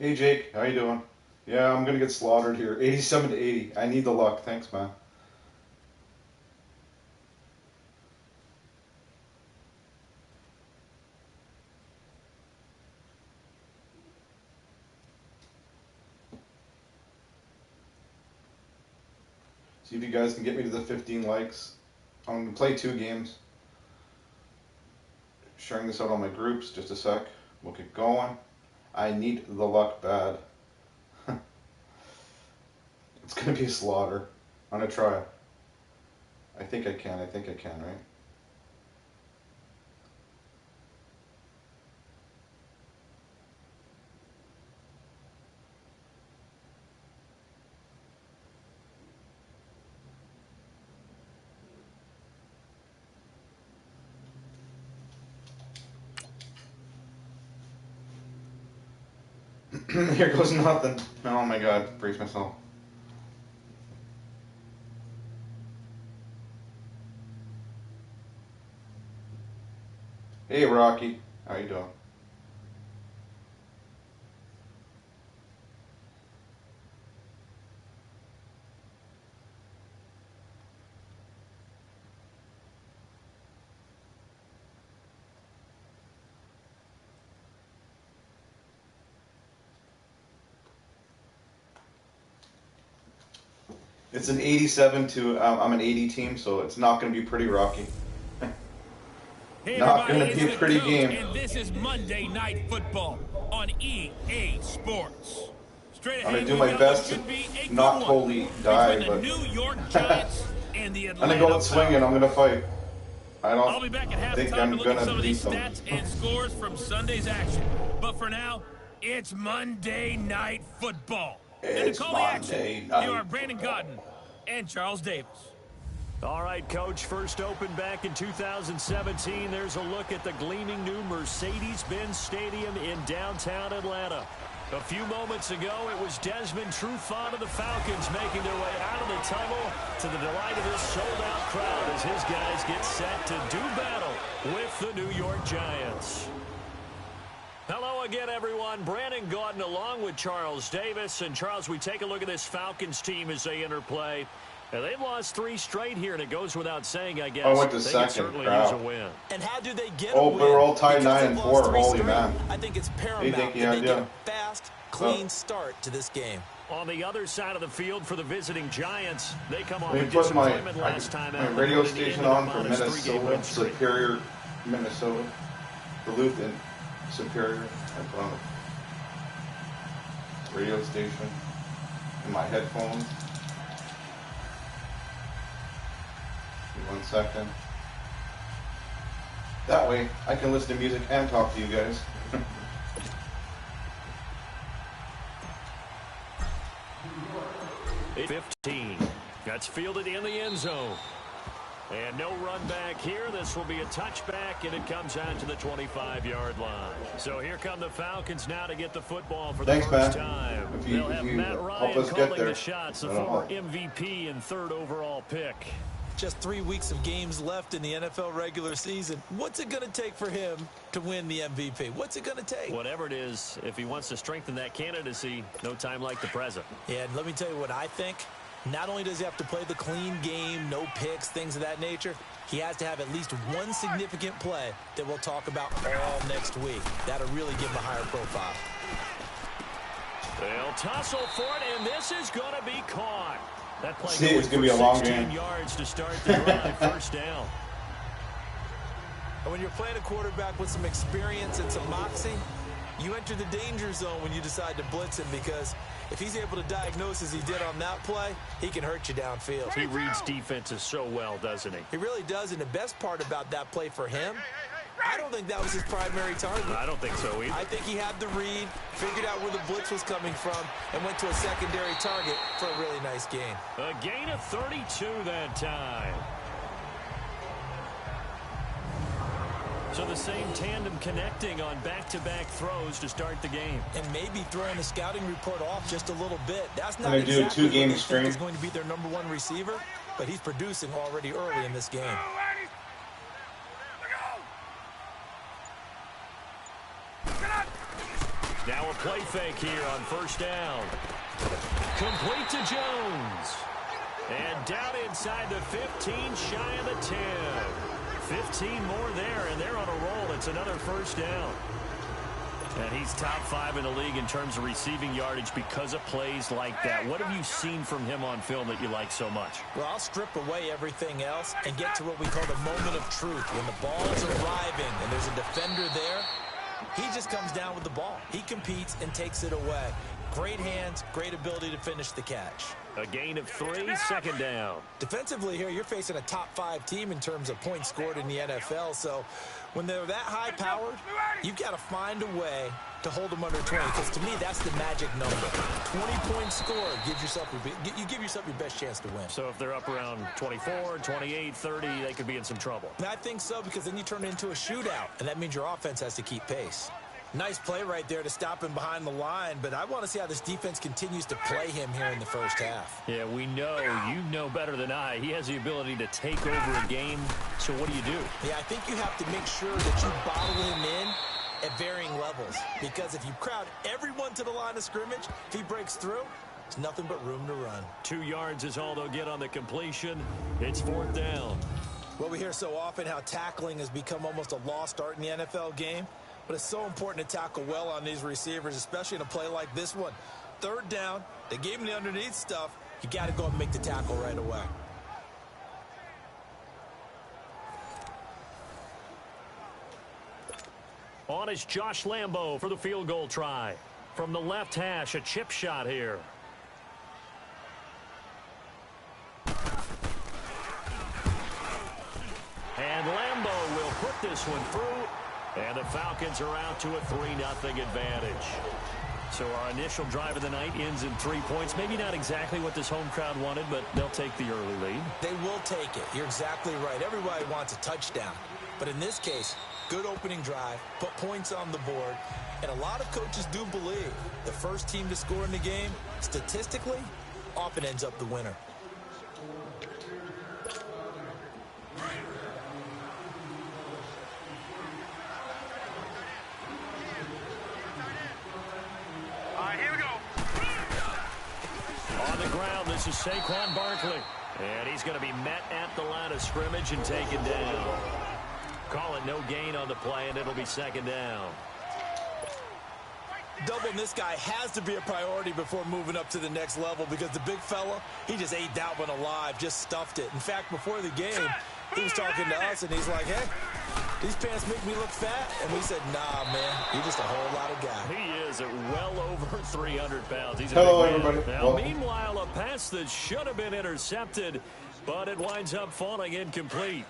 Hey Jake, how you doing? Yeah, I'm gonna get slaughtered here. 87 to 80. I need the luck. Thanks, man. See if you guys can get me to the 15 likes. I'm gonna play 2 games. Sharing this out on my groups. Just a sec. We'll get going. I need the luck bad. It's gonna be a slaughter. I'm gonna try. I think I can, right? Here goes nothing. Oh my god, brace myself. Hey Rocky, how you doing? It's an 87 to, I'm an 80 team, so it's not going to be pretty, Rocky. Hey, not going to be a pretty game. And this is Monday Night Football on EA Sports. I'm going to do my best to not totally die, but New York Giants and the I'm going to go out swinging. I'm going to fight. I'll be back at think halftime I'm to look going at to some of beat these them. stats and scores from Sunday's action. But for now, it's Monday Night Football. It's and to call the action, Monday Night here are Brandon Godden and Charles Davis. All right, Coach, first opened back in 2017. There's a look at the gleaming new Mercedes-Benz Stadium in downtown Atlanta. A few moments ago, it was Desmond Trufant of the Falcons making their way out of the tunnel to the delight of this sold-out crowd as his guys get set to do battle with the New York Giants. Hello again, everyone. Brandon Gaudin along with Charles Davis. And, Charles, we take a look at this Falcons team as they enter play. And they've lost 3 straight here, and it goes without saying, I guess. I went to they second. could certainly Crowd. use a win. And how do they get Oh, a win? but we're all tied Because 9 and they've 4. lost 3 Holy straight. man. I think it's paramount Hey, that Dickie, they how get you a doing? fast, clean start to this game. On the other side of the field for the visiting Giants, they come off Let a me put my disappointment last time out. radio Putting the station end of on a for modest 3-game Minnesota, win streak. Superior, Minnesota. Duluth and Superior. I put on the radio station in my headphones. Give me 1 second. That way, I can listen to music and talk to you guys. 15. That's fielded in the end zone. And no run back here. This will be a touchback, and it comes out to the 25-yard line. So here come the Falcons now to get the football for the first time. They'll have Matt Ryan calling the shots, the former MVP and 3rd overall pick. Just 3 weeks of games left in the NFL regular season. What's it going to take for him to win the MVP? What's it going to take? Whatever it is, if he wants to strengthen that candidacy, no time like the present. Yeah, and let me tell you what I think. Not only does he have to play the clean game, no picks, things of that nature, he has to have at least one significant play that we'll talk about all next week. That'll really give him a higher profile. They'll tussle for it, and this is going to be caught. That play See, it's going to be a long 16 game. yards to start the drive, first down. And when you're playing a quarterback with some experience and some moxie, you enter the danger zone when you decide to blitz him, because if he's able to diagnose as he did on that play, he can hurt you downfield. He reads defenses so well, doesn't he? He really does, and the best part about that play for him, I don't think that was his primary target. I don't think so either. I think he had the read, figured out where the blitz was coming from, and went to a secondary target for a really nice gain. A gain of 32 that time. So the same tandem connecting on back-to-back throws to start the game. And maybe throwing the scouting report off just a little bit. That's not I'm gonna do a exactly 2-game what they think stream. is going to be their #1 receiver, but he's producing already early in this game. Now a play fake here on first down. Complete to Jones. And down inside the 15, shy of the 10. 15 more there, and they're on a roll. It's another first down. And he's top 5 in the league in terms of receiving yardage because of plays like that. What have you seen from him on film that you like so much? Well, I'll strip away everything else and get to what we call the moment of truth. When the ball is arriving and there's a defender there, he just comes down with the ball. He competes and takes it away. Great hands, great ability to finish the catch. A gain of 3, second down. Defensively here, you're facing a top 5 team in terms of points scored in the NFL. So when they're that high-powered, you've got to find a way to hold them under 20. Because to me, that's the magic number. 20 points scored, you give yourself your best chance to win. So if they're up around 24, 28, 30, they could be in some trouble. And I think so, because then you turn it into a shootout, and that means your offense has to keep pace. Nice play right there to stop him behind the line, but I want to see how this defense continues to play him here in the first half. Yeah, we know, you know better than I. He has the ability to take over a game, so what do you do? Yeah, I think you have to make sure that you bottle him in at varying levels, because if you crowd everyone to the line of scrimmage, if he breaks through, there's nothing but room to run. 2 yards is all they'll get on the completion. It's 4th down. Well, we hear so often how tackling has become almost a lost art in the NFL game. But it's so important to tackle well on these receivers, especially in a play like this one. 3rd down, they gave him the underneath stuff. You got to go and make the tackle right away. On is Josh Lambo for the field goal try. From the left hash, a chip shot here. And Lambo will put this one through. And the Falcons are out to a 3-0 advantage. So our initial drive of the night ends in 3 points. Maybe not exactly what this home crowd wanted, but they'll take the early lead. They will take it. You're exactly right. Everybody wants a touchdown. But in this case, good opening drive, put points on the board. And a lot of coaches do believe the first team to score in the game, statistically, often ends up the winner. This is Saquon Barkley. And he's going to be met at the line of scrimmage and taken down. Call it no gain on the play, and it'll be 2nd down. Doubling this guy has to be a priority before moving up to the next level, because the big fella, he just ate that one alive, just stuffed it. In fact, before the game, he was talking to us, and he's like, hey, these pants make me look fat. And we said, nah, man, you're just a whole lot of guy. He is at well over 300 pounds. He's a Hello, big man. everybody. Now, meanwhile, a pass that should have been intercepted, but it winds up falling incomplete.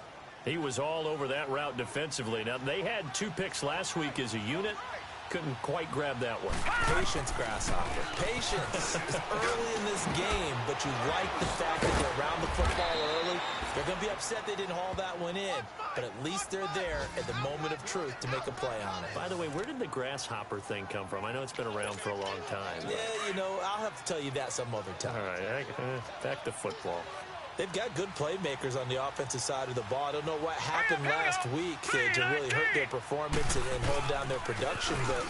He was all over that route defensively. Now, they had 2 picks last week as a unit. Couldn't quite grab that one. Patience, Grasshopper. Patience is early in this game, but you like the fact that they're around the football early. They're going to be upset they didn't haul that one in, but at least they're there at the moment of truth to make a play on it. By the way, where did the grasshopper thing come from? I know it's been around for a long time. Yeah, you know, I'll have to tell you that some other time. All right, back to football. They've got good playmakers on the offensive side of the ball. I don't know what happened last week to really hurt their performance and hold down their production, but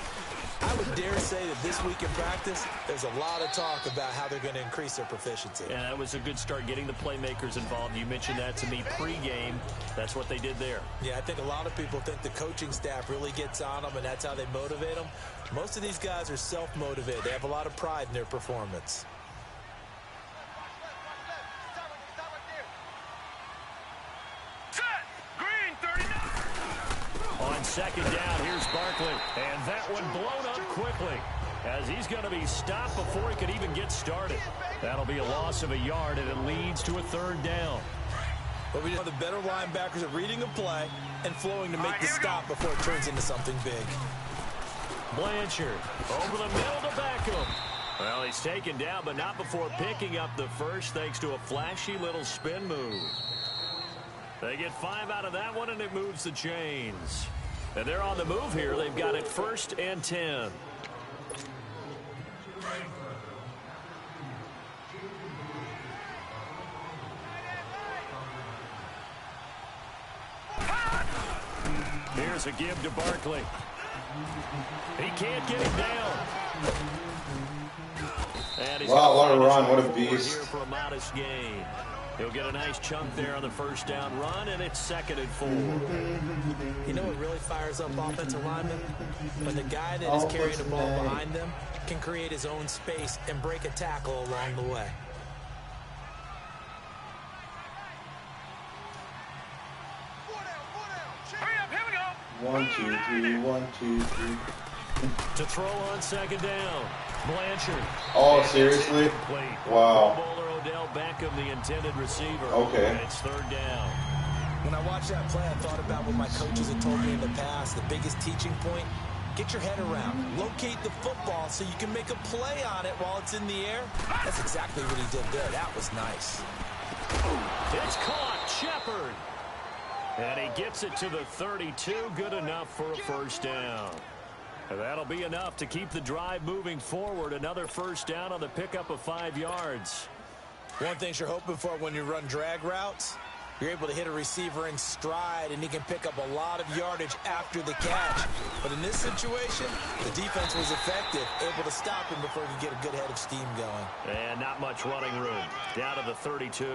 I would dare say that this week in practice, there's a lot of talk about how they're going to increase their proficiency. Yeah, that was a good start, getting the playmakers involved. You mentioned that to me pregame. That's what they did there. Yeah, I think a lot of people think the coaching staff really gets on them, and that's how they motivate them. Most of these guys are self-motivated. They have a lot of pride in their performance. On 2nd down, here's Barkley. And that one blown up quickly, as he's going to be stopped before he could even get started. That'll be a loss of a yard, and it leads to a 3rd down. But we know the better linebackers are reading a play and flowing to make the stop before it turns into something big. Blanchard over the middle to Beckham. Well, he's taken down, but not before picking up the first, thanks to a flashy little spin move. They get 5 out of that one, and it moves the chains. And they're on the move here. They've got it 1st and 10. Here's a give to Barkley. He can't get him down. And he's wow, what a run. What a here beast. for a modest gain. He'll get a nice chunk there on the first down run, and it's 2nd and 4. You know what really fires up offensive linemen? When the guy that is carrying the ball behind them can create his own space and break a tackle along the way. One, two, three, 1, 2, 3. To throw on 2nd down. Blanchard. Oh, seriously? Wow. Bowler Odell Beckham, the intended receiver. Okay. And it's 3rd down. When I watched that play, I thought about what my coaches had told me in the past. The biggest teaching point, get your head around. Locate the football so you can make a play on it while it's in the air. That's exactly what he did there. That was nice. It's caught. Shepard. And he gets it to the 32. Good enough for a first down. And that'll be enough to keep the drive moving forward. Another first down on the pickup of 5 yards. One thing you're hoping for when you run drag routes, you're able to hit a receiver in stride, and he can pick up a lot of yardage after the catch. But in this situation, the defense was effective, able to stop him before he could get a good head of steam going. And not much running room. Down to the 32.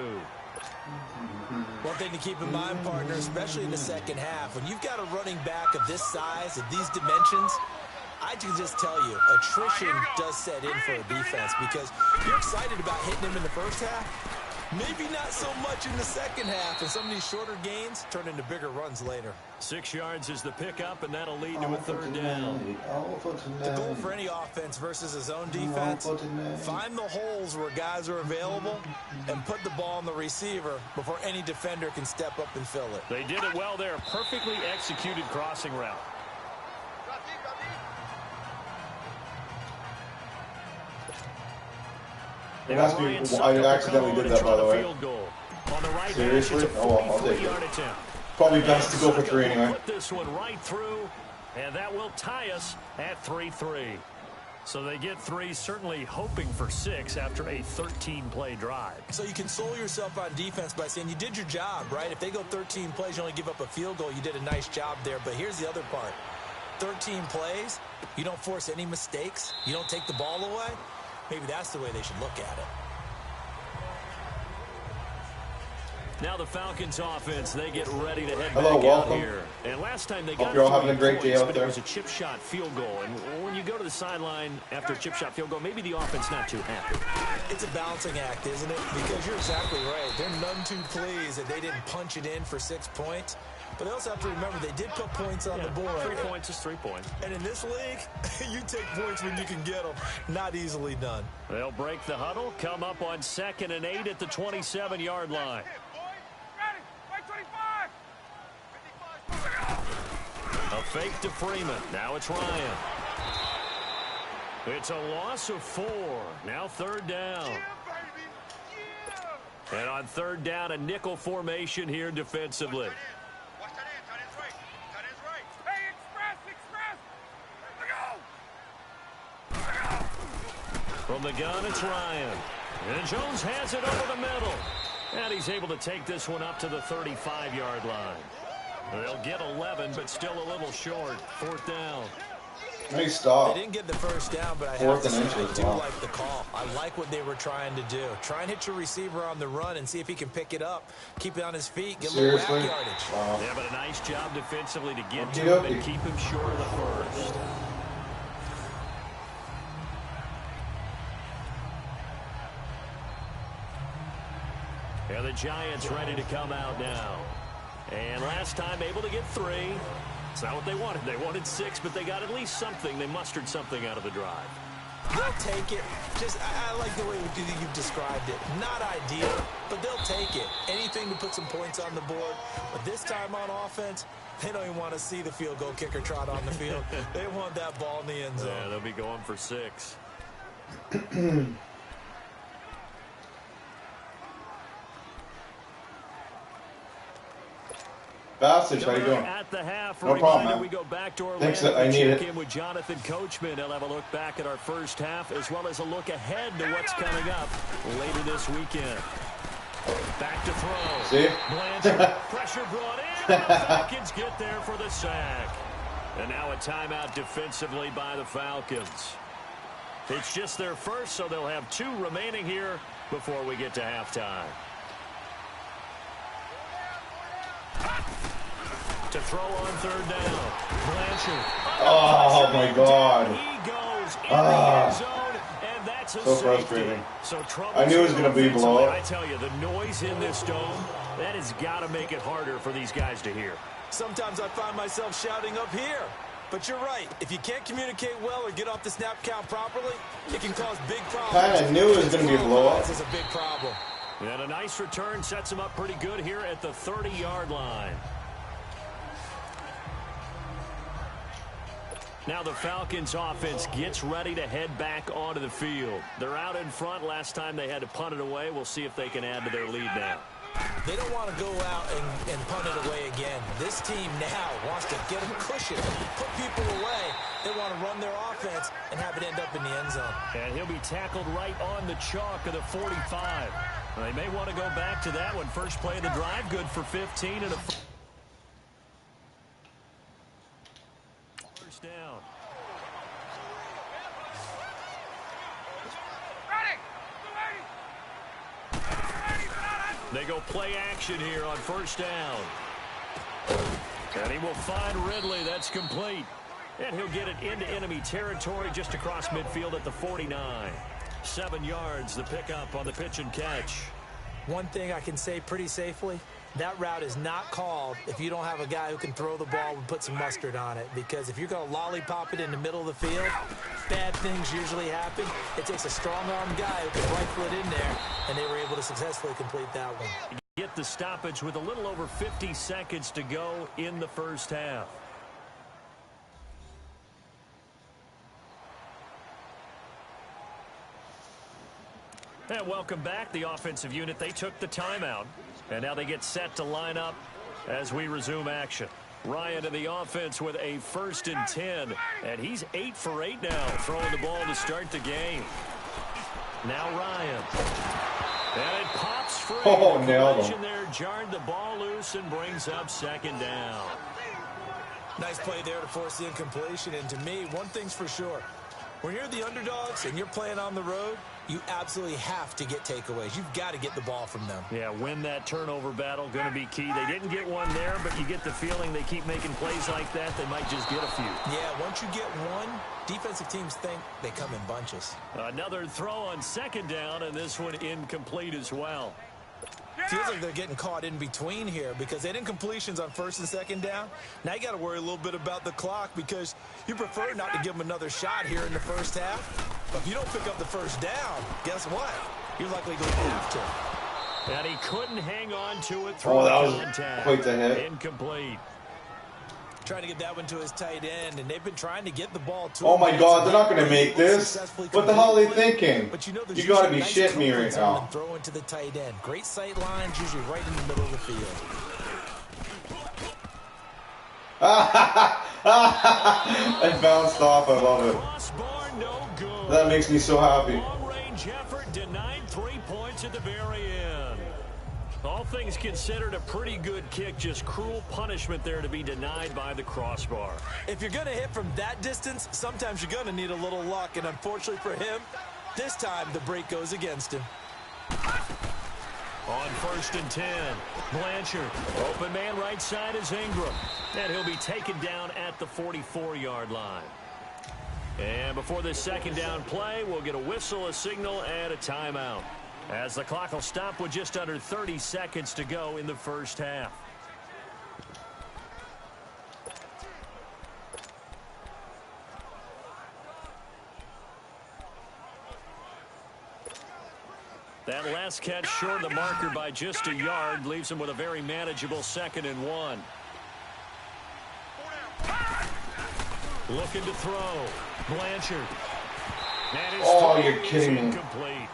One thing to keep in mind, partner, especially in the second half, when you've got a running back of this size, of these dimensions, I can just tell you, attrition does set in for a defense because you're excited about hitting him in the first half. Maybe not so much in the second half, and some of these shorter gains turn into bigger runs later. 6 yards is the pickup, and that'll lead to a 3rd down. The goal for any offense versus his own defense, find the holes where guys are available and put the ball on the receiver before any defender can step up and fill it. They did it well there. Perfectly executed crossing route. It must be, I accidentally did that, by the way. Seriously? Oh, well, I'll take it. Probably best to go for 3 anyway. Put this one right through, and that will tie us at 3-3. So they get 3, certainly hoping for 6 after a 13-play drive. So you console yourself on defense by saying you did your job, right? If they go 13 plays, you only give up a field goal, you did a nice job there. But here's the other part. 13 plays, you don't force any mistakes, you don't take the ball away. Maybe that's the way they should look at it. Now the Falcons offense, they get ready to head Hello, back welcome. out here. And last time they Hope got you're all 3 having a great day points, out but there. it was a chip shot field goal. And when you go to the sideline after a chip shot field goal, maybe the offense not too happy. It's a balancing act, isn't it? Because you're exactly right. They're none too pleased that they didn't punch it in for 6 points. But they also have to remember they did put points on the board. 3 points is 3 points. And in this league, you take points when you can get them. Not easily done. They'll break the huddle, come up on 2nd and 8 at the 27-yard line. A fake to Freeman. Now it's Ryan. It's a loss of 4. Now 3rd down. And on 3rd down, a nickel formation here defensively. From the gun, it's Ryan. And Jones has it over the middle. And he's able to take this one up to the 35-yard line. They'll get 11, but still a little short. 4th down. Nice stop. They didn't get the first down, but I have to say I do like the call. I like what they were trying to do. Try and hit your receiver on the run and see if he can pick it up. Keep it on his feet. Get a little back yardage. Wow. Yeah, but a nice job defensively to get to him and keep him short of the first. And the Giants ready to come out now. And last time able to get 3. It's not what they wanted. They wanted 6, but they got at least something. They mustered something out of the drive. They'll take it. I like the way you've described it. Not ideal, but they'll take it. Anything to put some points on the board. But this time on offense, they don't even want to see the field goal kicker trot on the field. They want that ball in the end zone. Yeah, they'll be going for 6. Bassage, how you doing? At the half, No problem, man. we go back to Orlando. Thanks, I need it. In with Jonathan Coachman. He'll have a look back at our first half as well as a look ahead to what's coming up later this weekend. Back to throw. See? Blanchard, pressure brought in. The Falcons get there for the sack. And now a timeout defensively by the Falcons. It's just their first, so they'll have 2 remaining here before we get to halftime. To throw on 3rd down. Blanchard. Oh, my God. He goes in the end zone, and that's a So safety. frustrating. So I knew it was going to be below. I tell you, the noise in this dome, that has got to make it harder for these guys to hear. Sometimes I find myself shouting up here. But you're right. If you can't communicate well or get off the snap count properly, it can cause big problems. Kind of knew it was going to be a blowout. This is a big problem. And a nice return sets him up pretty good here at the 30-yard line. Now the Falcons offense gets ready to head back onto the field. They're out in front. Last time they had to punt it away. We'll see if they can add to their lead now. They don't want to go out and punt it away again. This team now wants to get a cushion, put people away. They want to run their offense and have it end up in the end zone. And he'll be tackled right on the chalk of the 45. They may want to go back to that one. First play of the drive, good for 15 and a first down. They go play action here on first down. And he will find Ridley. That's complete. And he'll get it into enemy territory just across midfield at the 49. 7 yards, the pickup on the pitch and catch. One thing I can say pretty safely, that route is not called if you don't have a guy who can throw the ball and put some mustard on it. Because if you're going to lollipop it in the middle of the field, bad things usually happen. It takes a strong-arm guy who can rifle it in there, and they were able to successfully complete that one. Get the stoppage with a little over 50 seconds to go in the first half. And welcome back, the offensive unit. They took the timeout, and now they get set to line up as we resume action. Ryan in the offense with a 1st and 10, and he's 8 for 8 now, throwing the ball to start the game. Now Ryan. And it pops free. Oh, nailed him. There jarred the ball loose and brings up 2nd down. Nice play there to force the incompletion. And to me, one thing's for sure. When you're the underdogs and you're playing on the road, you absolutely have to get takeaways. You've got to get the ball from them. Yeah, win that turnover battle, going to be key. They didn't get one there, but you get the feeling they keep making plays like that, they might just get a few. Yeah, once you get one, defensive teams think they come in bunches. Another throw on 2nd down, and this one incomplete as well. Feels like they're getting caught in between here because they didn't completions on 1st and 2nd down. Now you got to worry a little bit about the clock because you prefer not to give them another shot here in the first half. But if you don't pick up the 1st down, guess what? You're likely going to have to. And he couldn't hang on to it. Oh, that was quite the hit. Incomplete. Trying to get that one to his tight end, and they've been trying to get the ball to him. Oh my God, they're not going to make this. What the hell are they thinking? But you know, you got to be shitting me right now. Throw into the tight end. Great sight lines, usually right in the middle of the field. I bounced off. I love it. Crossbar, no good. That makes me so happy. Long-range effort denied 3 points at the very end. All things considered, a pretty good kick. Just cruel punishment there to be denied by the crossbar. If you're going to hit from that distance, sometimes you're going to need a little luck. And unfortunately for him, this time the break goes against him. On 1st and 10, Blanchard. Open man right side is Ingram. And he'll be taken down at the 44-yard line. And before this 2nd down play, we'll get a whistle, a signal, and a timeout, as the clock will stop with just under 30 seconds to go in the first half. That last catch short of the marker by just a yard leaves him with a very manageable 2nd and 1. Looking to throw. Blanchard. Oh, you're kidding me. Incomplete.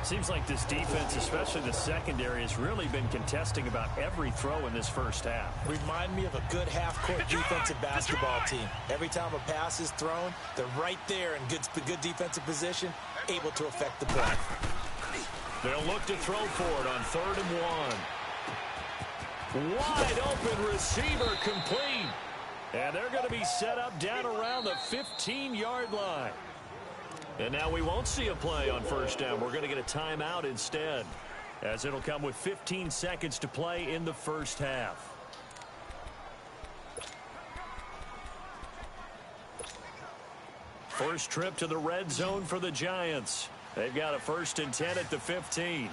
Seems like this defense, especially the secondary, has really been contesting about every throw in this first half. Remind me of a good half-court defensive basketball team. Every time a pass is thrown, they're right there in good defensive position, able to affect the play. They'll look to throw for it on 3rd and 1. Wide open receiver complete. And they're going to be set up down around the 15-yard line. And now we won't see a play on first down. We're going to get a timeout instead, as it'll come with 15 seconds to play in the first half. First trip to the red zone for the Giants. They've got a 1st and 10 at the 15.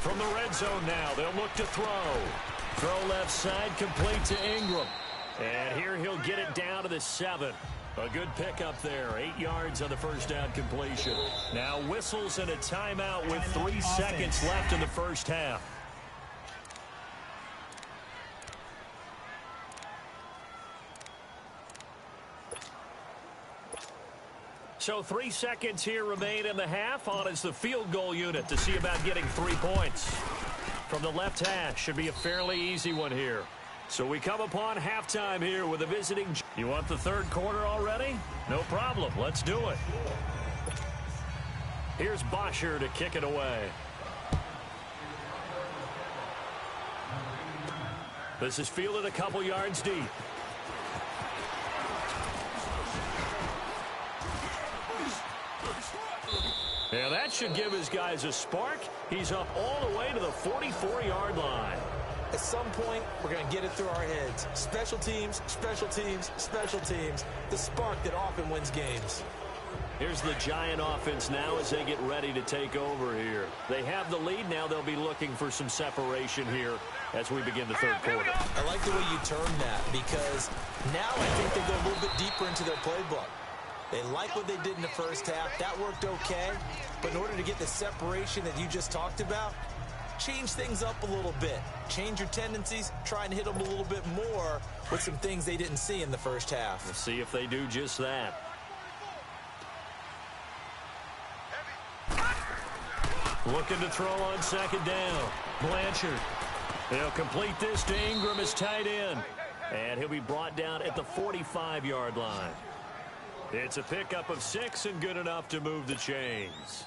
From the red zone now, they'll look to throw. Throw left side, complete to Ingram. And here he'll get it down to the 7. A good pickup there. 8 yards on the first down completion. Now whistles and a timeout with 3 seconds left in the first half. So 3 seconds here remain in the half. On is the field goal unit to see about getting 3 points. From the left hash, should be a fairly easy one here. So we come upon halftime here with a visiting. You want the third quarter already? No problem. Let's do it. Here's Bosher to kick it away. This is fielded a couple yards deep. Yeah, that should give his guys a spark. He's up all the way to the 44-yard line. At some point, we're going to get it through our heads. Special teams, special teams, special teams. The spark that often wins games. Here's the Giant offense now as they get ready to take over here. They have the lead. Now they'll be looking for some separation here as we begin the third quarter. I like the way you termed that, because now I think they go a little bit deeper into their playbook. They like what they did in the first half. That worked okay. But in order to get the separation that you just talked about, change things up a little bit. Change your tendencies. Try and hit them a little bit more with some things they didn't see in the first half. We'll see if they do just that. Looking to throw on second down. Blanchard. They'll complete this to Ingram as tight end. And he'll be brought down at the 45-yard line. It's a pickup of 6 and good enough to move the chains.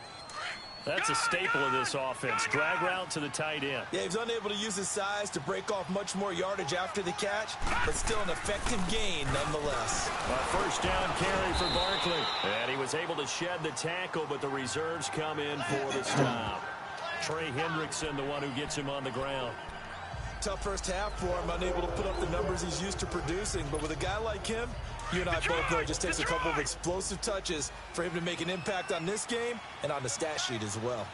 That's a staple of this offense. Drag route to the tight end. Yeah, he's unable to use his size to break off much more yardage after the catch, but still an effective gain nonetheless. A first down carry for Barkley. And he was able to shed the tackle, but the reserves come in for the stop. Trey Hendrickson, the one who gets him on the ground. Tough first half for him, unable to put up the numbers he's used to producing, but with a guy like him, you and I both know it just takes a couple of explosive touches for him to make an impact on this game and on the stat sheet as well.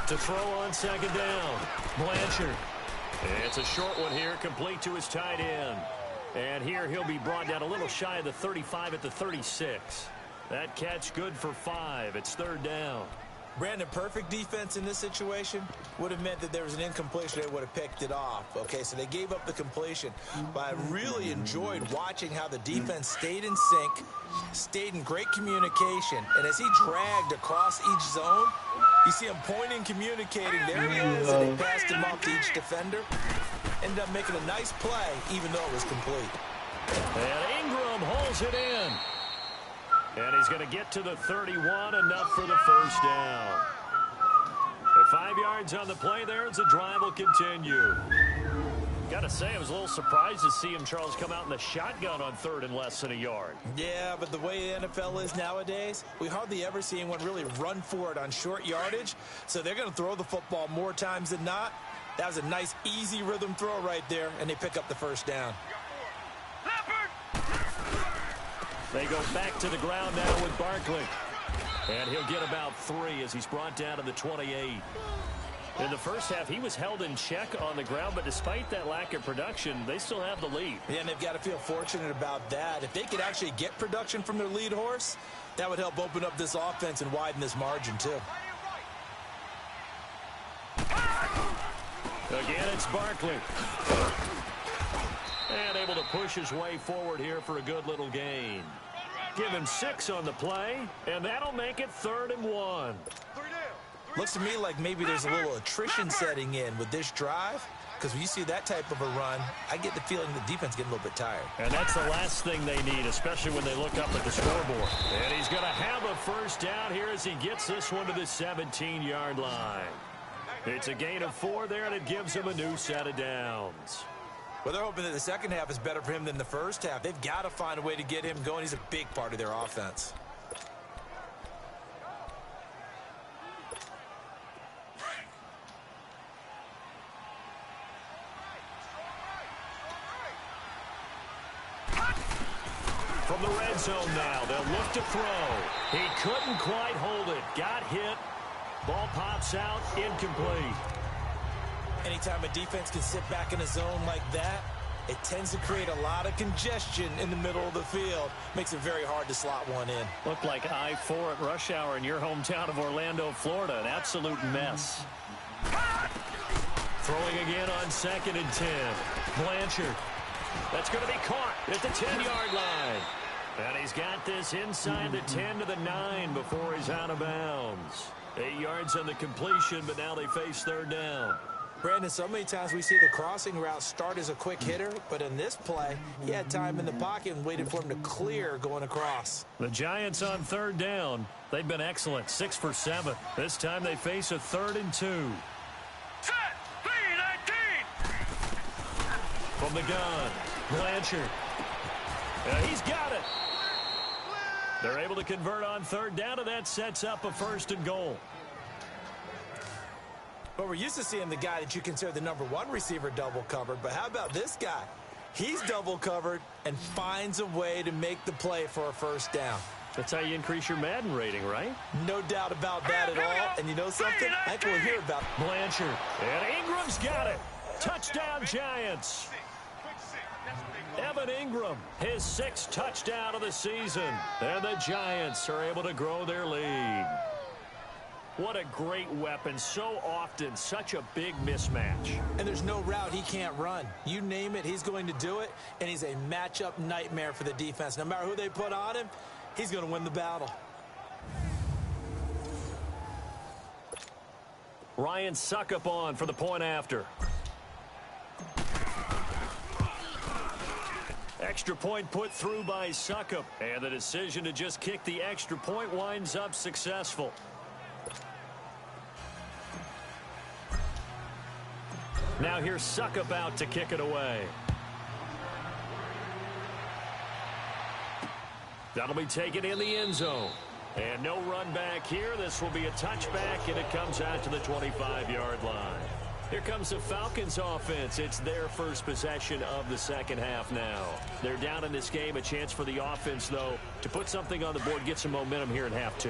To throw on second down, Blanchard. It's a short one here, complete to his tight end. And here he'll be brought down a little shy of the 35 at the 36. That catch good for 5. It's third down. Brandon, perfect defense in this situation would have meant that there was an incompletion. They would have picked it off. Okay, so they gave up the completion. But I really enjoyed watching how the defense stayed in sync, stayed in great communication. And as he dragged across each zone, you see him pointing, communicating. There he is, and they passed him off to each defender. Ended up making a nice play, even though it was complete. And Ingram holds it in. And he's going to get to the 31, enough for the first down. 5 yards on the play there as the drive will continue. Got to say, I was a little surprised to see him, Charles, come out in the shotgun on third and less than a yard. Yeah, but the way the NFL is nowadays, we hardly ever see anyone really run for it on short yardage. So they're going to throw the football more times than not. That was a nice, easy rhythm throw right there, and they pick up the first down. They go back to the ground now with Barkley. And he'll get about 3 as he's brought down to the 28. In the first half, he was held in check on the ground, but despite that lack of production, they still have the lead. Yeah, and they've got to feel fortunate about that. If they could actually get production from their lead horse, that would help open up this offense and widen this margin, too. Again, it's Barkley. And able to push his way forward here for a good little gain. Give him 6 on the play, and that'll make it 3rd and 1. Looks to me like maybe there's a little attrition setting in with this drive, because when you see that type of a run, I get the feeling the defense getting a little bit tired. And that's the last thing they need, especially when they look up at the scoreboard. And he's going to have a first down here as he gets this one to the 17-yard line. It's a gain of 4 there, and it gives him a new set of downs. Well, they're hoping that the second half is better for him than the first half. They've got to find a way to get him going. He's a big part of their offense. From the red zone now, they'll look to throw. He couldn't quite hold it. Got hit. Ball pops out, incomplete. Anytime a defense can sit back in a zone like that, it tends to create a lot of congestion in the middle of the field. Makes it very hard to slot one in. Looked like I-4 at rush hour in your hometown of Orlando, Florida. An absolute mess. Throwing again on 2nd and 10. Blanchard. That's going to be caught at the 10-yard line. And he's got this inside the 10 to the 9 before he's out of bounds. 8 yards on the completion, but now they face 3rd down. Brandon, so many times we see the crossing route start as a quick hitter, but in this play, he had time in the pocket and waited for him to clear going across. The Giants on 3rd down. They've been excellent, 6 for 7. This time they face a 3rd and 2. Set, B19. From the gun, Blanchard. He's got it. They're able to convert on 3rd down, and that sets up a 1st and goal. But we're used to seeing the guy that you consider the #1 receiver double covered. But how about this guy? He's double covered and finds a way to make the play for a 1st down. That's how you increase your Madden rating, right? No doubt about that at all. And you know something? I think we'll hear about Blanchard. And Ingram's got it. Touchdown, Giants. Evan Ingram, his 6th touchdown of the season. And the Giants are able to grow their lead. What a great weapon. So often, such a big mismatch. And there's no route he can't run. You name it, he's going to do it. And he's a matchup nightmare for the defense. No matter who they put on him, he's going to win the battle. Ryan Suckup on for the point after. Extra point put through by Suckup. And the decision to just kick the extra point winds up successful. Now here's Suckup out to kick it away. That'll be taken in the end zone. And no run back here. This will be a touchback, and it comes out to the 25-yard line. Here comes the Falcons offense. It's their first possession of the second half now. They're down in this game. A chance for the offense, though, to put something on the board, get some momentum here in half 2.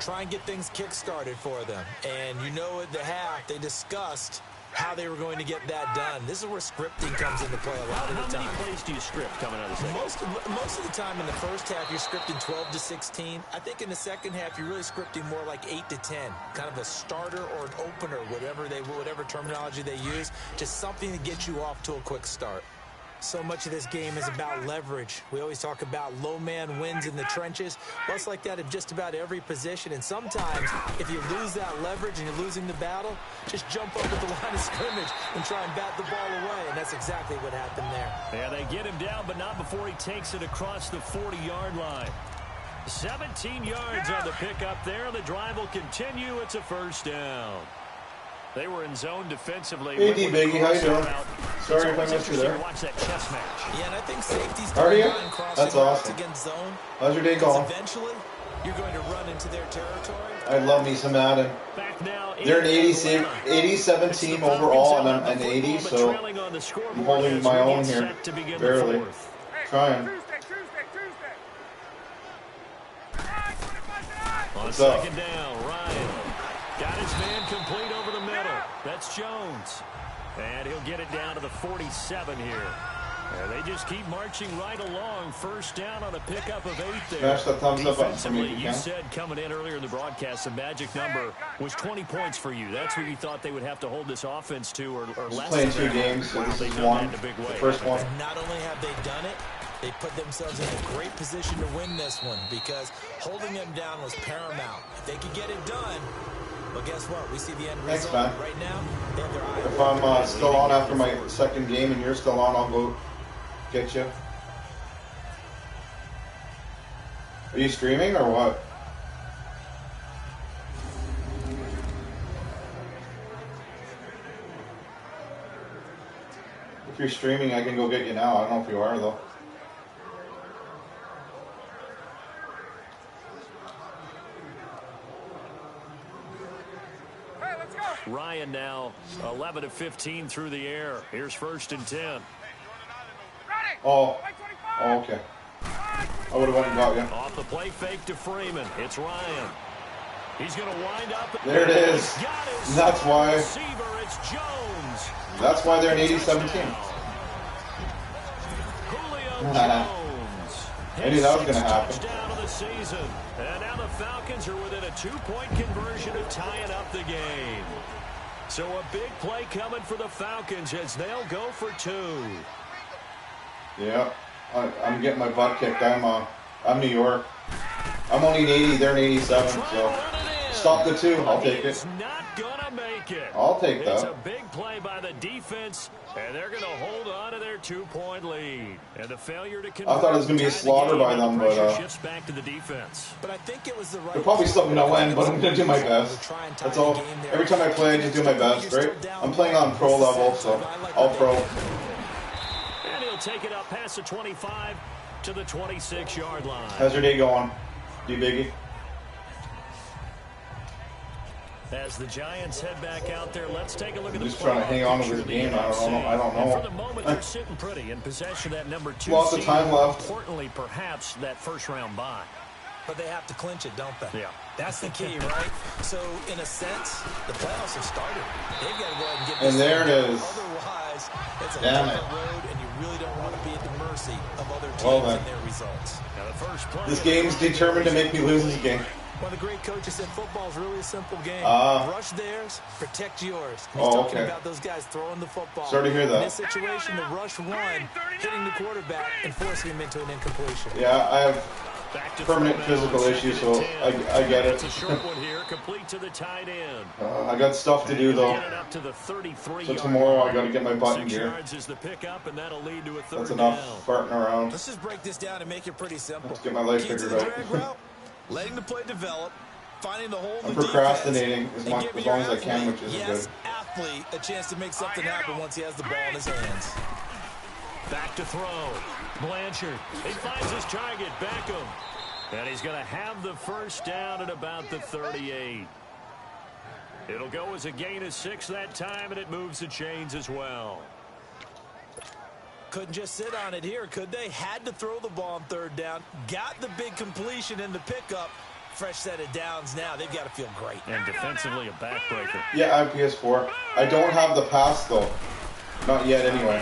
Try and get things kick-started for them. And you know at the half, they discussed how they were going to get that done. This is where scripting comes into play a lot of the time. How many plays do you script coming out of the second? Most of the time in the first half, you're scripting 12 to 16. I think in the second half, you're really scripting more like 8 to 10. Kind of a starter or an opener, whatever terminology they use. Just something to get you off to a quick start. So much of this game is about leverage. We always talk about low man wins in the trenches. Well, it's like that in just about every position. And sometimes, if you lose that leverage and you're losing the battle, just jump up at the line of scrimmage and try and bat the ball away. And that's exactly what happened there. Yeah, they get him down, but not before he takes it across the 40-yard line. 17 yards on the pickup there. The drive will continue. It's a 1st down. They were in zone defensively. Hey, D-Biggie, how you doing? Sorry if I missed you there. Watch that chess match. Yeah, and I think safety's How are you? crossing That's awesome. against zone. How's your day going? Eventually, you're going to run into their territory. I love me some Madden. Back now, They're an 87 team overall, and I'm an 80, so I'm holding my own here. Barely. Trying. On second down, Ryan got his man complete over the middle. That's Jones. And he'll get it down to the 47 here. And they just keep marching right along. 1st down on a pickup of 8 there. Smash that thumbs up button for me if you You can. said coming in earlier in the broadcast, the magic number was 20 points for you. That's what you thought they would have to hold this offense to, or less. Playing 2 games, so this is one. The first one. Not only have they done it, they put themselves in a great position to win this one because holding them down was paramount. If they could get it done, well, guess what? We see the end result. Thanks, man. Right now, they have their eye. If I'm still on after my 2nd game and you're still on, I'll go get you. Are you streaming or what? If you're streaming, I can go get you now. I don't know if you are, though. Ryan now 11 of 15 through the air. Here's 1st and 10. Oh, okay. I would have went and got you. Off the play fake to Freeman. It's Ryan. He's going to wind up. There it is. That's why. Receiver, it's Jones. That's why they're an 80-17. Julio Jones. I knew that was going to happen. Touchdown of the season. And now the Falcons are within a 2-point conversion of tying up the game. So a big play coming for the Falcons as they'll go for 2. Yeah, I'm getting my butt kicked. I'm New York. I'm only an 80. They're an 87. So stop the 2. I'll take it. Not gonna make it. I'll take that. It's a big play by the defense, and they're going to hold on to their 2-point lead. And the failure to convert. I thought it was going to be a slaughter by them, but shifts back to the defense. But I think it was the right. they're probably still going to win, but I'm going to do my best. That's all. Every time I play, I just do my best, right? I'm playing on pro level, so all pro. And he'll take it up past the 25 to the 26-yard line. How's your day going, D-Biggie? As the Giants head back out there, let's take a look at the just trying to hang on to this game. I don't know. And for the moment, they're sitting pretty in possession of that number 2 Lots of time left. Importantly, perhaps that first-round bye. But they have to clinch it, don't they? Yeah. That's the key, right? So, in a sense, the playoffs have started. They've got to go ahead and get this. And there it is. Otherwise, it's a Damn different road, and you really don't want to be at the mercy of other teams and their results. Now the first play This game's determined to make me lose this game. One of the great coaches said football is really a simple game. Rush theirs, protect yours. He's talking about those guys throwing the football. Sorry to hear that. In this situation, the rush one, hitting the quarterback and forcing him into an incompletion. Yeah, I have permanent physical issues, so I get it. It's a short one here, complete to the tight end. I got stuff to do, though. Get it up to the 33 So tomorrow I got to get my butt in 6 gear. yards is the pickup, and that'll lead to a third That's enough down. farting around. Let's just break this down and make it pretty simple. Let's get my life Keys to figured the out. drag route, letting the play develop, finding the hole in I'm the procrastinating defense, as long as I can, which isn't yes, good. athlete, a chance to make something happen once he has the ball in his hands. Back to throw. Blanchard. He finds his target. Beckham. And he's going to have the first down at about the 38. It'll go as a gain of 6 that time, and it moves the chains as well. Couldn't just sit on it here, could they? Had to throw the ball on 3rd down. Got the big completion in the pickup. Fresh set of downs now. They've got to feel great. And defensively, a backbreaker. Yeah, I have PS4. I don't have the pass, though. Not yet, anyway.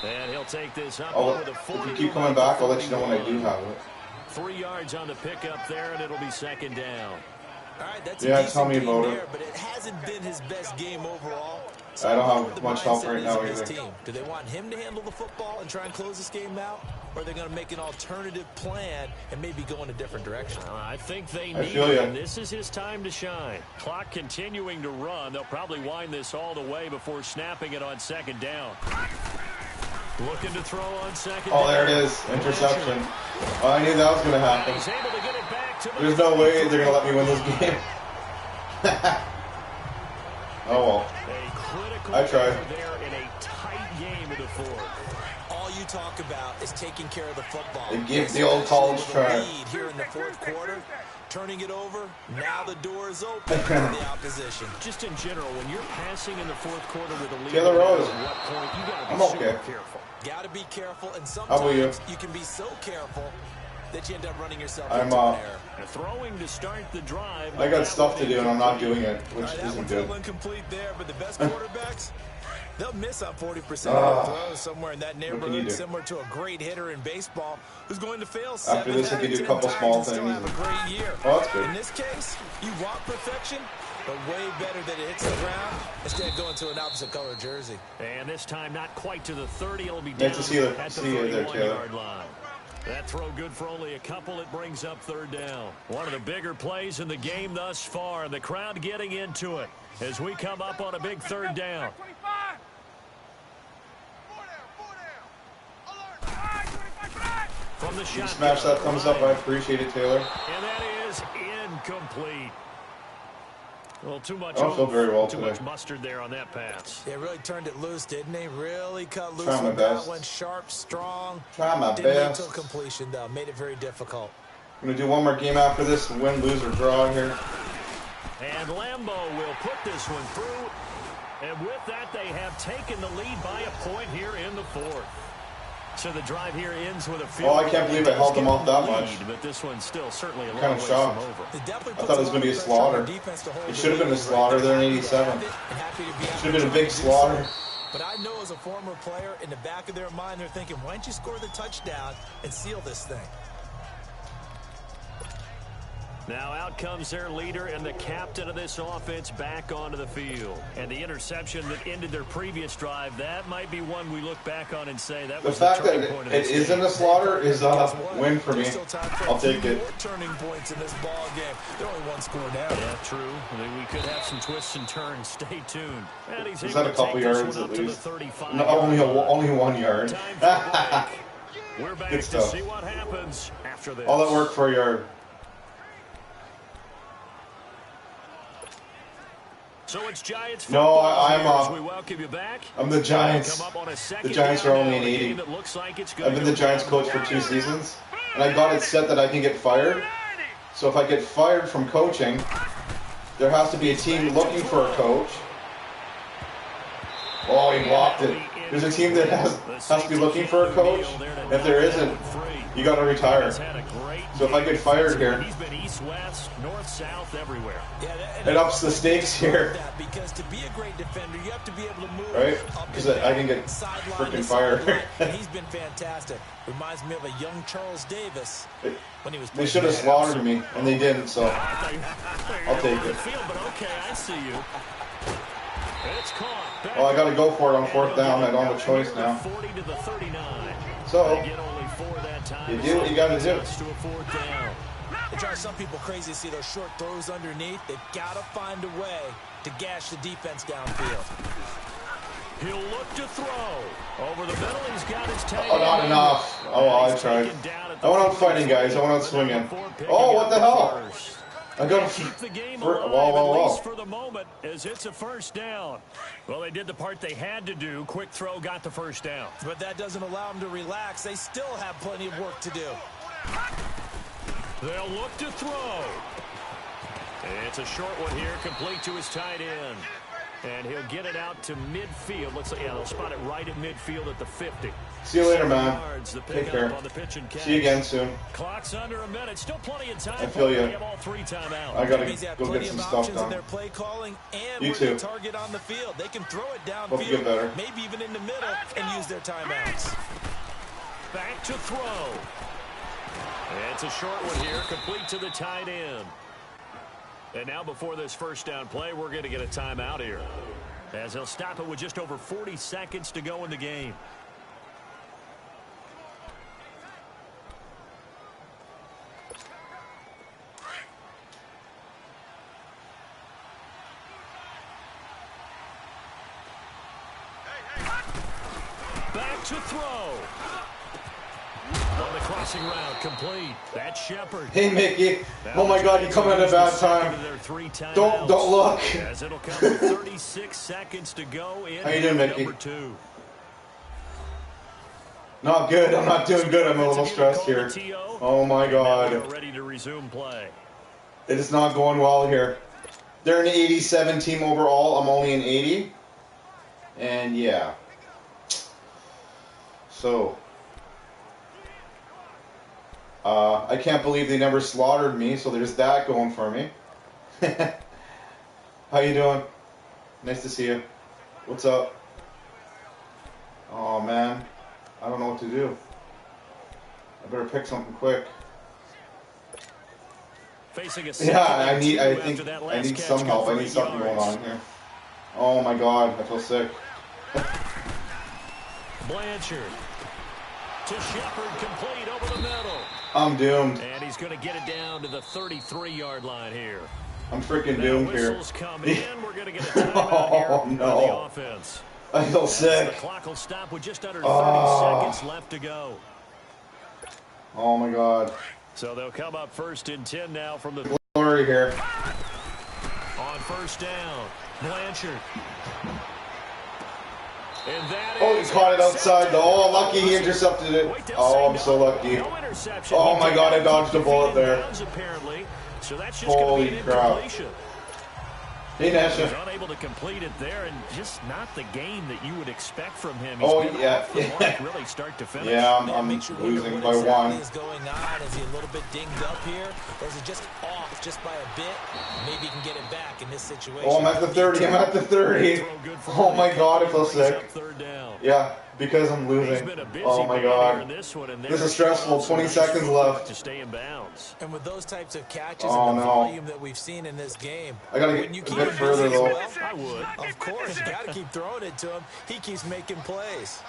And he'll take this up If you keep coming back, I'll let you know when I do have it. 3 yards on the pickup there, and it'll be 2nd down. All right, that's yeah, a tell me about there, it. But it hasn't been his best game overall. So I don't have much help right now either. Do they want him to handle the football and try and close this game out? Or are they going to make an alternative plan and maybe go in a different direction? I think they need him. This is his time to shine. Clock continuing to run. They'll probably wind this all the way before snapping it on 2nd down. Looking to throw on 2nd down. Oh, there it is. Interception. Oh, I knew that was going to happen. He's able to get it back to the There's no way they're going to let me win this game. Oh, well. A critical I tried. there in a tight game of the 4th. All you talk about is taking care of the football. They give the old college try. Lead here in the 4th quarter. Turning it over. Now the door is open for the opposition. Just in general, when you're passing in the 4th quarter with a lead, Taylor Rose. at what point you got to I'm be okay. super careful. Got to be careful, and How about you? sometimes you can be so careful that you end up running yourself I'm into an error. Throwing to start the drive. I got stuff to do, and I'm not doing it, which That isn't one's good. incomplete there, but the best quarterbacks, they'll miss on 40% of their throws somewhere in that What can you neighborhood, do? similar to a great hitter in baseball who's going to fail After this, I can do a couple small still things. have a great year. Oh, that's good. In this case, you want perfection, but way better that it hits the ground instead of going to an opposite color jersey. And this time, not quite to the 30. It'll be down Nice to see you at the there, 31-yard line. That throw good for only a couple. It brings up 3rd down. One of the bigger plays in the game thus far. And the crowd getting into it as we come up on a big 3rd down. From the shot. Smash that thumbs up. I appreciate it, Taylor. And that is incomplete. Well, too much. I don't feel very well too today. much mustard there on that pass. They really turned it loose, didn't they? Really cut loose Try my with that best. one. Sharp, strong. Try my Didn't lead best. till completion, though. Made it very difficult. I'm going to do one more game after this, win, lose, or draw here. And Lambeau will put this one through. And with that, they have taken the lead by a point here in the fourth. So the drive here ends with a field. Oh, I can't believe I held them off that much. But this one's still certainly a long Kind of way shocked. from over. I thought it was going to be a slaughter. It should have been a slaughter. They're in 87. It should have been a big slaughter. But I know as a former player, in the back of their mind, they're thinking, why don't you score the touchdown and seal this thing? Now out comes their leader and the captain of this offense back onto the field. And the interception that ended their previous drive, that might be one we look back on and say that was the fact that turning point of it this isn't game. a slaughter is a win for me. I'll take it. More turning points in this ball game. They're only one score down. Yeah, true. I mean, we could have some twists and turns. Stay tuned. And he's Is able that a to couple take this yards one at up to the least? 35 No, yard only 1 yard. Time for a break. We're back Good to stuff. see what happens after this. All that work for a yard. So it's Giants. No, we welcome you back. I'm the Giants. The Giants are only an 80. I've been the Giants coach for 2 seasons, and I got it set that I can get fired. So if I get fired from coaching, there has to be a team looking for a coach. Oh, he blocked it. There's a team that has to be looking for a coach. If there isn't, you got to retire. So if I get fired here, he's been east, west, north, south, everywhere. It ups the stakes here. Because to be a great defender, you have to be able to move. Right? Because I can get freaking fired. And he's been fantastic. Reminds me of a young Charles Davis when he was. They should have slaughtered me, and they didn't. So I'll take it. But okay, I see you. It's caught. Well, I got to go for it on 4th down. I don't have a choice now. 40 to the 39. So you do what you got to do. It drives some people crazy to see those short throws underneath. They've got to find a way to gash the defense downfield. He'll look to throw. Over the middle, he's got his tag. Oh, not enough. Oh, I tried. I went out fighting, guys. I went out swinging. Oh, what the hell? I got keep the game whoa. at least for the moment, as it's a first down. Well, they did the part they had to do. Quick throw, got the first down. But that doesn't allow them to relax. They still have plenty of work to do. They'll look to throw. It's a short one here, complete to his tight end. And he'll get it out to midfield. Looks like, yeah, they'll spot it right at midfield at the 50. See you later, man. Take care. See you again soon. Clock's under a minute. Still plenty of time. I feel you. All 3 timeouts. I gotta go get some stuff done. Their play calling and You too. target on the field. They can throw it Hope you get better. downfield, maybe even in the middle, and use their timeouts. Back to throw. It's a short one here, complete to the tight end. And now before this first down play, we're going to get a timeout here, as they'll stop it with just over 40 seconds to go in the game. Back to throw. On the crossing route, complete. That's Shepard. Hey, Mickey. Oh my God, you come at a bad time. Don't look. As it'll come with 36 seconds to go in. How you doing, Mickey? Number 2. Not good. I'm not doing good. I'm a little stressed here. Oh my God. Ready to resume play. It is not going well here. They're an 87 team overall. I'm only an 80. And yeah. So. I can't believe they never slaughtered me, so there's that going for me. How you doing? Nice to see you. What's up? Oh man, I don't know what to do. I better pick something quick. Facing a I need some help. I need something going on here. Oh my God, I feel sick. Blanchard to Shepard, complete over the middle. I'm doomed. And he's going to get it down to the 33-yard line here. I'm freaking doomed here. Whistles come in. We're going to get a timeout here Oh no. on the offense. I feel sick. The clock will stop with just under 30 seconds left to go. Oh my God. So they'll come up 1st and 10 now from the Glory here. on On first down, Blanchard. And that Oh, he caught it outside. Oh, lucky he intercepted it. Oh, I'm so lucky. Oh my God, I dodged a bullet there. Holy crap. Hey, Nasha. He's unable to complete it there, and just not the game that you would expect from him. He's yeah. really start to finish. Yeah, I'm losing by one. Is going on? Is he a little bit dinged up here, or is it just off just by a bit? Maybe he can get it back in this situation. Oh, I'm at the 30. I'm at the 30. Oh my God, I feel sick. Yeah, because I'm losing. Oh my God. This is stressful. 20 seconds left. To stay in bounds. And with those types of catches and the volume that we've seen in this game, I gotta get a bit further though. I would. Of course, you gotta keep throwing it to him. He keeps making plays.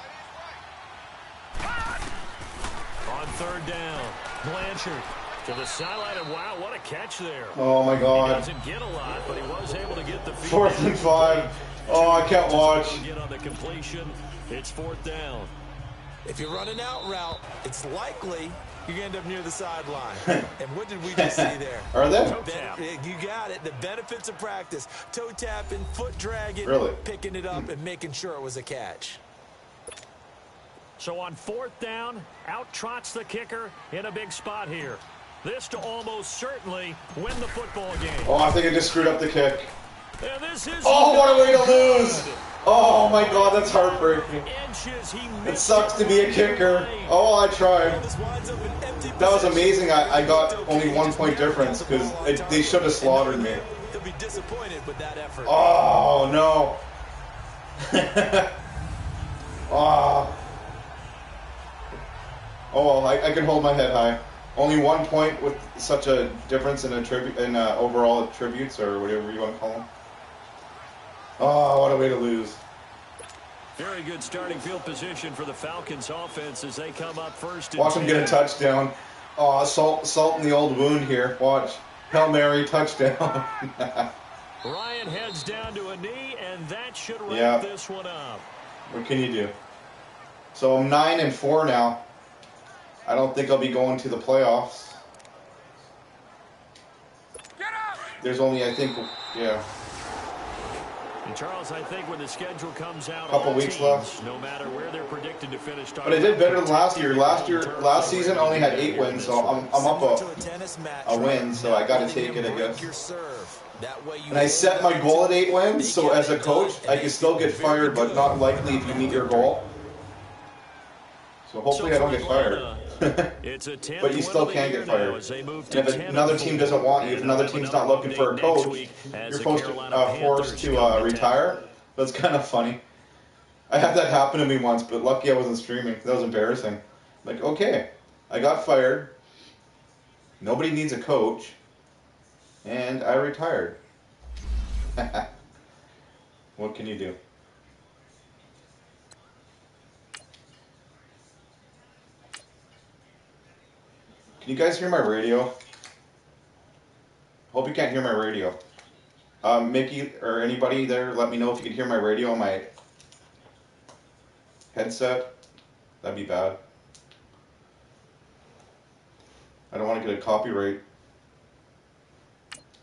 On third down, Blanchard to the sideline, and wow, what a catch there. Oh my God. He doesn't get a lot, but he was able to get the field. 4th and 5. Oh, I can't watch. Get on the completion. It's 4th down. If you run an out route, it's likely you're going to end up near the sideline. And what did we just see there? Are they? You got it. The benefits of practice. Toe tapping, foot dragging, picking it up, and making sure it was a catch. So on 4th down, out trots the kicker in a big spot here. This to almost certainly win the football game. Oh, I think I just screwed up the kick. And this is what a way to lose. Oh my God, that's heartbreaking. It sucks to be a kicker. Oh, I tried. That was amazing. I got only 1 point difference because they should have slaughtered me. They'll be disappointed with that effort. Oh, no. Oh, I can hold my head high. Only 1 point with such a difference in overall attributes or whatever you want to call them. Oh, what a way to lose. Very good starting field position for the Falcons offense as they come up first. Watch them get a touchdown. Oh, salt in the old wound here. Watch. Hail Mary, touchdown. Ryan heads down to a knee, and that should wrap this one up. What can you do? So I'm 9-4 now. I don't think I'll be going to the playoffs. There's only, I think, And Charles, I think when the schedule comes out, couple weeks left. No matter where they're predicted to finish. But I did better than last year. Last season I only had 8 wins, so I'm up a win. So I got to take it, I guess. And I set my goal at 8 wins. So as a coach, I can still get fired, but not likely if you meet your goal. So hopefully I don't get fired. But you still can get fired. And if another team doesn't want you, if another team's not looking for a coach, you're forced to retire. That's kind of funny. I had that happen to me once, but lucky I wasn't streaming. That was embarrassing. Like, okay, I got fired. Nobody needs a coach. And I retired. What can you do? Can you guys hear my radio? Hope you can't hear my radio. Mickey or anybody there, let me know if you can hear my radio on my headset. That'd be bad. I don't want to get a copyright.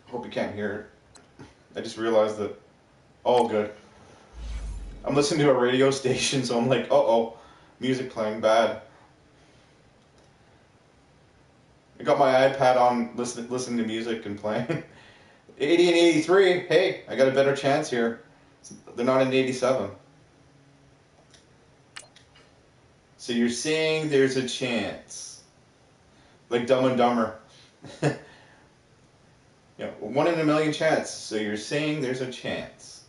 Hope you can't hear it. I just realized that. Oh, good. I'm listening to a radio station, so I'm like, uh-oh, music playing bad. I got my iPad on, listening to music and playing. 80 and 83. Hey, I got a better chance here. They're not in 87. So you're saying there's a chance. Like Dumb and Dumber. Yeah, 1 in a million chance. So you're saying there's a chance.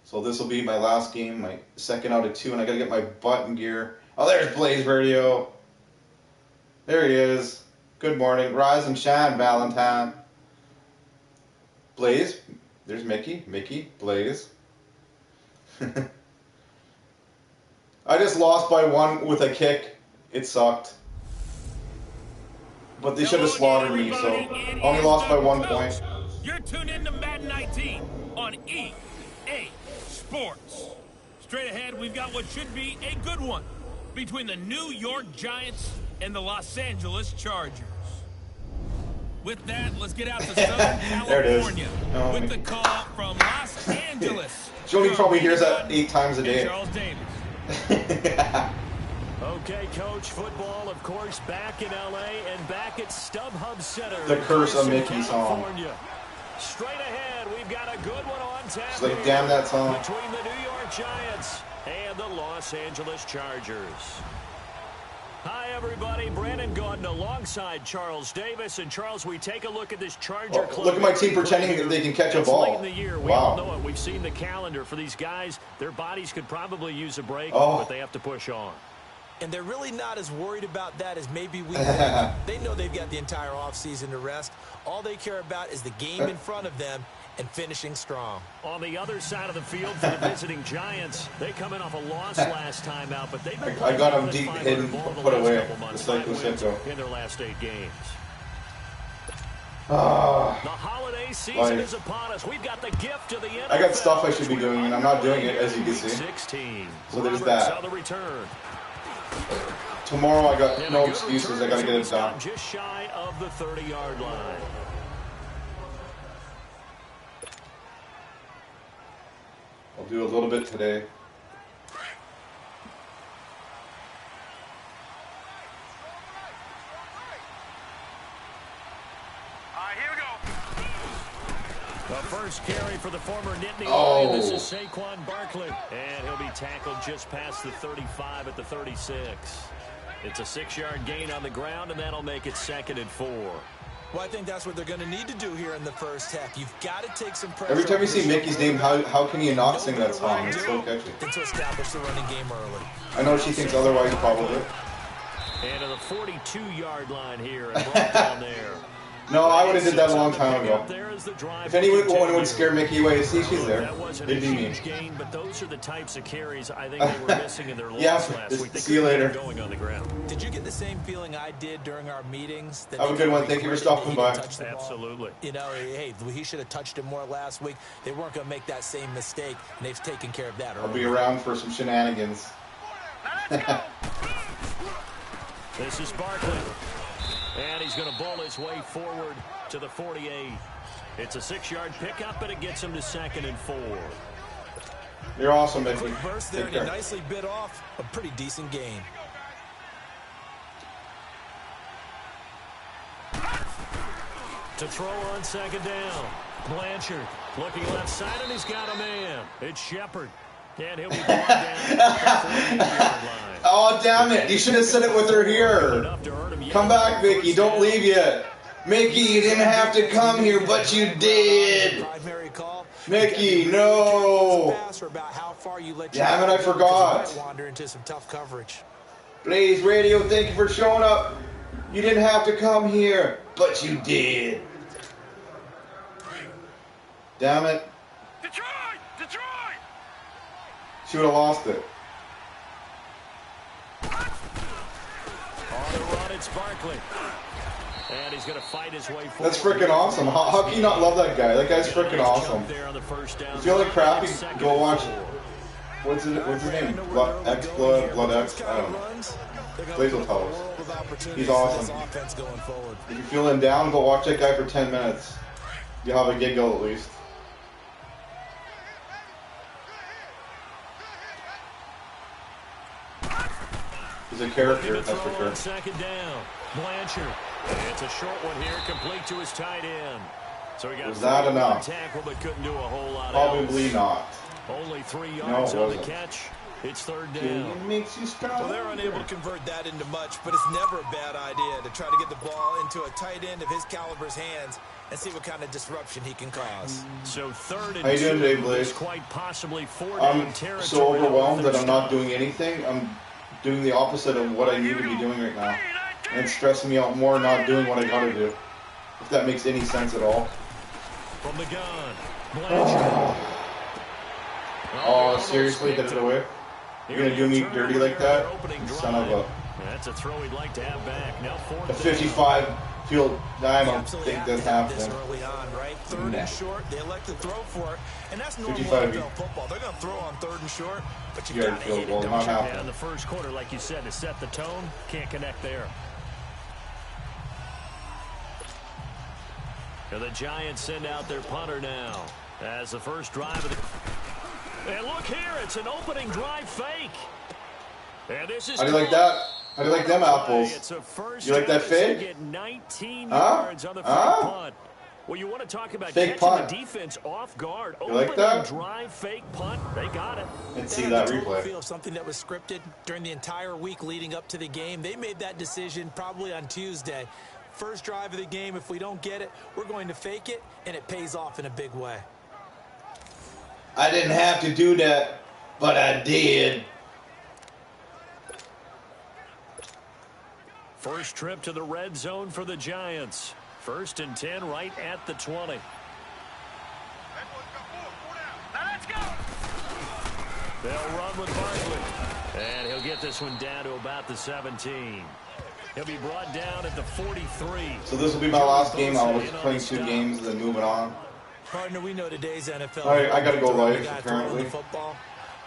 So this will be my last game, my second out of 2, and I gotta get my butt in gear. Oh, there's Blaze Radio. There he is. Good morning. Rise and shine, Valentine. Blaze. There's Mickey. Mickey. Blaze. I just lost by 1 with a kick. It sucked. But they should have slaughtered me, so I only lost by 1 point. You're tuned in to Madden 19 on EA Sports. Straight ahead, we've got what should be a good one between the New York Giants and the Los Angeles Chargers. With that, let's get out to Southern California with the call from Los Angeles. Jody probably hears that 8 times a day. Charles Davis. Okay, Coach, football, of course, back in L.A. and back at StubHub Center. The curse of Mickey song. Straight ahead, we've got a good one on tap. It's like, damn that song. Between the New York Giants and the Los Angeles Chargers. Hi, everybody. Brandon Gordon alongside Charles Davis. And, Charles, we take a look at this Charger club. Look at my team pretending that they can catch a ball. Late in the year. We all know it. We've seen the calendar for these guys. Their bodies could probably use a break, but they have to push on. And they're really not as worried about that as maybe we think. They know they've got the entire offseason to rest. All they care about is the game in front of them and finishing strong. On the other side of the field for the visiting Giants, they come in off a loss last time out, but they've been I got them deep hidden, put away. It's like Lucinto. In their last 8 games. The holiday season is upon us. We've got the gift of the NFL. I got stuff I should be doing, and I'm not doing it, as you can see. 16. So there's that. The return. Tomorrow I got no excuses. I got to get it done. Just shy of the 30-yard line. I'll do a little bit today. Here we go. The first carry for the former Nittany Lion. This is Saquon Barkley. And he'll be tackled just past the 35 at the 36. It's a 6-yard gain on the ground, and that'll make it 2nd and 4. Well, I think that's what they're going to need to do here in the first half. You've got to take some pressure. Every time you see Mickey's name, how can you not sing that song? It's so catchy. To establish the running game early. I know she thinks otherwise, probably. And to the 42-yard line here and brought down there. No, I would have did that a long time ago. If anyone would scare Mickey away, see, she's there. It'd be me. Gain, but those are the types of carries I think they were missing in their loss last week. See you later. Going on the ground. Did you get the same feeling I did during our meetings? That have a good one. Thank you for stopping by. Absolutely. You know, hey, he should have touched it more last week. They weren't going to make that same mistake, and they've taken care of that early. I'll be around for some shenanigans. This is Barkley. And he's going to bowl his way forward to the 48. It's a 6-yard pickup, and it gets him to 2nd and 4. You're awesome, Mickey. Quick burst there, and he nicely bit off a pretty decent gain. To throw on 2nd down. Blanchard looking left side, and he's got a man. It's Shepard. And he'll be brought down at the 48-yard line. Oh, damn it. You should have said it with her here. Come back, Mickey. Don't leave yet. Mickey, you didn't have to come here, but you did. Mickey, no. Damn it, I forgot. Blaze Radio, thank you for showing up. You didn't have to come here, but you did. Damn it. Detroit! She would have lost it. On the run, it's Barkley. And he's going to fight his way forward. That's freaking awesome. How can you not love that guy? That guy's freaking awesome. You feel like crappy? Go watch. What's his name? Blood X? I don't know. Blaze will tell us. He's awesome. If you're feeling down, go watch that guy for 10 minutes. You'll have a giggle at least. He's a character, that's for sure. 2nd down. Blanchard. It's a short one here, complete to his tight end. So he got was that enough? Tackle, but couldn't do a whole lot. Probably not. Only 3 yards on the catch. It's 3rd down. It makes you strong. Well, they're unable to convert that into much, but it's never a bad idea to try to get the ball into a tight end of his caliber's hands and see what kind of disruption he can cause. So 3rd and How you doing today, Blaze? Quite possibly 4 I'm down territory. so overwhelmed that I'm not doing anything. I'm doing the opposite of what I need to be doing right now. And it's stressing me out more not doing what I gotta do. If that makes any sense at all. From the gun. Blanchard. Oh, seriously? Get it away? You're gonna do me dirty like that? Son of a... That's a throw he'd like to have back. Now the 55 field. I don't think this happened. Early on, right? Third and short, they elect to throw for it, and that's normal 55 NFL football. They're going to throw on third and short, but you got got to field hit goal, it. not Yeah, in happening. the first quarter, like you said, to set the tone, can't connect there. And the Giants send out their punter now as the first drive of the... And look here, it's an opening drive fake. And this is... How do you like that? How do you like them apples? It's a first You like that fake? Get 19 yards on the fake punt. Well, you want to talk about fake catching punt. the defense off guard. You like that? Drive fake punt. They got it. Let's see that replay. Feel something that was scripted during the entire week leading up to the game. They made that decision probably on Tuesday. First drive of the game, if we don't get it, we're going to fake it, and it pays off in a big way. I didn't have to do that, but I did. First trip to the red zone for the Giants. 1st and 10 right at the 20. They'll run with Barkley. And he'll get this one down to about the 17. He'll be brought down at the 43. So this will be my last game. I was playing 2 games and then moving on. Partner, we know today's NFL. All right, I got to go live, apparently. Football.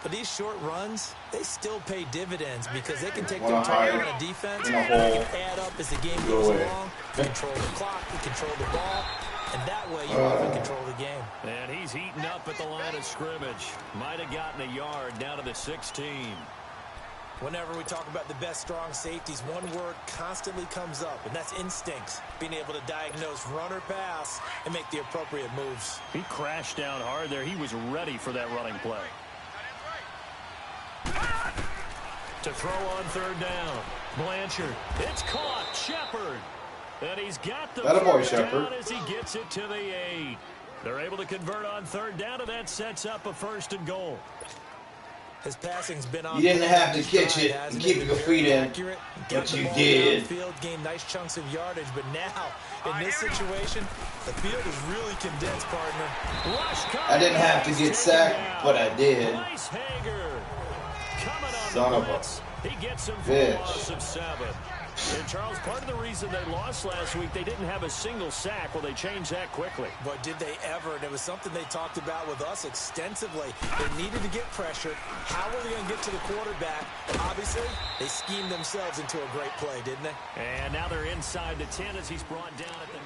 But these short runs, they still pay dividends because they can take One their time high on a defense, in a hole. add up as the game goes along, control the clock, control the ball, and that way you often control the game. And he's heating up at the line of scrimmage. Might have gotten a yard down to the 16. Whenever we talk about the best strong safeties, one word constantly comes up, and that's instincts. Being able to diagnose run or pass and make the appropriate moves. He crashed down hard there. He was ready for that running play. To throw on 3rd down. Blanchard. It's caught. Shepard. And he's got the first down as he gets it to the 8. They're able to convert on 3rd down, and that sets up a 1st and goal. His passing's been on. You didn't have to catch it and keep your feet in, but you did. Field gained nice chunks of yardage, but now in this situation, the field is really condensed, partner. I didn't have to get sacked, but I did. Son of a He gets him for a loss of 7. And Charles, part of the reason they lost last week, they didn't have a single sack. Well, they changed that quickly. But did they ever? And it was something they talked about with us extensively. They needed to get pressure. How were they going to get to the quarterback? Obviously, they schemed themselves into a great play, didn't they? And now they're inside the 10 as he's brought down at the 9.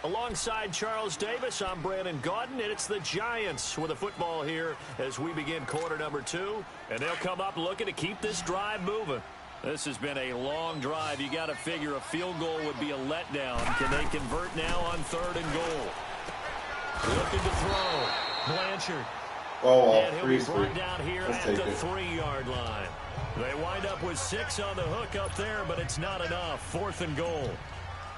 Alongside Charles Davis, I'm Brandon Gaudin, and it's the Giants with the football here as we begin quarter number 2. And they'll come up looking to keep this drive moving. This has been a long drive. You got to figure a field goal would be a letdown. Can they convert now on 3rd and goal? Looking to throw. Blanchard. Oh, well, and he'll be brought down here at the 3-yard line. They wind up with 6 on the hook up there, but it's not enough. 4th and goal.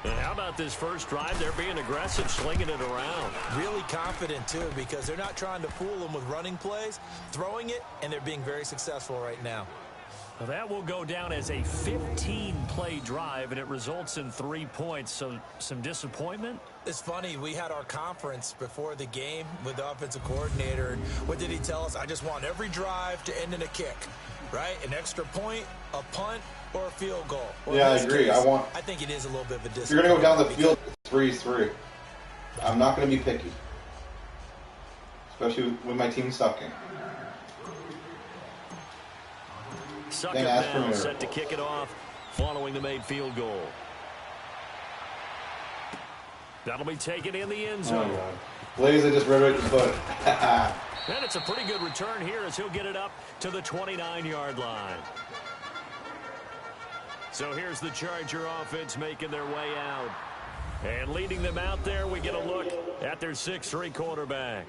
And how about this first drive? They're being aggressive, slinging it around. Really confident, too, because they're not trying to fool them with running plays, throwing it, and they're being very successful right now. Well, that will go down as a 15-play drive, and it results in 3 points. So some disappointment? It's funny. We had our conference before the game with the offensive coordinator, and what did he tell us? I just want every drive to end in a kick, right? An extra point, a punt, or a field goal. Well, yeah, I agree. Case, I think it is a little bit of a disappointment. If you're going to go down the field 3-3, I'm not going to be picky. Especially with my team sucking. Suck it now, set to kick it off following the made field goal. That'll be taken in the end zone. Oh, Blaze, I just read right the foot. And it's a pretty good return here as he'll get it up to the 29-yard line. So here's the Charger offense making their way out. And leading them out there, we get a look at their 6'3" quarterback.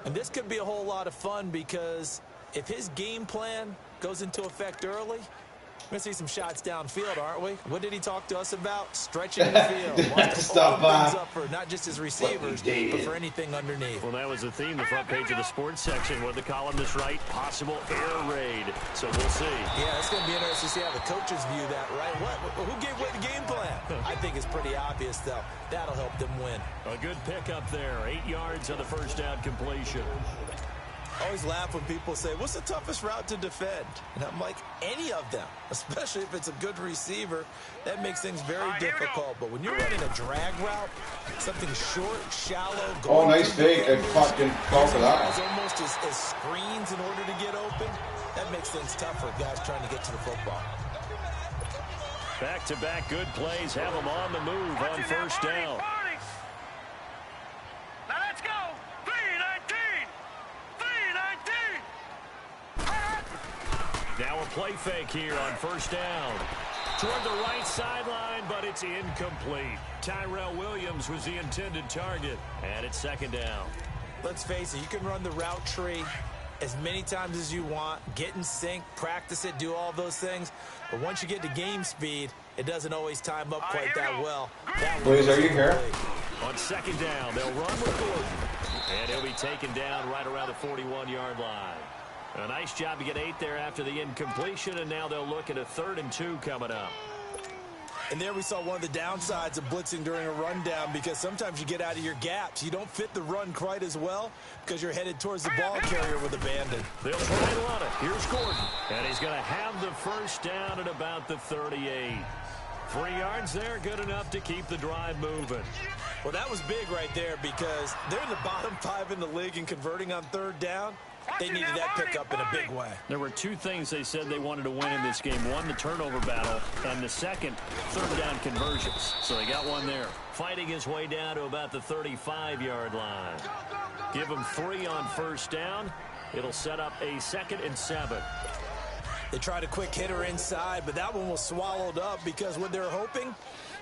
And this could be a whole lot of fun because if his game plan goes into effect early, we're going to see some shots downfield, aren't we? What did he talk to us about? Stretching the field. Wants to Stop open things up for not just his receivers, but for anything underneath. Well, that was the theme, the front page of the sports section. What the columnist write? Possible air raid. So we'll see. Yeah, it's going to be interesting to see how the coaches view that, right? Who gave away the game plan? I think it's pretty obvious, though. That'll help them win. A good pickup there. 8 yards on the first down completion. I always laugh when people say, what's the toughest route to defend? And I'm like, any of them, especially if it's a good receiver. That makes things very difficult. But when you're running a drag route, something short, shallow, oh, nice fake. I fucking call for that. Almost as screens in order to get open. That makes things tough for guys trying to get to the football. Back-to-back good plays have them on the move on first down. Now let's go. 3-19. 3-19. Now a play fake here on first down. Toward the right sideline, but it's incomplete. Tyrell Williams was the intended target, and it's second down. Let's face it, you can run the route tree as many times as you want, get in sync, practice it, do all those things. But once you get to game speed, it doesn't always time up quite that well. Boys, are you here? On second down, they'll run with Gordon. And he'll be taken down right around the 41-yard line. A nice job to get 8 there after the incompletion, and now they'll look at a 3rd and 2 coming up. And there we saw one of the downsides of blitzing during a rundown, because sometimes you get out of your gaps. You don't fit the run quite as well because you're headed towards the ball carrier with abandon. They'll try to run it. Here's Gordon. And he's going to have the first down at about the 38. 3 yards there, good enough to keep the drive moving. Well, that was big right there because they're in the bottom 5 in the league in converting on 3rd down. They needed that pickup in a big way. There were 2 things they said they wanted to win in this game. One, the turnover battle, and the second, 3rd down conversions. So they got one there. Fighting his way down to about the 35-yard line. Give him 3 on first down. It'll set up a 2nd and 7. They tried a quick hitter inside, but that one was swallowed up because what they're hoping,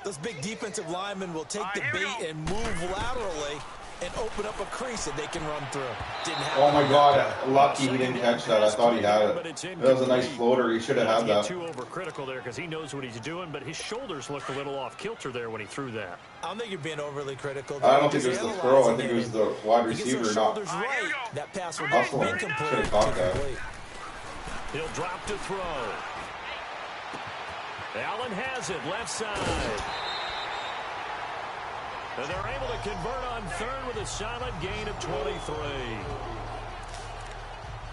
those big defensive linemen will take the bait and move laterally and open up a crease that they can run through. Didn't happen. Oh my God, lucky he didn't catch that. I thought he had it. That was a nice floater. He should have had that. Too overcritical there because he knows what he's doing, but his shoulders looked a little off kilter there when he threw that. I don't think you're being overly critical. I don't think it was the throw. I think it was the wide receiver not. Right. That pass will Should be have incomplete. caught that. He'll drop to throw. Allen has it, left side. And they're able to convert on 3rd with a solid gain of 23.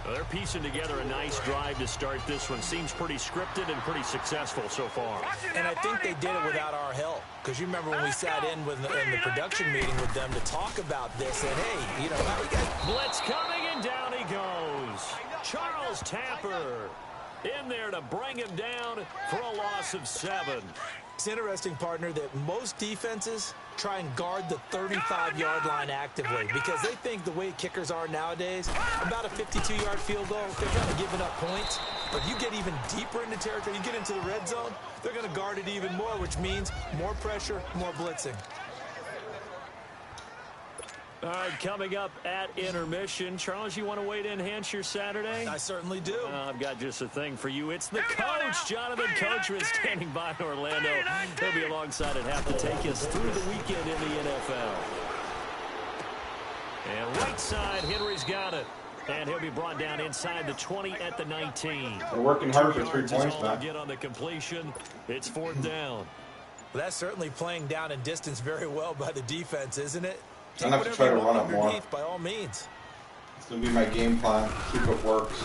Well, they're piecing together a nice drive to start this one. Seems pretty scripted and pretty successful so far. And I think they did it without our help. Because you remember when we sat in the production meeting with them to talk about this. And, hey, you know, how we got blitz coming, and down he goes. Charles Tapper in there to bring him down for a loss of 7. It's interesting, partner, that most defenses try and guard the 35-yard line actively because they think the way kickers are nowadays, about a 52-yard field goal, they're kind of giving up points. But you get even deeper into territory, you get into the red zone, they're going to guard it even more, which means more pressure, more blitzing. All right, coming up at intermission. Charles, you want to wait to enhance your Saturday? I certainly do. I've got just a thing for you. It's the coach, Jonathan Coachman, standing by in Orlando. He'll be alongside and have to take us through the weekend in the NFL. And right side, Henry's got it. And he'll be brought down inside the 20 at the 19. They're working hard for 3 points, man. Get on the completion. It's 4th down. Well, that's certainly playing down in distance very well by the defense, isn't it? I'm going to have to try to run it more. By all means. It's going to be my game plan. See if it works.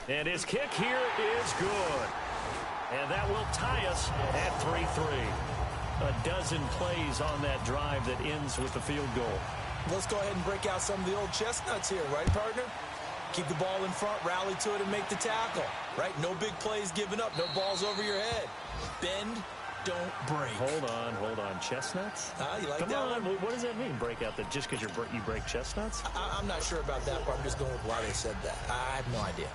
And his kick here is good. And that will tie us at 3-3. A dozen plays on that drive that ends with the field goal. Let's go ahead and break out some of the old chestnuts here, right, partner? Keep the ball in front, rally to it, and make the tackle, right? No big plays given up, no balls over your head. Bend, don't break. Hold on. Chestnuts? You like Come that on. one? What does that mean, break out? That just because you break chestnuts? I'm not sure about that part. I'm just going with why they said that. I have no idea.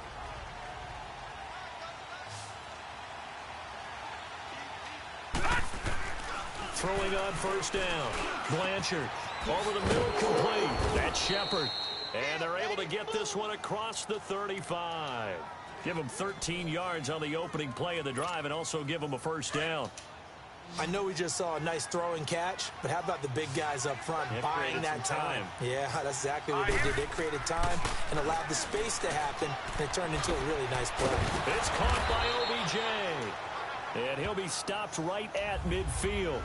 Throwing on first down. Blanchard over the middle, complete. That's Shepard. And they're able to get this one across the 35. Give them 13 yards on the opening play of the drive and also give them a first down. I know we just saw a nice throwing catch, but how about the big guys up front buying that time? Yeah, that's exactly what they did. They created time and allowed the space to happen, and it turned into a really nice play. It's caught by OBJ. And he'll be stopped right at midfield.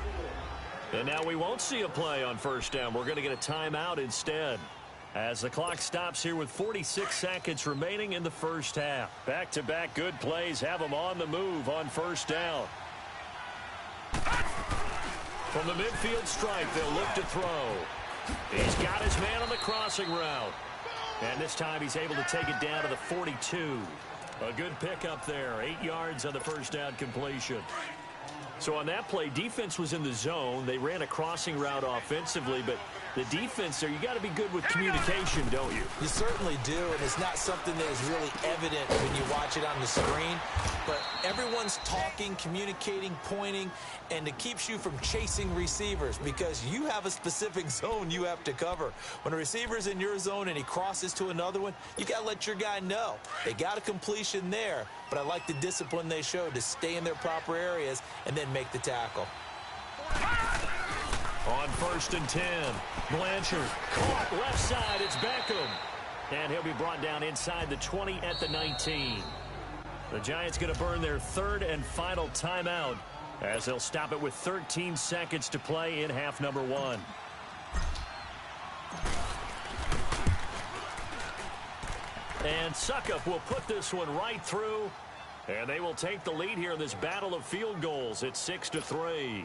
And now we won't see a play on first down. We're going to get a timeout instead. as the clock stops here with 46 seconds remaining in the first half. Back-to-back good plays have them on the move on first down. From the midfield stripe, they'll look to throw. He's got his man on the crossing route. And this time he's able to take it down to the 42. A good pickup there. 8 yards on the first down completion. So on that play, defense was in the zone. They ran a crossing route offensively, but the defense there, you got to be good with communication, don't you? You certainly do, and it's not something that is really evident when you watch it on the screen. But everyone's talking, communicating, pointing, and it keeps you from chasing receivers because you have a specific zone you have to cover. When a receiver's in your zone and he crosses to another one, you got to let your guy know. They got a completion there, but I like the discipline they showed to stay in their proper areas and then make the tackle. On 1st and 10, Blanchard caught left side. It's Beckham. And he'll be brought down inside the 20 at the 19. The Giants going to burn their 3rd and final timeout as they'll stop it with 13 seconds to play in half number 1. And Suckup will put this one right through. And they will take the lead here in this battle of field goals. It's 6-3.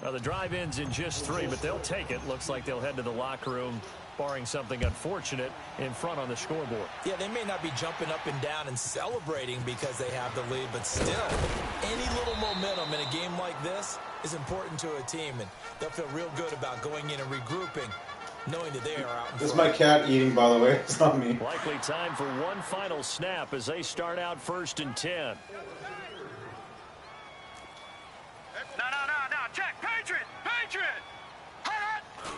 Well, the drive ends in just 3, but they'll take it. Looks like they'll head to the locker room, barring something unfortunate, in front on the scoreboard. Yeah, they may not be jumping up and down and celebrating because they have the lead, but still, any little momentum in a game like this is important to a team, and they'll feel real good about going in and regrouping, knowing that they are out in front. This is my cat eating, by the way. It's not me. Likely time for one final snap as they start out 1st and 10. Check, Patriot!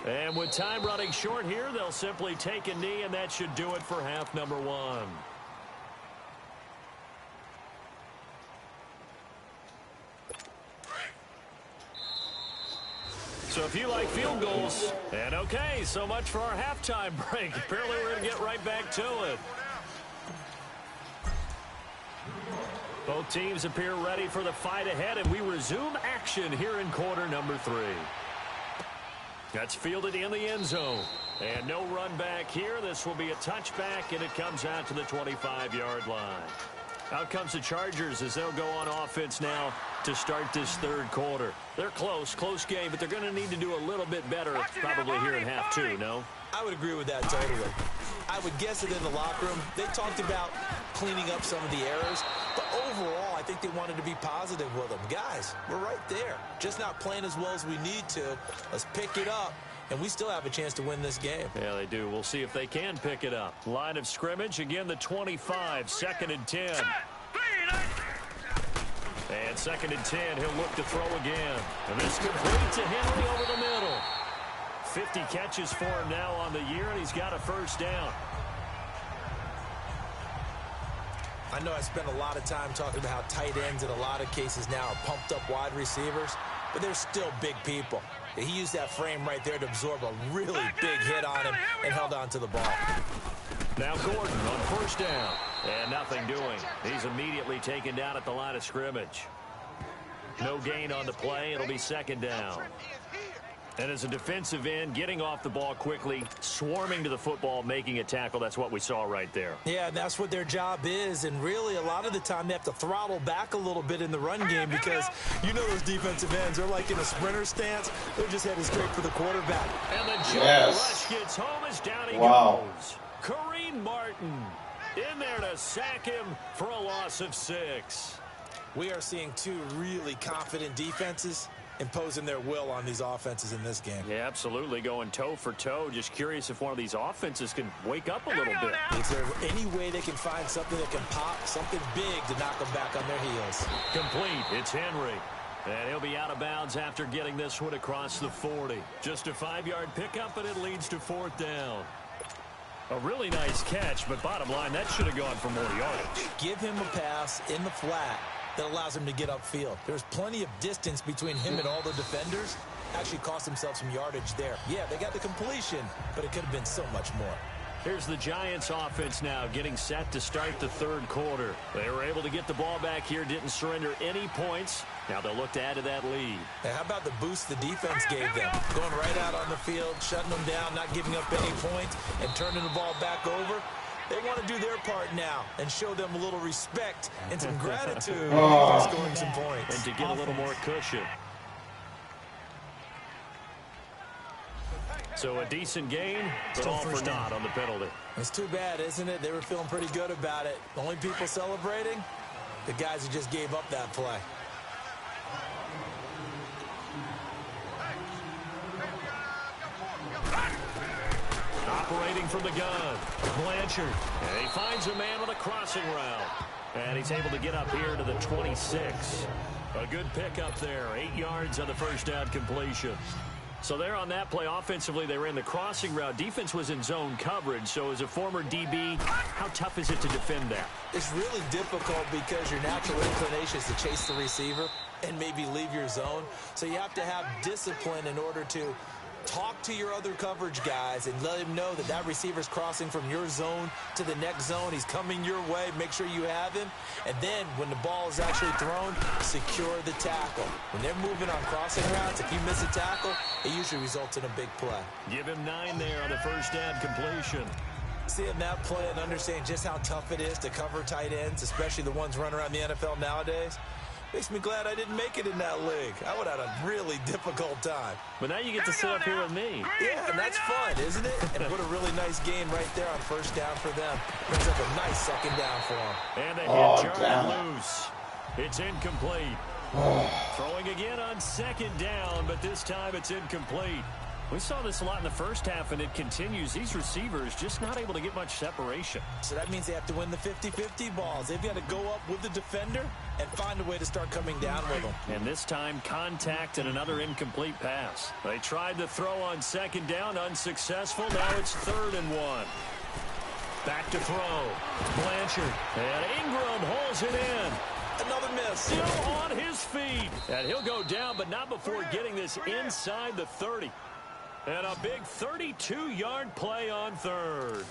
And with time running short here, they'll simply take a knee, and that should do it for half number 1. So if you like field goals, and okay, so much for our halftime break. Apparently we're going to get right back to it. Both teams appear ready for the fight ahead, and we resume action here in quarter number 3. That's fielded in the end zone. And no run back here. This will be a touchback, and it comes out to the 25-yard line. Out comes the Chargers as they'll go on offense now to start this 3rd quarter. They're close game, but they're going to need to do a little bit better probably here in half 2, no? I would agree with that totally. I would guess that in the locker room, they talked about cleaning up some of the errors, but overall, I think they wanted to be positive with them. Guys, we're right there. Just not playing as well as we need to. Let's pick it up, and we still have a chance to win this game. Yeah, they do. We'll see if they can pick it up. Line of scrimmage, again, the 25, 2nd and 10. And 2nd and 10, he'll look to throw again. And this complete to Henry over the middle. 50 catches for him now on the year, and he's got a 1st down. I know I spent a lot of time talking about how tight ends in a lot of cases now are pumped up wide receivers, but they're still big people. He used that frame right there to absorb a really big hit on him and held on to the ball. Now Gordon on 1st down. And nothing doing. He's immediately taken down at the line of scrimmage. No gain on the play. It'll be 2nd down. And as a defensive end, getting off the ball quickly, swarming to the football, making a tackle. That's what we saw right there. Yeah, that's what their job is. And really, a lot of the time, they have to throttle back a little bit in the run game because you know those defensive ends. They're like in a sprinter stance. They're just heading straight for the quarterback. And the jump rush gets home as down he goes. Kareem Martin in there to sack him for a loss of 6. We are seeing 2 really confident defenses imposing their will on these offenses in this game. Yeah, absolutely, going toe for toe. Just curious if one of these offenses can wake up a little bit. Is there any way they can find something that can pop, something big to knock them back on their heels? Complete. It's Henry. And he'll be out of bounds after getting this one across the 40. Just a 5-yard pickup, and it leads to 4th down. A really nice catch, but bottom line, that should have gone for more yardage. Give him a pass in the flat that allows him to get upfield. There's plenty of distance between him and all the defenders. Actually cost himself some yardage there. Yeah, they got the completion, but it could have been so much more. Here's the Giants offense now getting set to start the third quarter. They were able to get the ball back here, didn't surrender any points. Now they'll look to add to that lead. And how about the boost the defense gave them? Going right out on the field, shutting them down, not giving up any points, and turning the ball back over. They want to do their part now and show them a little respect and some gratitude for scoring some points. And to get a little more cushion. So a decent gain, but all for naught on the penalty. It's too bad, isn't it? They were feeling pretty good about it. The only people celebrating, the guys who just gave up that play. Operating from the gun, Blanchard. And he finds a man on a crossing route. And he's able to get up here to the 26. A good pickup there, 8 yards on the first down completion. So there on that play, offensively, they ran the crossing route. Defense was in zone coverage. So as a former DB, how tough is it to defend that? It's really difficult because your natural inclination is to chase the receiver and maybe leave your zone. So you have to have discipline in order to talk to your other coverage guys and let him know that that receiver's crossing from your zone to the next zone. He's coming your way. Make sure you have him. And then when the ball is actually thrown, secure the tackle. When they're moving on crossing routes, if you miss a tackle, it usually results in a big play. Give him 9 there on the first down completion. Seeing that play and understand just how tough it is to cover tight ends, especially the ones running around the NFL nowadays, makes me glad I didn't make it in that league. I would have had a really difficult time. But now you get to sit up here with me. Yeah, and that's fun, isn't it? And what a really nice game right there on first down for them. Brings up a nice second down for them. And they hit Jarrett loose. It's incomplete. Throwing again on second down, but this time it's incomplete. We saw this a lot in the first half, and it continues. These receivers just not able to get much separation. So that means they have to win the 50-50 balls. They've got to go up with the defender and find a way to start coming down with them. And this time, contact and another incomplete pass. They tried to throw on second down, unsuccessful. Now it's 3rd and 1. Back to throw. Blanchard. And Ingram holds it in. Another miss. Still on his feet. And he'll go down, but not before getting this inside the 30. And a big 32-yard play on 3rd.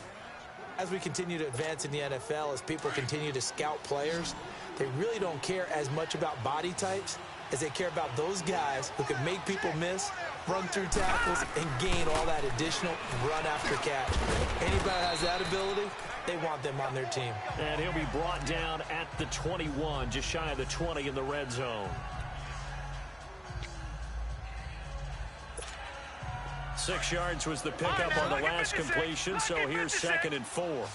As we continue to advance in the NFL, as people continue to scout players, they really don't care as much about body types as they care about those guys who can make people miss, run through tackles, and gain all that additional run after catch. Anybody that has that ability, they want them on their team. And he'll be brought down at the 21, just shy of the 20 in the red zone. 6 yards was the pickup on the last completion, so here's 2nd and 4.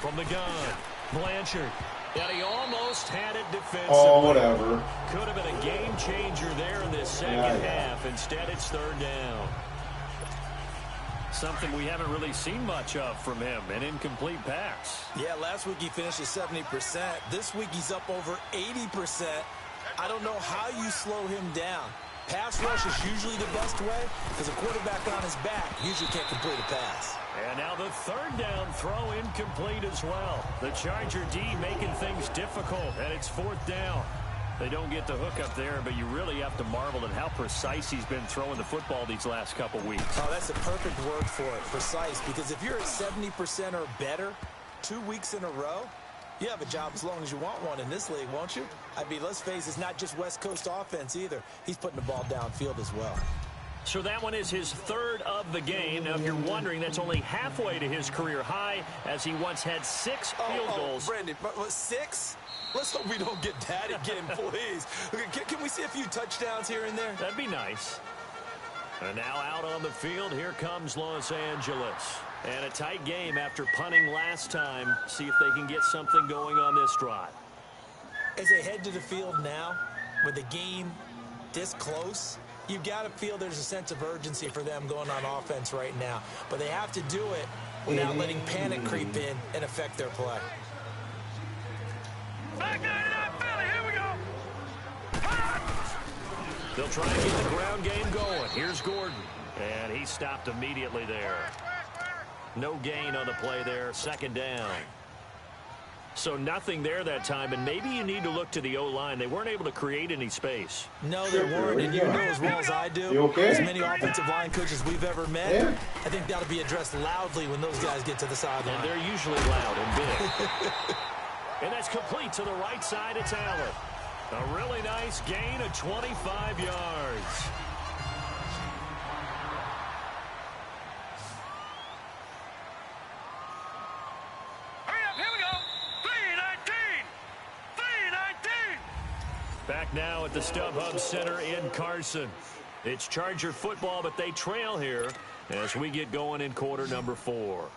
From the gun, Blanchard. And he almost had it defensively. Oh, whatever. Could have been a game changer there in this second half. Instead, it's 3rd down. Something we haven't really seen much of from him, an incomplete pass. Yeah, last week he finished at 70%. This week he's up over 80%. I don't know how you slow him down. Pass rush is usually the best way because a quarterback on his back usually can't complete a pass. And now the 3rd down throw incomplete as well. The Charger D making things difficult, and it's 4th down. They don't get the hook up there, but you really have to marvel at how precise he's been throwing the football these last couple weeks. Oh, that's a perfect word for it, precise, because if you're at 70% or better 2 weeks in a row, you have a job as long as you want one in this league, won't you? I mean, let's face it, it's not just West Coast offense either. He's putting the ball downfield as well. So that one is his 3rd of the game. Now, if you're wondering, that's only halfway to his career high, as he once had 6 field goals. Brandon, but 6? Let's hope we don't get that again, please. Can we see a few touchdowns here and there? That'd be nice. And now out on the field, here comes Los Angeles. And a tight game after punting last time. See if they can get something going on this drive. As they head to the field now, with the game this close, you've got to feel there's a sense of urgency for them going on offense right now. But they have to do it without letting panic creep in and affect their play. Back up, Philly, here we go. They'll try and get the ground game going. Here's Gordon. And he stopped immediately there. No gain on the play there. 2nd down. So nothing there that time, and maybe you need to look to the O-line. They weren't able to create any space. No, they weren't, and you know as well as I do, as many offensive line coaches we've ever met, I think that'll be addressed loudly when those guys get to the sideline. And they're usually loud and big. And that's complete to the right side. It's Allen. A really nice gain of 25 yards. Back now at the StubHub Center in Carson. It's Charger football, but they trail here as we get going in quarter number 4.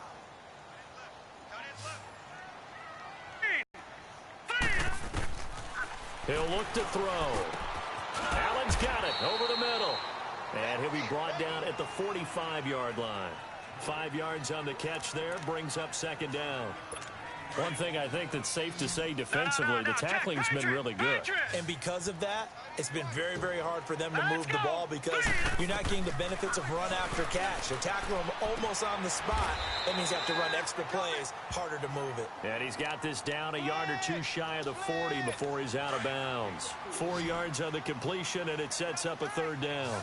He'll look to throw. Allen's got it over the middle. And he'll be brought down at the 45-yard line. 5 yards on the catch there, brings up second down. One thing I think that's safe to say defensively, the tackling's been really good. And because of that, it's been very, very hard for them to move the ball because you're not getting the benefits of run after catch. They tackle him almost on the spot. That means you have to run extra plays, harder to move it. And he's got this down a yard or two shy of the 40 before he's out of bounds. 4 yards on the completion, and it sets up a third down.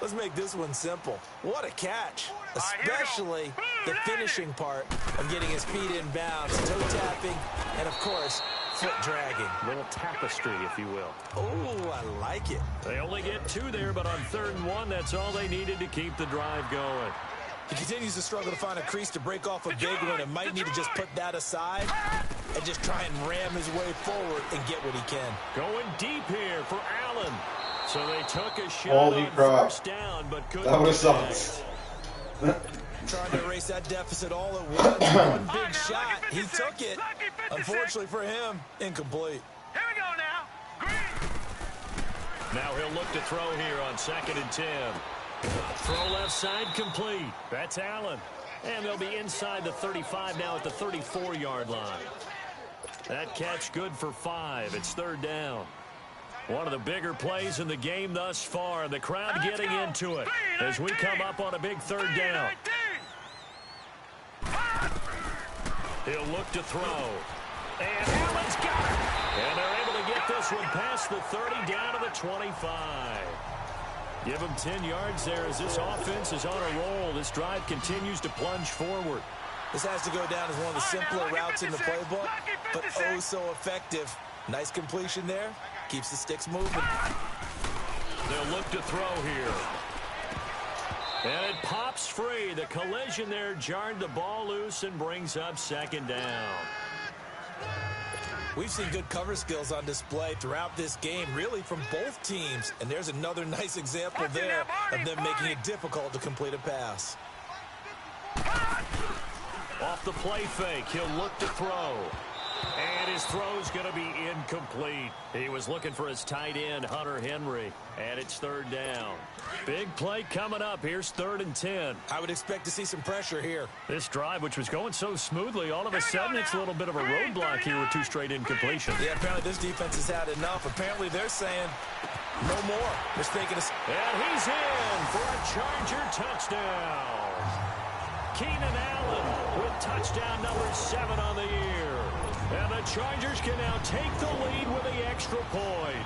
Let's make this one simple. What a catch, especially the finishing part of getting his feet in bounds, toe tapping, and, of course, foot dragging. A little tapestry, if you will. Oh, I like it. They only get 2 there, but on 3rd and 1, that's all they needed to keep the drive going. He continues to struggle to find a crease to break off a big one and might need to just put that aside and just try and ram his way forward and get what he can. Going deep here for Allen. So they took a shot on first down, but couldn't. That would have sucked. Trying to erase that deficit all at once. One big shot. He took it. Unfortunately for him, incomplete. Here we go now. Now he'll look to throw here on 2nd and 10. Throw left side complete. That's Allen. And they'll be inside the 35 now at the 34-yard line. That catch good for 5. It's 3rd down. One of the bigger plays in the game thus far. The crowd getting into it as we come up on a big 3rd down. He'll look to throw. And Allen's got it. And they're able to get this one past the 30 down to the 25. Give him 10 yards there as this offense is on a roll. This drive continues to plunge forward. This has to go down as one of the simpler routes in the playbook, but oh so effective. Nice completion there. Keeps the sticks moving. They'll look to throw here. And it pops free. The collision there jarred the ball loose and brings up 2nd down. We've seen good cover skills on display throughout this game, really from both teams. And there's another nice example there of them making it difficult to complete a pass. Off the play fake, he'll look to throw. And his throw's going to be incomplete. He was looking for his tight end, Hunter Henry. And it's 3rd down. Big play coming up. Here's 3rd and 10. I would expect to see some pressure here. This drive, which was going so smoothly, all of a sudden it's a little bit of a roadblock here with 2 straight incompletions. Yeah, apparently this defense has had enough. Apparently they're saying no more. They're thinking and he's in for a Charger touchdown. Keenan Allen with touchdown number 7 on the year. And the Chargers can now take the lead with the extra point.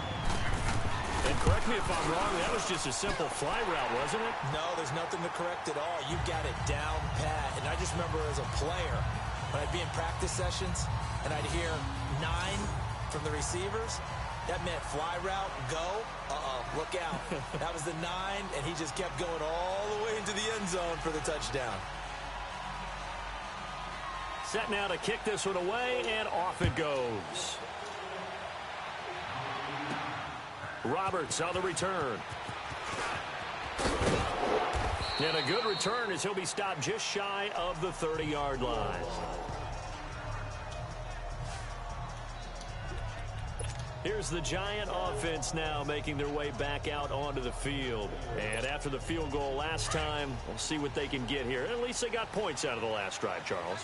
And correct me if I'm wrong, that was just a simple fly route, wasn't it? No, there's nothing to correct at all. You got it down pat. And I just remember as a player, when I'd be in practice sessions and I'd hear 9 from the receivers, that meant fly route, go, look out. That was the 9, and he just kept going all the way into the end zone for the touchdown. Set now to kick this one away, and off it goes. Roberts on the return. And a good return as he'll be stopped just shy of the 30-yard line. Here's the Giant offense now making their way back out onto the field. And after the field goal last time, we'll see what they can get here. At least they got points out of the last drive, Charles.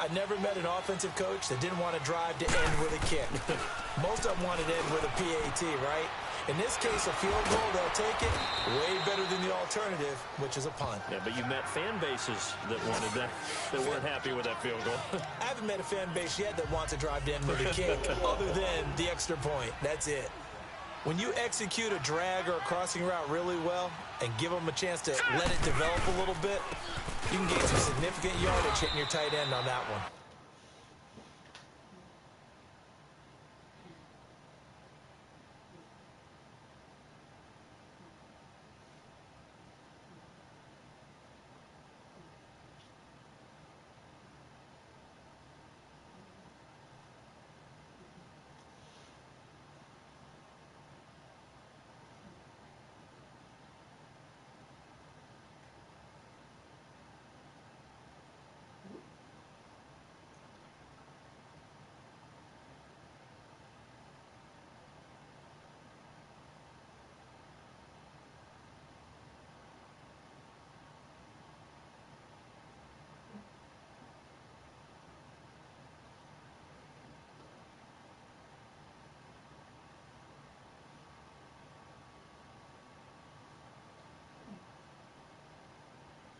I never met an offensive coach that didn't want to drive to end with a kick. Most of them wanted to end with a PAT, right? In this case, a field goal, they'll take it way better than the alternative, which is a punt. Yeah, but you've met fan bases that wanted that weren't happy with that field goal. I haven't met a fan base yet that wants to drive to end with a kick other than the extra point. That's it. When you execute a drag or a crossing route really well and give them a chance to let it develop a little bit, you can gain some significant yardage hitting your tight end on that one.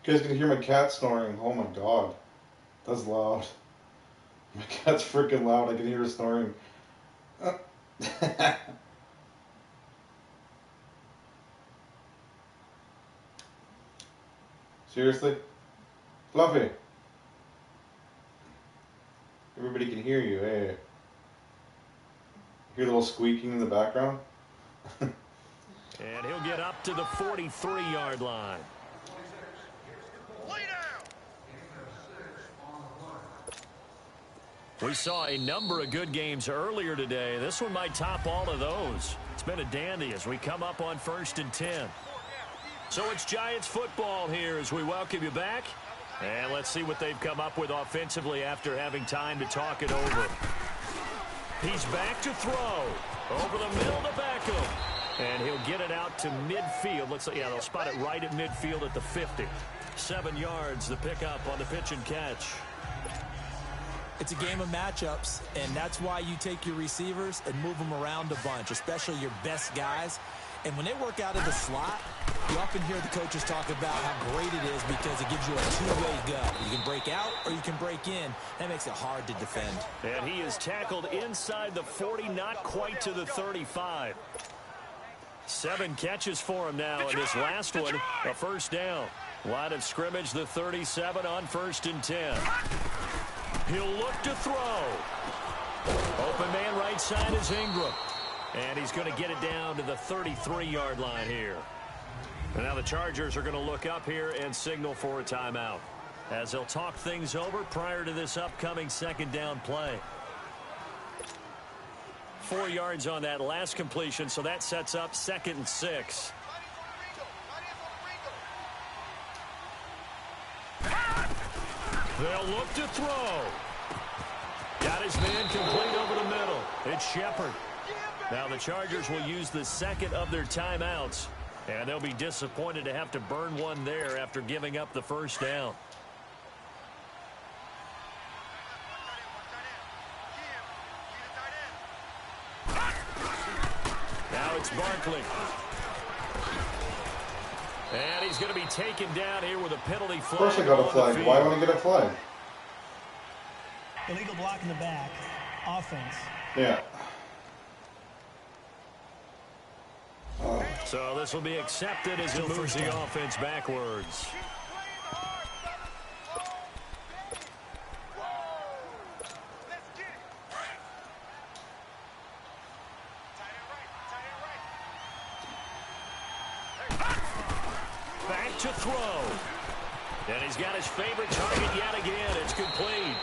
You guys can hear my cat snoring. Oh my god. That's loud. My cat's freaking loud. I can hear her snoring. Seriously? Fluffy. Everybody can hear you, hey. Hear a little squeaking in the background? And he'll get up to the 43-yard line. We saw a number of good games earlier today. This one might top all of those. It's been a dandy as we come up on 1st and 10. So it's Giants football here as we welcome you back. And let's see what they've come up with offensively after having time to talk it over. He's back to throw. Over the middle to Beckham. And he'll get it out to midfield. Looks like, yeah, they'll spot it right at midfield at the 50. 7 yards, the pickup on the pitch and catch. It's a game of matchups, and that's why you take your receivers and move them around a bunch, especially your best guys. And when they work out of the slot, you often hear the coaches talk about how great it is because it gives you a two-way go. You can break out or you can break in. That makes it hard to defend. And he is tackled inside the 40, not quite to the 35. 7 catches for him now, and this last one, a first down. Line of scrimmage, the 37 on 1st and 10. He'll look to throw. Open man right side is Ingram. And he's going to get it down to the 33-yard line here. And now the Chargers are going to look up here and signal for a timeout as they'll talk things over prior to this upcoming 2nd down play. 4 yards on that last completion, so that sets up 2nd and 6. They'll look to throw. Got his man complete over the middle. It's Shepard. Now the Chargers will use the 2nd of their timeouts, and they'll be disappointed to have to burn one there after giving up the first down. Now it's Barkley. And he's going to be taken down here with a penalty flag. Of course I got a flag. Why don't I get a flag? Illegal block in the back. Offense. Yeah. So this will be accepted as it moves the offense backwards. Back to throw. And he's got his favorite target yet again. It's complete.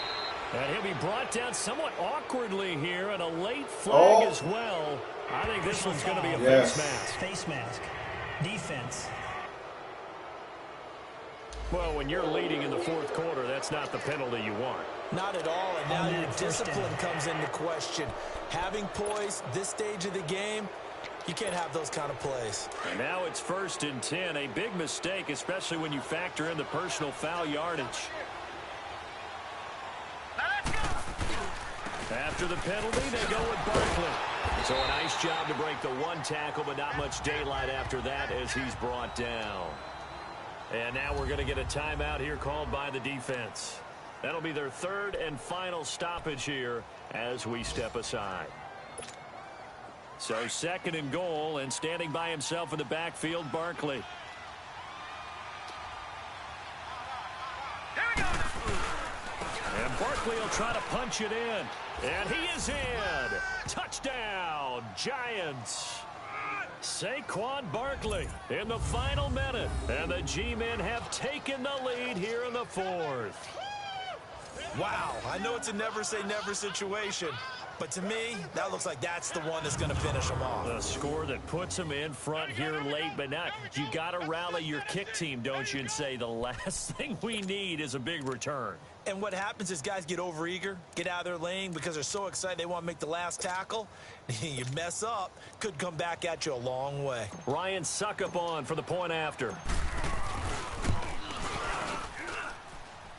And he'll be brought down somewhat awkwardly here, and a late flag as well. I think this one's going to be a face mask. Face mask. Defense. Well, when you're leading in the 4th quarter, that's not the penalty you want. Not at all, and now your discipline comes into question. Having poise this stage of the game, you can't have those kind of plays. And now it's 1st and 10. A big mistake, especially when you factor in the personal foul yardage. After the penalty, they go with Barkley. So a nice job to break the one tackle, but not much daylight after that as he's brought down. And now we're going to get a timeout here called by the defense. That'll be their third and final stoppage here as we step aside. So 2nd and goal, and standing by himself in the backfield, Barkley. And Barkley will try to punch it in. And he is in. Touchdown, Giants. Saquon Barkley in the final minute. And the G-men have taken the lead here in the 4th. Wow, I know it's a never-say-never situation, but to me, that looks like that's the one that's going to finish them off. A score that puts them in front here late, but now you got to rally your kick team, don't you, and say the last thing we need is a big return. And what happens is guys get overeager, get out of their lane because they're so excited they want to make the last tackle. You mess up, could come back at you a long way. Ryan Suckup on for the point after.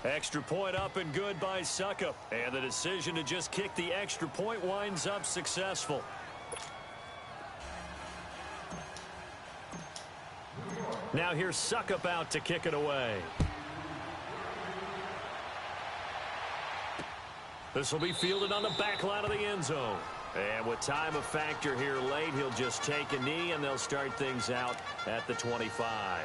Extra point up and good by Suckup. And the decision to just kick the extra point winds up successful. Now here's Suckup out to kick it away. This will be fielded on the back line of the end zone. And with time a factor here late, he'll just take a knee and they'll start things out at the 25.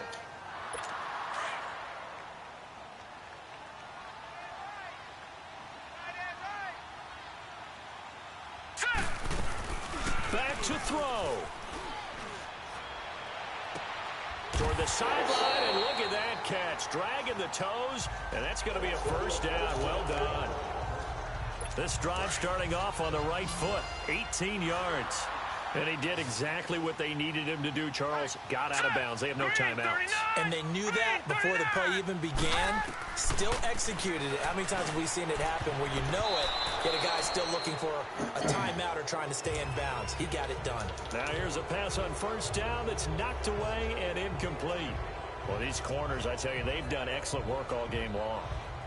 Back to throw. Toward the sideline, and look at that catch. Dragging the toes, and that's going to be a first down. Well done. This drive starting off on the right foot, 18 yards. And he did exactly what they needed him to do, Charles. Got out of bounds. They have no timeouts. And they knew that before the play even began. Still executed it. How many times have we seen it happen where you know it, yet a guy still looking for a timeout or trying to stay in bounds? He got it done. Now here's a pass on first down that's knocked away and incomplete. Well, these corners, I tell you, they've done excellent work all game long.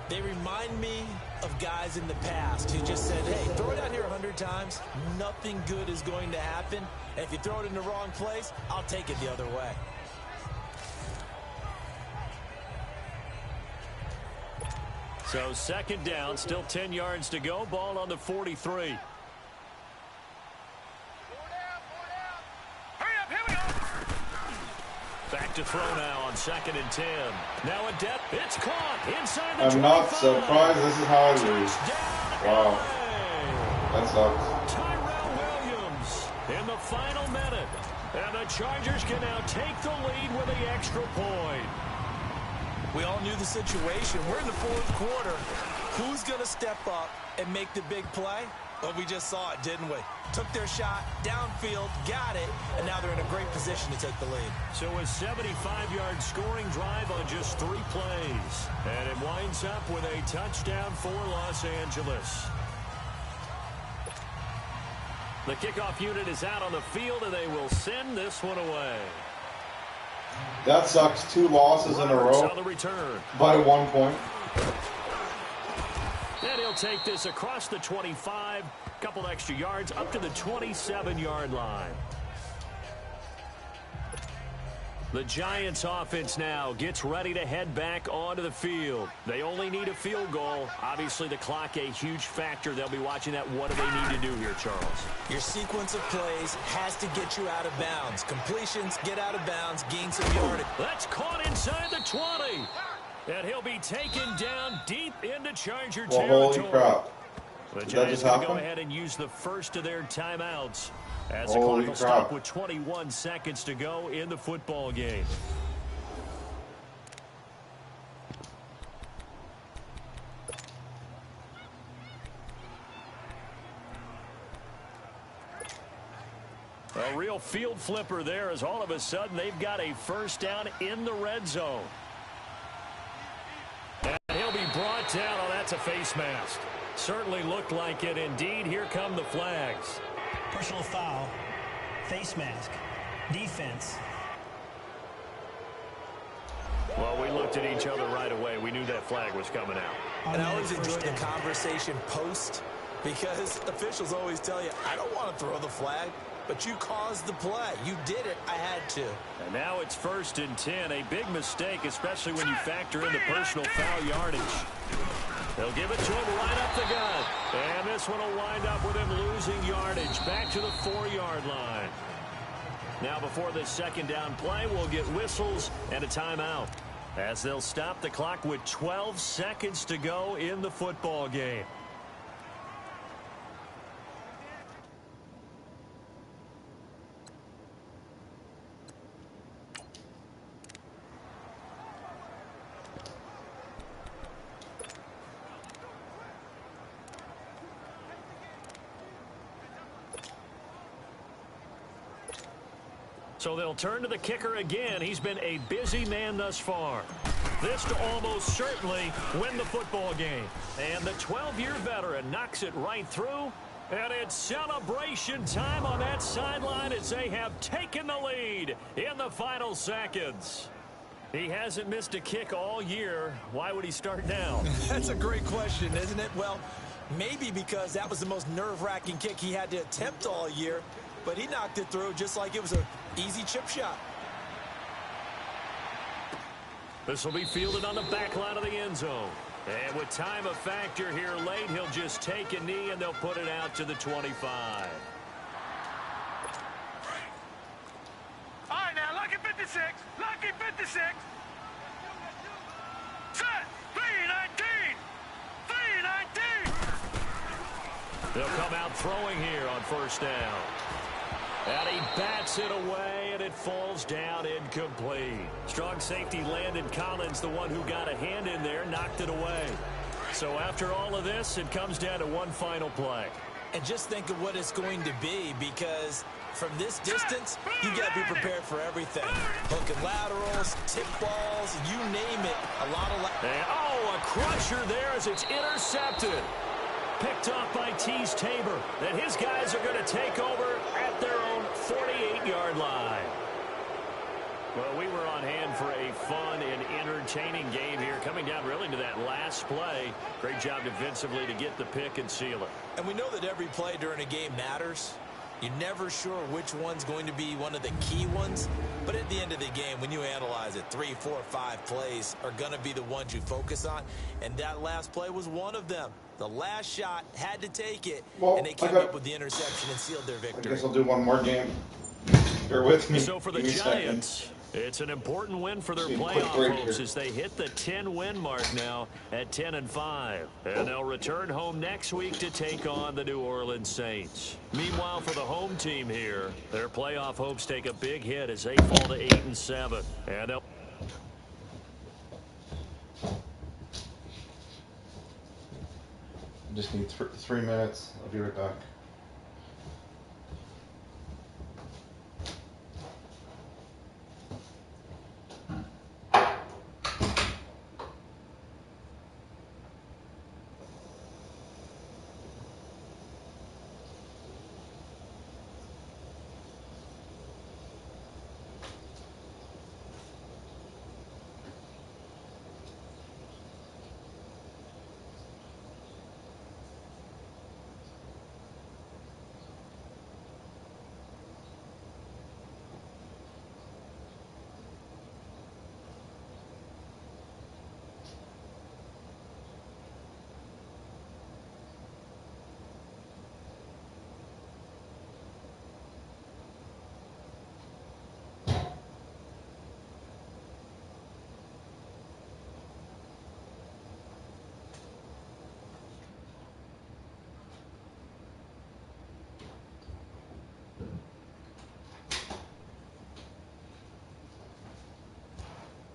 They remind me of guys in the past who just said, hey, throw it out here 100 times. Nothing good is going to happen. And if you throw it in the wrong place, I'll take it the other way. So 2nd down, still 10 yards to go. Ball on the 43. Back to throw now on 2nd and 10. Now a depth. It's caught inside the 25. I'm not surprised this is how I lose. Wow. That sucks. Tyrell Williams in the final minute. And the Chargers can now take the lead with the extra point. We all knew the situation. We're in the 4th quarter. Who's going to step up and make the big play? Well, we just saw it, didn't we? Took their shot, downfield, got it, and now they're in a great position to take the lead. So a 75-yard scoring drive on just 3 plays. And it winds up with a touchdown for Los Angeles. The kickoff unit is out on the field, and they will send this one away. That sucks. 2 losses in a row on the return. By 1 point. And he'll take this across the 25, couple extra yards up to the 27-yard line. The Giants offense now gets ready to head back onto the field. They only need a field goal. Obviously, the clock a huge factor. They'll be watching that. What do they need to do here, Charles? Your sequence of plays has to get you out of bounds. Completions, get out of bounds, gain some yardage. That's caught inside the 20. And he'll be taken down deep into Charger territory. Holy crap. The Giants will go ahead and use the first of their timeouts as the clock will stop with 21 seconds to go in the football game. A real field flipper there as all of a sudden they've got a first down in the red zone. And he'll be brought down. Oh, that's a face mask. Certainly looked like it. Indeed, here come the flags. Personal foul, face mask, defense. Well, we looked at each other right away. We knew that flag was coming out. And I always enjoyed the conversation post Because officials always tell you, I don't want to throw the flag, but you caused the play. You did it. I had to. And now it's 1st and 10. A big mistake, especially when you factor in the personal foul yardage. They'll give it to him right up the gut. And this one will wind up with him losing yardage back to the 4-yard line. Now before this 2nd down play, we'll get whistles and a timeout, as they'll stop the clock with 12 seconds to go in the football game. So they'll turn to the kicker again. He's been a busy man thus far. This to almost certainly win the football game. And the 12-year veteran knocks it right through. And it's celebration time on that sideline as they have taken the lead in the final seconds. He hasn't missed a kick all year. Why would he start now? That's a great question, isn't it? Well, maybe because that was the most nerve-wracking kick he had to attempt all year. But he knocked it through just like it was an easy chip shot. This will be fielded on the back line of the end zone. And with time a factor here late, he'll just take a knee and they'll put it out to the 25. All right, now, lucky 56. Lucky 56. Set. 319. 319. They'll come out throwing here on 1st down. And he bats it away, and it falls down incomplete. Strong safety Landon Collins, the one who got a hand in there, knocked it away. So after all of this, it comes down to one final play. And just think of what it's going to be, because from this distance, you got to be prepared for everything. Hook and laterals, tip balls, you name it. A lot of... a crusher there as it's intercepted. Picked off by Tease Tabor. And his guys are going to take over at their own 48-yard line. Well, we were on hand for a fun and entertaining game here, coming down really to that last play. Great job defensively to get the pick and seal it. And we know that every play during a game matters. You're never sure which one's going to be one of the key ones. But at the end of the game, when you analyze it, 3, 4, 5 plays are going to be the ones you focus on. And that last play was one of them. The last shot had to take it, and they came up with the interception and sealed their victory. I guess I'll do one more game. Bear with me. So for the Giants, it's an important win for their playoff hopes as they hit the 10-win mark now at 10-5. And they'll return home next week to take on the New Orleans Saints. Meanwhile, for the home team here, their playoff hopes take a big hit as they fall to 8-7. And they'll... Just need 3 minutes. I'll be right back.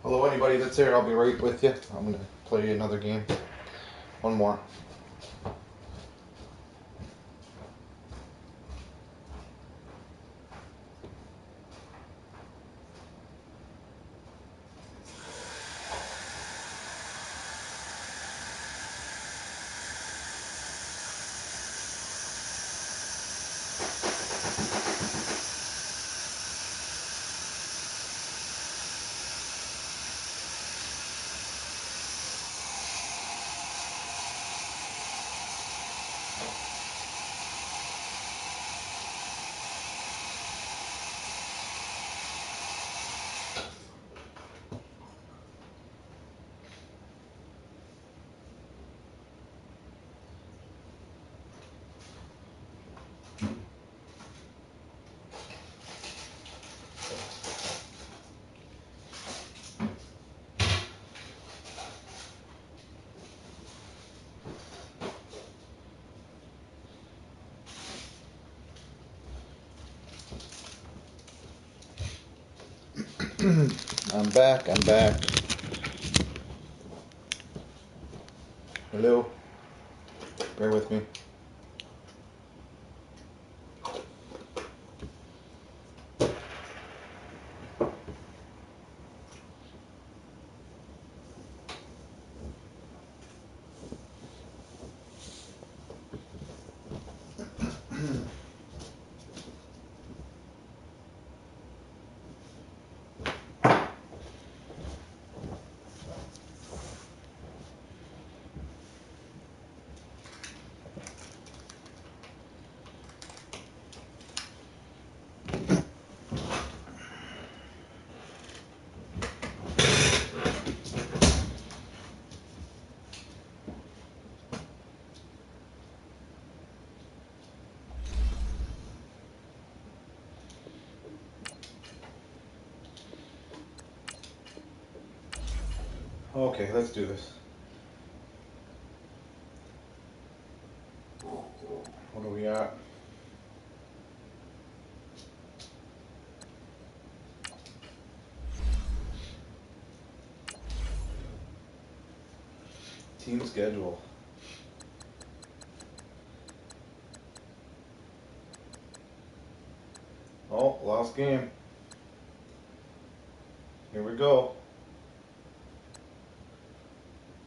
Hello, anybody that's there, I'll be right with you. I'm going to play another game. One more. I'm back. Hello. Bear with me. Okay, let's do this. What are we at? Team schedule. Oh, last game. Here we go.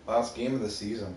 Last game of the season.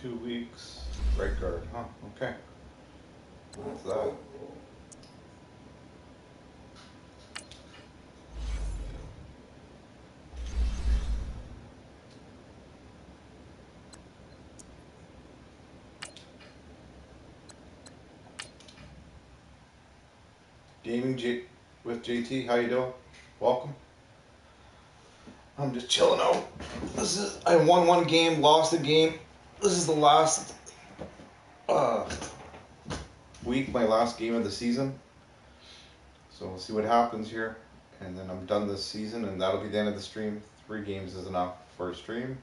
Two weeks. Right guard, huh? Okay. What's that? Gaming with JT, how you doing? Welcome. I'm just chilling out. I won one game, lost a game. This is the last week, my last game of the season. So we'll see what happens here. And then I'm done this season, and that'll be the end of the stream. 3 games is enough for a stream.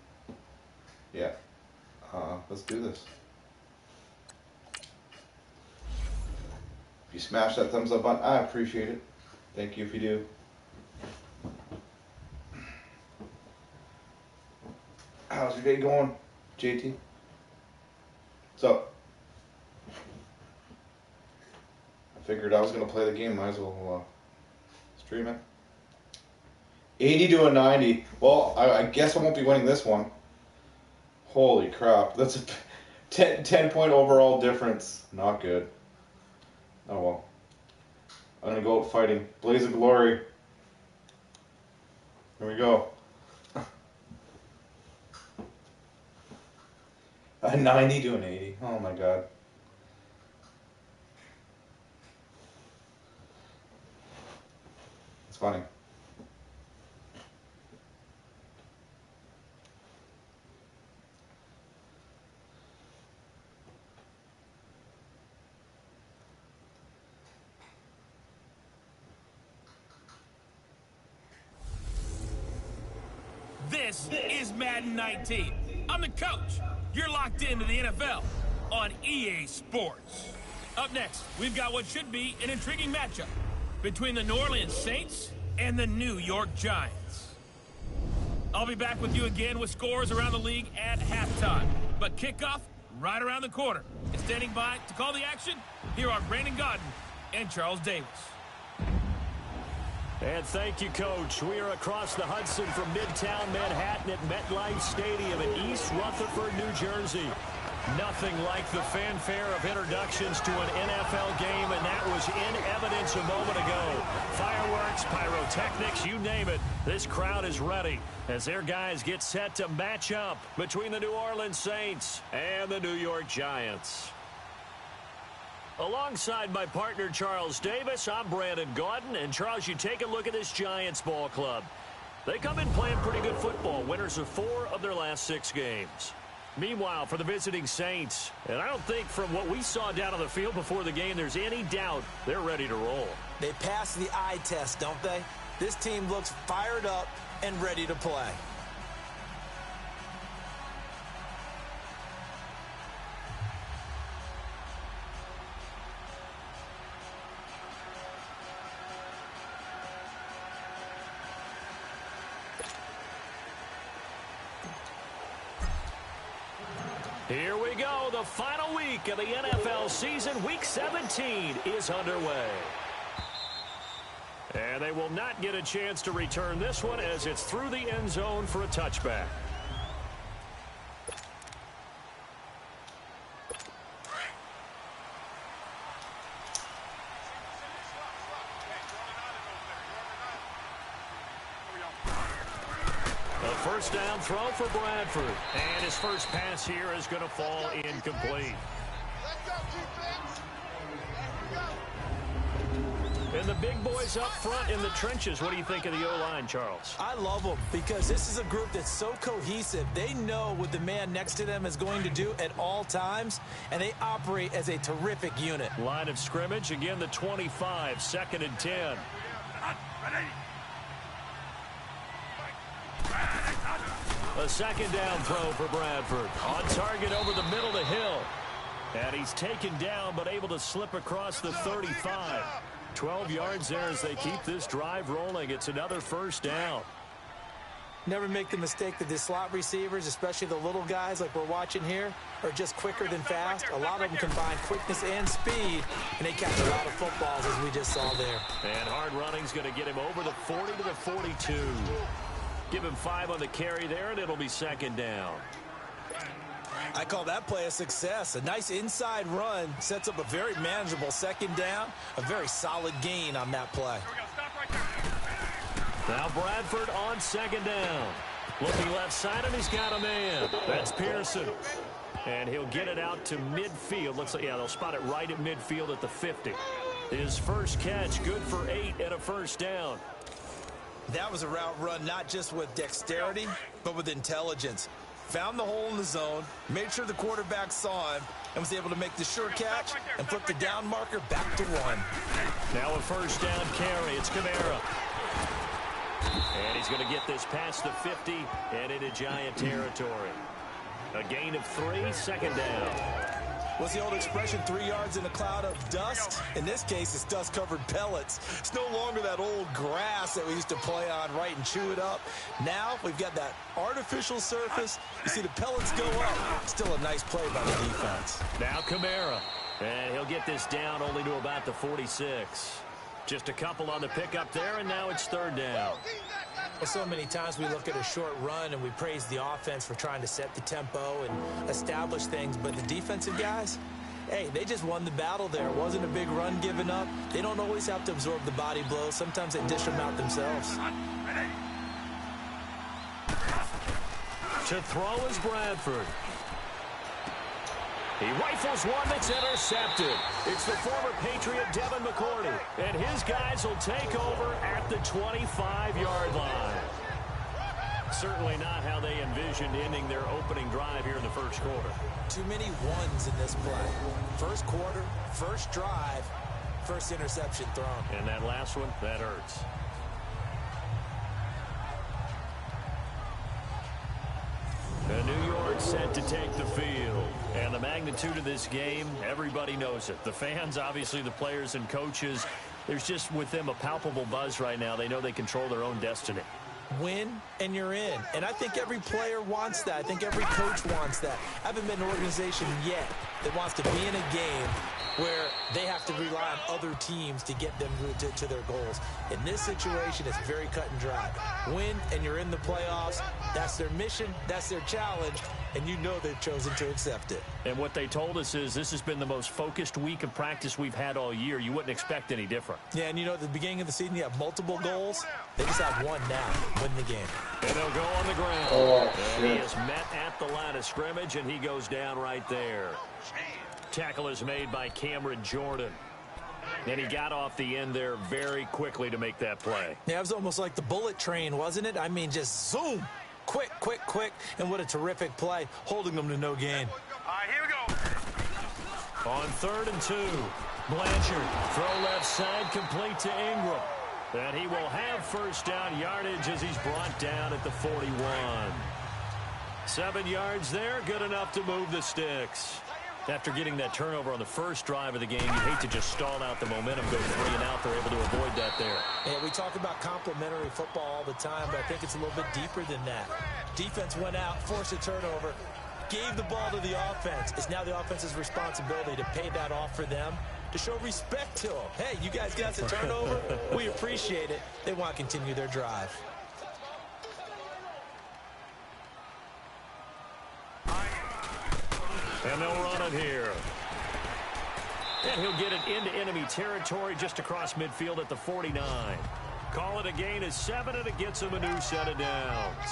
Yeah. Let's do this. If you smash that thumbs up button, I appreciate it. Thank you if you do. How's your day going, JT? What's up? I figured I was going to play the game. Might as well stream it. 80 to a 90. Well, I guess I won't be winning this one. Holy crap. That's a 10-point overall difference. Not good. Oh well. I'm going to go out fighting. Blaze of Glory. Here we go. A 90 to an 80. Oh my god. It's funny. This is Madden 19. I'm the coach. You're locked into the NFL on EA Sports. Up next, we've got what should be an intriguing matchup between the New Orleans Saints and the New York Giants. I'll be back with you again with scores around the league at halftime. But kickoff right around the corner. And standing by to call the action, here are Brandon Godden and Charles Davis. And thank you, Coach. We are across the Hudson from Midtown Manhattan at MetLife Stadium in East Rutherford, New Jersey. Nothing like the fanfare of introductions to an NFL game, and that was in evidence a moment ago. Fireworks, pyrotechnics, you name it. This crowd is ready as their guys get set to match up between the New Orleans Saints and the New York Giants. Alongside my partner, Charles Davis, I'm Brandon Gaudin. And, Charles, you take a look at this Giants ball club. They come in playing pretty good football, winners of 4 of their last 6 games. Meanwhile, for the visiting Saints, and I don't think from what we saw down on the field before the game there's any doubt they're ready to roll. They pass the eye test, don't they? This team looks fired up and ready to play. Here we go. The final week of the NFL season. Week 17 is underway. And they will not get a chance to return this one as it's through the end zone for a touchback. First down throw for Bradford. And his first pass here is going to fall incomplete. And the big boys up front in the trenches. What do you think of the O-line, Charles? I love them because this is a group that's so cohesive. They know what the man next to them is going to do at all times, and they operate as a terrific unit. Line of scrimmage, again the 25, 2nd and 10. A second down throw for Bradford. On target over the middle to Hill. And he's taken down but able to slip across the 35. 12 yards there as they keep this drive rolling. It's another first down. Never make the mistake that the slot receivers, especially the little guys like we're watching here, are just quicker than fast. A lot of them combine quickness and speed, and they catch a lot of footballs as we just saw there. And hard running's going to get him over the 40 to the 42. Give him 5 on the carry there, and it'll be second down. I call that play a success. A nice inside run sets up a very manageable second down. A very solid gain on that play. Now Bradford on second down. Looking left side, and he's got a man. That's Pearson. And he'll get it out to midfield. Looks like, yeah, they'll spot it right at midfield at the 50. His first catch, good for 8 and a first down. That was a route run not just with dexterity, but with intelligence. Found the hole in the zone, made sure the quarterback saw him, and was able to make the sure catch and flip the down marker back to 1. Now a first down carry. It's Kamara. And he's going to get this past the 50 and into Giant territory. A gain of 3, second down. What's the old expression, 3 yards in a cloud of dust? In this case, it's dust-covered pellets. It's no longer that old grass that we used to play on, right, and chew it up. Now we've got that artificial surface. You see the pellets go up. Still a nice play by the defense. Now Kamara. And he'll get this down only to about the 46. Just a couple on the pickup there, and now it's third down. Well, so many times we look at a short run and we praise the offense for trying to set the tempo and establish things, but the defensive guys, hey, they just won the battle there. It wasn't a big run given up. They don't always have to absorb the body blows. Sometimes they dish them out themselves. To throw is Bradford. He rifles one that's intercepted. It's the former Patriot Devin McCourty. And his guys will take over at the 25-yard line. Certainly not how they envisioned ending their opening drive here in the first quarter. Too many ones in this play. First quarter, first drive, first interception thrown. And that last one, that hurts. And New York set to take the field. And the magnitude of this game, everybody knows it. The fans, obviously the players and coaches, there's just with them a palpable buzz right now. They know they control their own destiny. Win, and you're in. And I think every player wants that. I think every coach wants that. I haven't been an organization yet that wants to be in a game where they have to rely on other teams to get them to their goals. In this situation, it's very cut and dry. Win, and you're in the playoffs. That's their mission. That's their challenge. And you know they've chosen to accept it. And what they told us is this has been the most focused week of practice we've had all year. You wouldn't expect any different. Yeah, and you know, at the beginning of the season, you have multiple goals. They just have one now. Win the game. And they'll go on the ground. Oh, and he is met at the line of scrimmage, and he goes down right there. Tackle is made by Cameron Jordan. And he got off the end there very quickly to make that play. Yeah, it was almost like the bullet train, wasn't it? I mean, just zoom. Quick, quick, quick. And what a terrific play, holding them to no gain. All right, here we go. On 3rd and 2, Blanchard, throw left side, complete to Ingram. And he will have first down yardage as he's brought down at the 41. 7 yards there, good enough to move the sticks. After getting that turnover on the first drive of the game, you hate to just stall out the momentum, go 3 and out. They're able to avoid that there. Yeah, we talk about complementary football all the time, but I think it's a little bit deeper than that. Defense went out, forced a turnover, gave the ball to the offense. It's now the offense's responsibility to pay that off for them, to show respect to them. Hey, you guys got the turnover. We appreciate it. They want to continue their drive. And they'll run it here. And he'll get it into enemy territory just across midfield at the 49. Call it a gain of 7, and it gets him a new set of downs.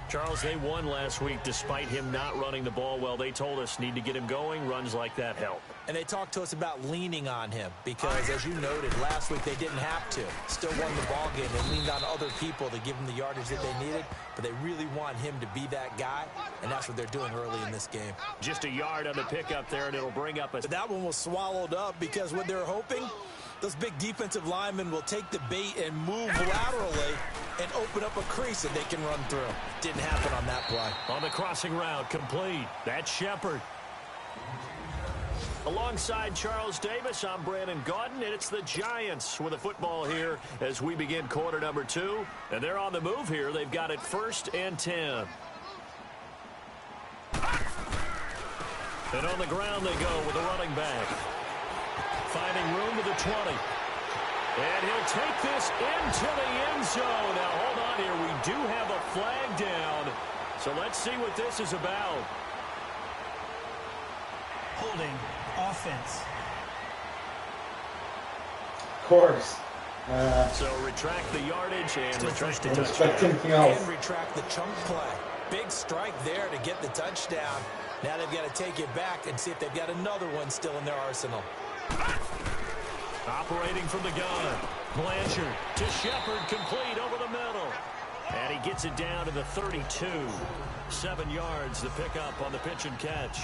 Charles, they won last week despite him not running the ball well. They told us need to get him going. Runs like that help. And they talked to us about leaning on him because, as you noted, last week they didn't have to. Still won the ball game. They leaned on other people to give them the yardage that they needed, but they really want him to be that guy, and that's what they're doing early in this game. Just a yard on the pickup there, and it'll bring up a... But that one was swallowed up because what they're hoping, those big defensive linemen will take the bait and move laterally and open up a crease that they can run through. Didn't happen on that play. On the crossing route, complete. That's Shepard. Alongside Charles Davis, I'm Brandon Gaudin, and it's the Giants with the football here as we begin quarter number 2. And they're on the move here. They've got it 1st and 10. And on the ground they go with a running back. Finding room to the 20. And he'll take this into the end zone. Now, hold on here. We do have a flag down. So let's see what this is about. Holding. Offense. Of course. So retract the yardage and retract the touchdown. And retract the chunk play. Big strike there to get the touchdown. Now they've got to take it back and see if they've got another one still in their arsenal. Operating from the gun. Blanchard to Shepard, complete over the middle. And he gets it down to the 32. 7 yards the pickup on the pitch and catch.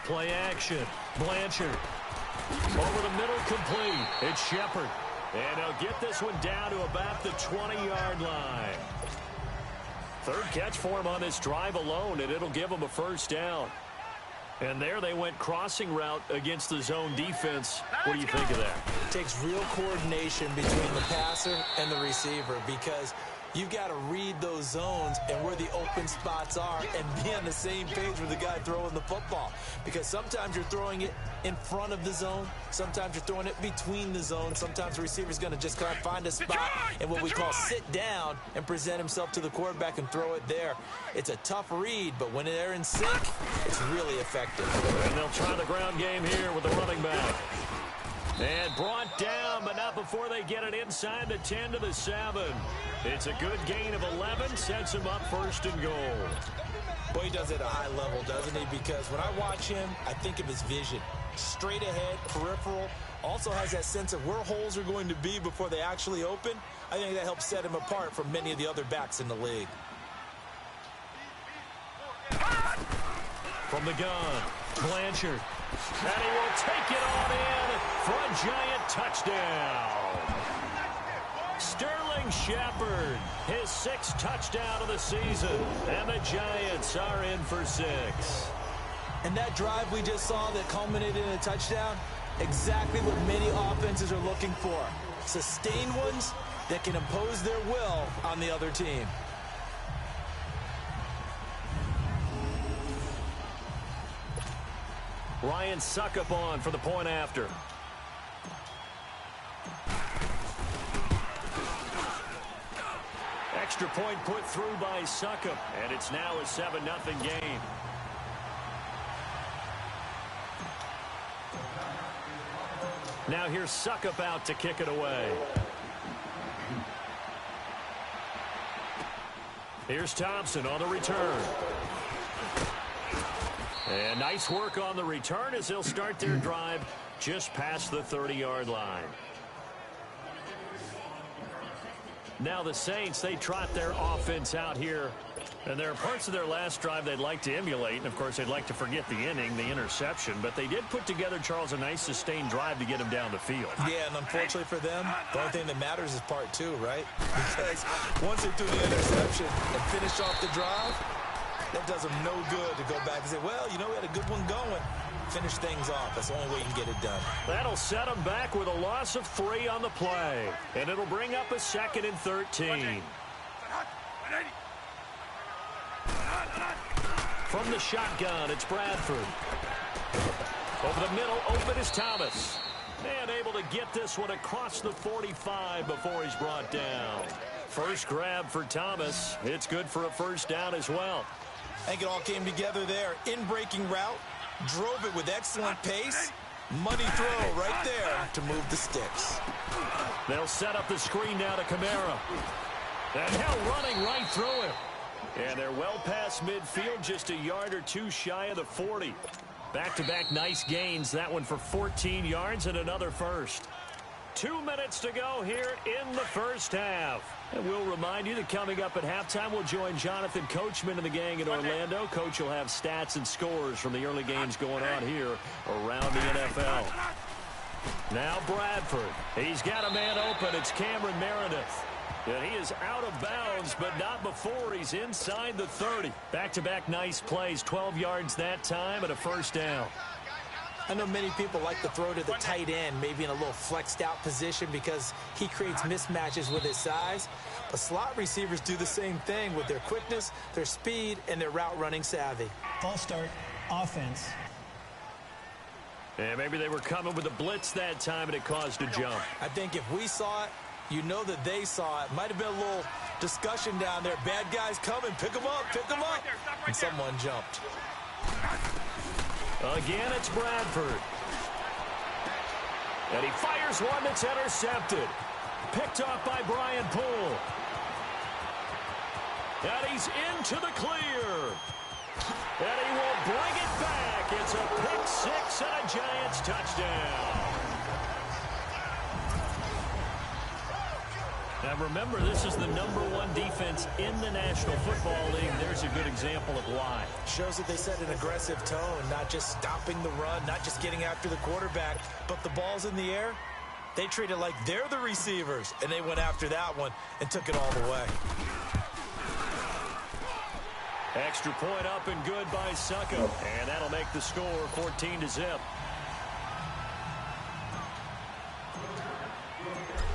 Play action. Blanchard. Over the middle, complete. It's Shepard. And he'll get this one down to about the 20-yard line. 3rd catch for him on this drive alone, and it'll give him a first down. And there they went crossing route against the zone defense. What do you think of that? It takes real coordination between the passer and the receiver because you've got to read those zones and where the open spots are and be on the same page with the guy throwing the football. Because sometimes you're throwing it in front of the zone. Sometimes you're throwing it between the zones. Sometimes the receiver's going to just kind of find a spot and what we call sit down and present himself to the quarterback and throw it there. It's a tough read, but when they're in sync, it's really effective. And they'll try the ground game here with the running back. And brought down, but not before they get it inside the 10 to the 7. It's a good gain of 11, sets him up 1st and goal. Boy, he does it at a high level, doesn't he? Because when I watch him, I think of his vision. Straight ahead, peripheral, also has that sense of where holes are going to be before they actually open. I think that helps set him apart from many of the other backs in the league. From the gun, Blanchard. And he will take it on in for a Giant touchdown. Sterling Sterling Shepard, his 6th touchdown of the season. And the Giants are in for 6. And that drive we just saw that culminated in a touchdown, exactly what many offenses are looking for. Sustained ones that can impose their will on the other team. Ryan Suckup on for the point after. Extra point put through by Suckup, and it's now a 7-0 game. Now here's Suckup out to kick it away. Here's Thompson on the return. And nice work on the return as they'll start their drive just past the 30-yard line. Now the Saints, they trot their offense out here. And there are parts of their last drive they'd like to emulate. And, of course, they'd like to forget the inning, the interception. But they did put together, Charles, a nice sustained drive to get him down the field. Yeah, and unfortunately for them, the only thing that matters is part 2, right? Because once they do the interception and finish off the drive, that does them no good to go back and say, well, you know, we had a good one going. Finish things off. That's the only way you can get it done. That'll set them back with a loss of 3 on the play. And it'll bring up a 2nd and 13. From the shotgun, it's Bradford. Over the middle, open is Thomas. And able to get this one across the 45 before he's brought down. First grab for Thomas. It's good for a first down as well. I think it all came together there. In-breaking route. Drove it with excellent pace. Money throw right there to move the sticks. They'll set up the screen now to Kamara. And Hill running right through him. And they're well past midfield, just a yard or 2 shy of the 40. Back-to-back nice gains. That one for 14 yards and another first. 2 minutes to go here in the first half. And we'll remind you that coming up at halftime, we'll join Jonathan Coachman and the gang in Orlando. Coach will have stats and scores from the early games going on here around the NFL. Now Bradford. He's got a man open. It's Cameron Meredith. And he is out of bounds, but not before he's inside the 30. Back-to-back nice plays, 12 yards that time and a first down. I know many people like to throw to the tight end, maybe in a little flexed out position because he creates mismatches with his size. But slot receivers do the same thing with their quickness, their speed, and their route running savvy. Ball start, offense. And maybe they were coming with a blitz that time and it caused a jump. I think if we saw it, you know that they saw it. Might have been a little discussion down there. Bad guys coming, pick them up, pick them up. And someone jumped. Again, it's Bradford. And he fires one that's intercepted. Picked off by Brian Poole. And he's into the clear. And he will bring it back. It's a pick 6 and a Giants touchdown. Now remember, this is the #1 defense in the National Football League. There's a good example of why. Shows that they set an aggressive tone, not just stopping the run, not just getting after the quarterback, but the ball's in the air. They treat it like they're the receivers, and they went after that one and took it all the way. Extra point up and good by Suckup, and that'll make the score 14-0.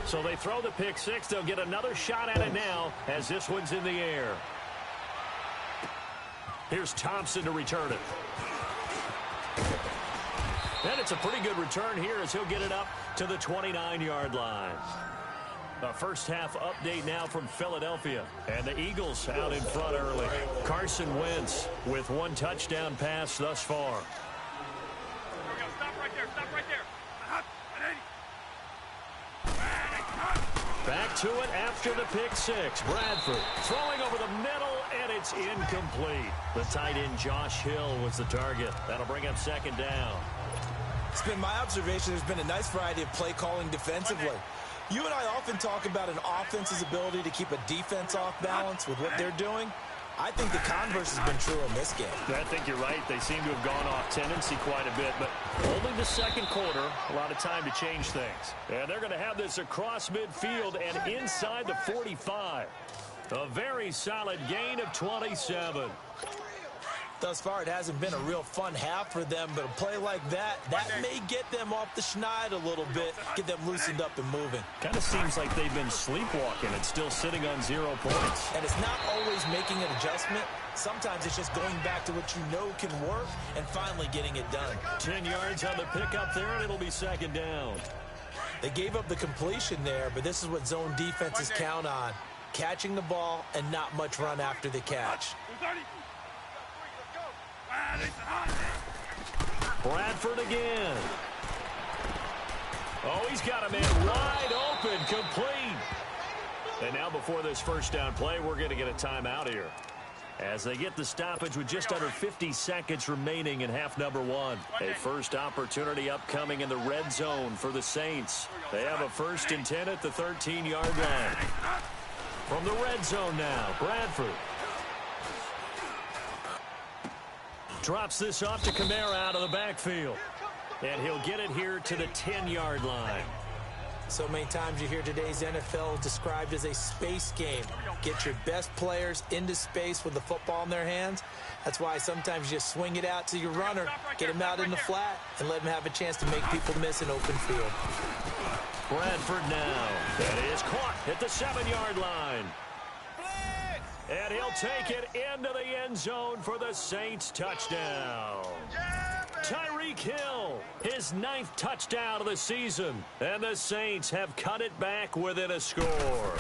So they throw the pick 6. They'll get another shot at it now as this one's in the air. Here's Thompson to return it. And it's a pretty good return here as he'll get it up to the 29-yard line. A first half update now from Philadelphia. And the Eagles out in front early. Carson Wentz with 1 touchdown pass thus far. Back to it after the pick 6. Bradford throwing over the middle, and it's incomplete. The tight end Josh Hill was the target. That'll bring up 2nd down. It's been my observation there's been a nice variety of play calling defensively. You and I often talk about an offense's ability to keep a defense off balance with what they're doing. I think the converse has been true in this game. I think you're right. They seem to have gone off tendency quite a bit, but only the second quarter, a lot of time to change things. And they're going to have this across midfield and inside the 45. A very solid gain of 27. Thus far, it hasn't been a real fun half for them, but a play like that may get them off the schneid a little bit, get them loosened up and moving. Kind of seems like they've been sleepwalking and still sitting on 0 points. And it's not always making an adjustment. Sometimes it's just going back to what you know can work and finally getting it done. 10 yards on the pickup there, and it'll be second down. They gave up the completion there, but this is what zone defenses count on. Catching the ball and not much run after the catch. Bradford again. Oh, he's got a man wide open, complete. And now before this first down play, we're going to get a timeout here, as they get the stoppage with just under 50 seconds remaining in half number 1. A first opportunity upcoming in the red zone for the Saints. They have a 1st and 10 at the 13-yard line. From the red zone now, Bradford. Drops this off to Kamara out of the backfield. And he'll get it here to the 10-yard line. So many times you hear today's NFL described as a space game. Get your best players into space with the football in their hands. That's why sometimes you just swing it out to your runner, get him out in the flat, and let him have a chance to make people miss an open field. Bradford now. That is caught at the 7-yard line. And he'll take it into the end zone for the Saints touchdown. Tyreek Hill, his 9th touchdown of the season. And the Saints have cut it back within a score.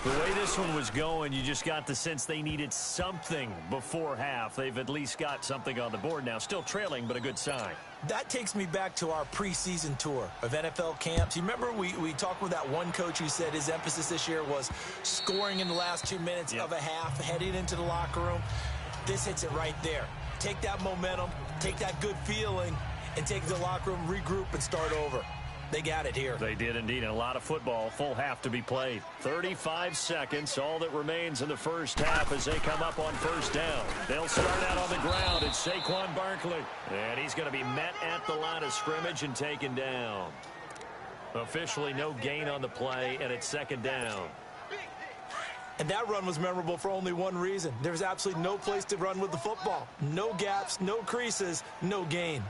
The way this one was going, you just got the sense they needed something before half. They've at least got something on the board now. Still trailing, but a good sign. That takes me back to our preseason tour of NFL camps. You remember we talked with that one coach who said his emphasis this year was scoring in the last 2 minutes of a half, heading into the locker room. This hits it right there. Take that momentum, take that good feeling, and take it to the locker room, regroup, and start over. They got it here. They did indeed, and a lot of football, full half to be played. 35 seconds, all that remains in the first half as they come up on first down. They'll start out on the ground. It's Saquon Barkley, and he's going to be met at the line of scrimmage and taken down. Officially no gain on the play, and it's second down. And that run was memorable for only one reason. There's absolutely no place to run with the football. No gaps, no creases, no gain.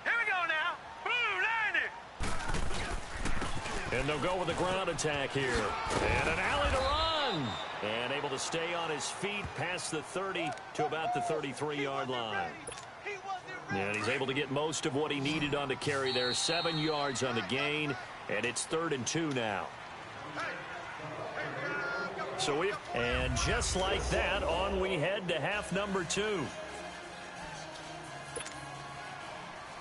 Here we go now. And they'll go with the ground attack here. And an alley to run. And able to stay on his feet past the 30 to about the 33-yard line. And he's able to get most of what he needed on the carry there. 7 yards on the gain. And it's 3rd and 2 now. And just like that, on we head to half number 2.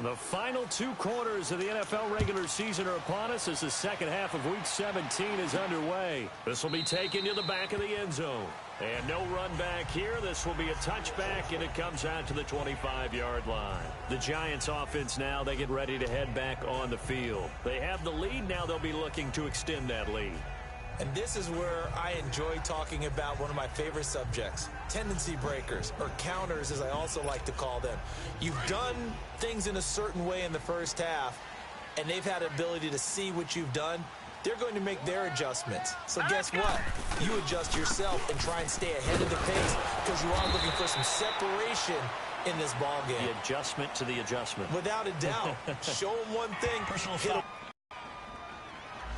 The final 2 quarters of the NFL regular season are upon us as the second half of Week 17 is underway. This will be taken to the back of the end zone. And no run back here. This will be a touchback, and it comes out to the 25-yard line. The Giants offense now, they get ready to head back on the field. They have the lead. Now they'll be looking to extend that lead. And this is where I enjoy talking about one of my favorite subjects, tendency breakers, or counters as I also like to call them. You've done things in a certain way in the first half, and they've had the ability to see what you've done. They're going to make their adjustments. So guess what? You adjust yourself and try and stay ahead of the pace because you are looking for some separation in this ball game. The adjustment to the adjustment. Without a doubt. Show them one thing. Hit them.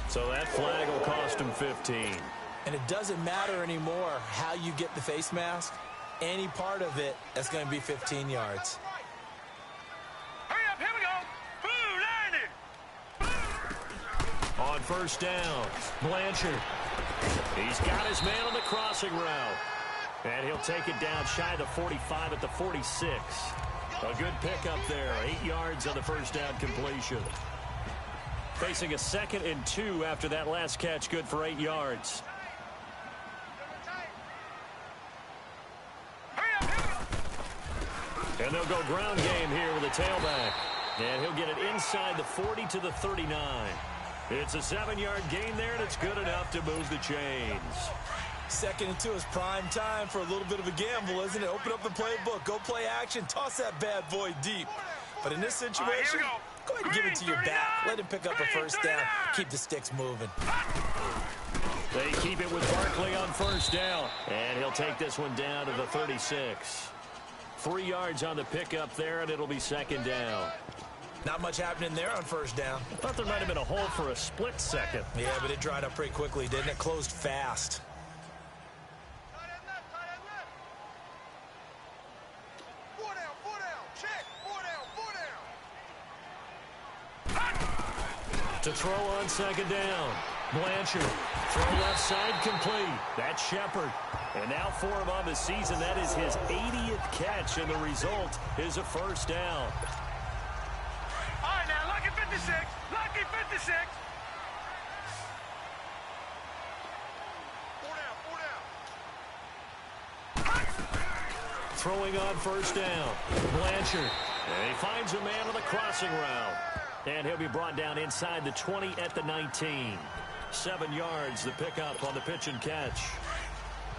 So that flag will cost him 15. And it doesn't matter anymore how you get the face mask. Any part of it, that's going to be 15 yards. Hurry up, here we go. On first down, Blanchard. He's got his man on the crossing route. And he'll take it down shy of the 45 at the 46. A good pickup there. 8 yards on the first down completion. Facing a 2nd and 2 after that last catch, good for 8 yards. And they'll go ground game here with a tailback. And he'll get it inside the 40 to the 39. It's a 7-yard gain there, and it's good enough to move the chains. 2nd and 2 is prime time for a little bit of a gamble, isn't it? Open up the playbook, go play action, toss that bad boy deep. But in this situation, go ahead and give it to your back. Let him pick up a first down. Keep the sticks moving. They keep it with Barkley on first down. And he'll take this one down to the 36. 3 yards on the pickup there, and it'll be 2nd down. Not much happening there on first down. I thought there might have been a hole for a split second. Yeah, but it dried up pretty quickly, didn't it? Closed fast. To throw on 2nd down. Blanchard. Throw left side complete. That's Shepard. And now for him on the season, that is his 80th catch, and the result is a first down. All right, now, lucky 56. Lucky 56. 4 down, 4 down. Throwing on first down. Blanchard. And he finds a man on the crossing route. And he'll be brought down inside the 20 at the 19. 7 yards, the pickup on the pitch and catch.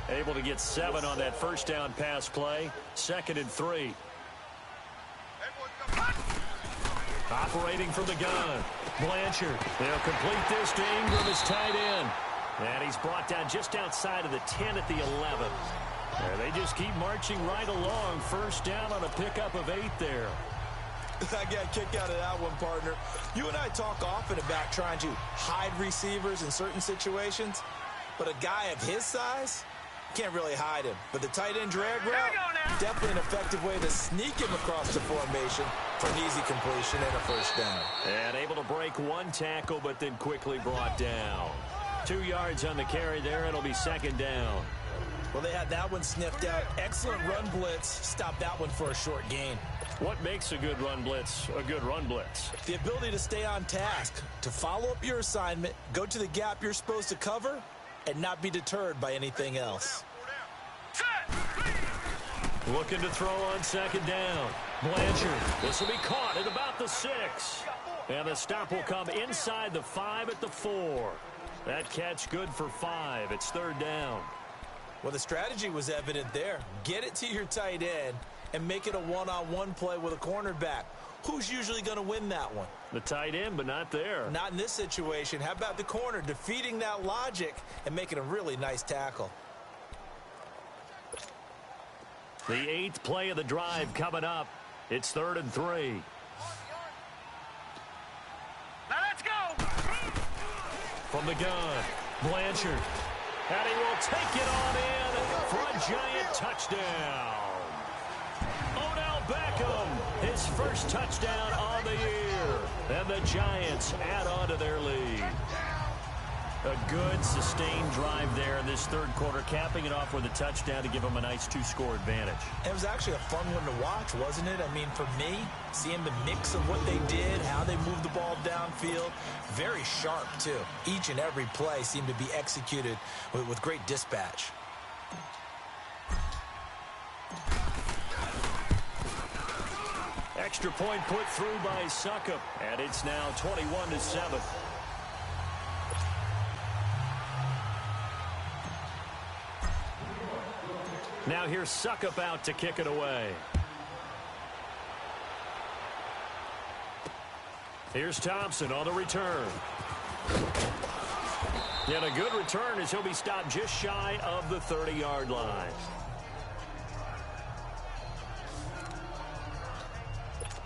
Able to get 7 on that first down pass play. 2nd and 3. Operating from the gun. Blanchard. They'll complete this to Ingram as tight end. And he's brought down just outside of the 10 at the 11. And they just keep marching right along. First down on a pickup of 8 there. I got a kick out of that one, partner. You and I talk often about trying to hide receivers in certain situations, but a guy of his size can't really hide him. But the tight end drag route, definitely an effective way to sneak him across the formation for an easy completion and a first down. And able to break 1 tackle, but then quickly brought down. 2 yards on the carry there. It'll be 2nd down. Well, they had that one sniffed out. Excellent run blitz. Stop that one for a short gain. What makes a good run blitz a good run blitz? The ability to stay on task, to follow up your assignment, go to the gap you're supposed to cover, and not be deterred by anything else. Looking to throw on 2nd down. Blanchard. This will be caught at about the 6. And the stop will come inside the 5 at the 4. That catch good for 5. It's 3rd down. Well, the strategy was evident there. Get it to your tight end and make it a one-on-one play with a cornerback. Who's usually going to win that one? The tight end, but not there. Not in this situation. How about the corner defeating that logic and making a really nice tackle? The 8th play of the drive coming up. It's 3rd and 3. Now let's go. From the gun, Blanchard. And he will take it on in for a giant touchdown. Odell Beckham, his first touchdown on the year. And the Giants add on to their lead. A good, sustained drive there in this 3rd quarter, capping it off with a touchdown to give them a nice 2-score advantage. It was actually a fun one to watch, wasn't it? I mean, for me, seeing the mix of what they did, how they moved the ball downfield, very sharp, too. Each and every play seemed to be executed with great dispatch. Extra point put through by Suckup, and it's now 21-7. Now here's Suckup out to kick it away. Here's Thompson on the return. And a good return as he'll be stopped just shy of the 30-yard line.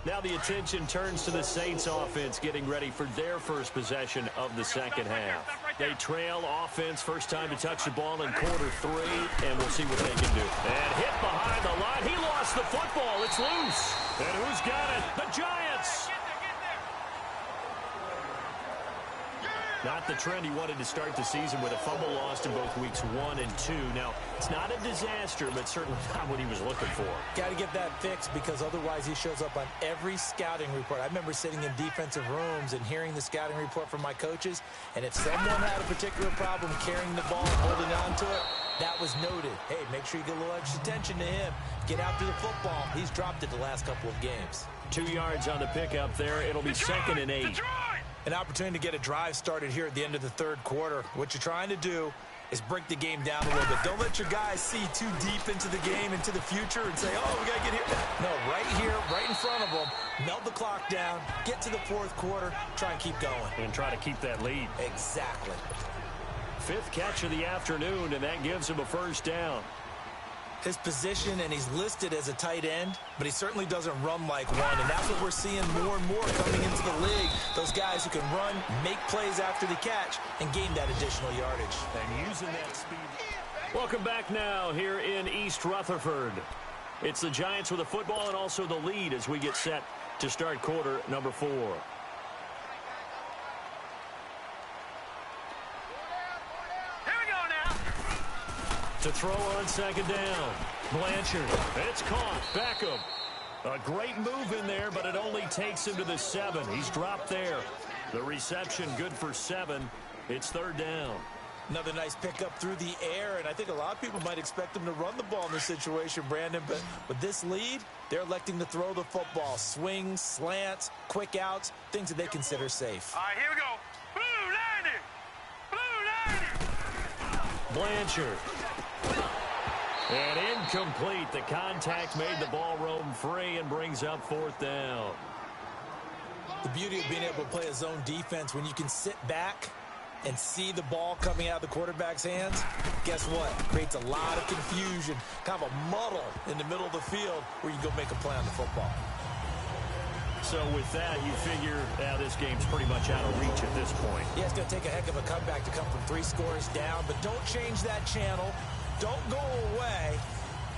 Now the attention turns to the Saints offense getting ready for their first possession of the 2nd half. They trail offense, first time to touch the ball in quarter 3, and we'll see what they can do. And hit behind the line. He lost the football. It's loose. And who's got it? The Giants. Not the trend he wanted to start the season with a fumble lost in both weeks 1 and 2. Now, it's not a disaster, but certainly not what he was looking for. Got to get that fixed because otherwise he shows up on every scouting report. I remember sitting in defensive rooms and hearing the scouting report from my coaches, and if someone had a particular problem carrying the ball and holding on to it, that was noted. Hey, make sure you get a little extra attention to him. Get after the football. He's dropped it the last couple of games. 2 yards on the pickup there. It'll be 2nd and 8. An opportunity to get a drive started here at the end of the 3rd quarter. What you're trying to do is break the game down a little bit. Don't let your guys see too deep into the game, into the future, and say, oh, we got to get here. No, right here, right in front of them, melt the clock down, get to the fourth quarter, try and keep going. And try to keep that lead. Exactly. 5th catch of the afternoon, and that gives him a first down. His position, and he's listed as a tight end, but he certainly doesn't run like one, and that's what we're seeing more and more coming into the league. Those guys who can run, make plays after the catch, and gain that additional yardage. And using that speed. Welcome back now here in East Rutherford. It's the Giants with the football and also the lead as we get set to start quarter number 4. To throw on second down. Blanchard. It's caught. Beckham. A great move in there, but it only takes him to the 7. He's dropped there. The reception good for 7. It's 3rd down. Another nice pickup through the air, and I think a lot of people might expect him to run the ball in this situation, Brandon, but with this lead, they're electing to throw the football. Swings, slants, quick outs, things that they consider safe. All right, here we go. Blue 90. Blue 90. Blanchard. And incomplete. The contact made the ball roam free and brings up 4th down. The beauty of being able to play a zone defense when you can sit back and see the ball coming out of the quarterback's hands, guess what? Creates a lot of confusion, kind of a muddle in the middle of the field where you go make a play on the football. So with that, you figure this game's pretty much out of reach at this point. Yeah, it's going to take a heck of a comeback to come from 3 scores down, but don't change that channel. Don't go away.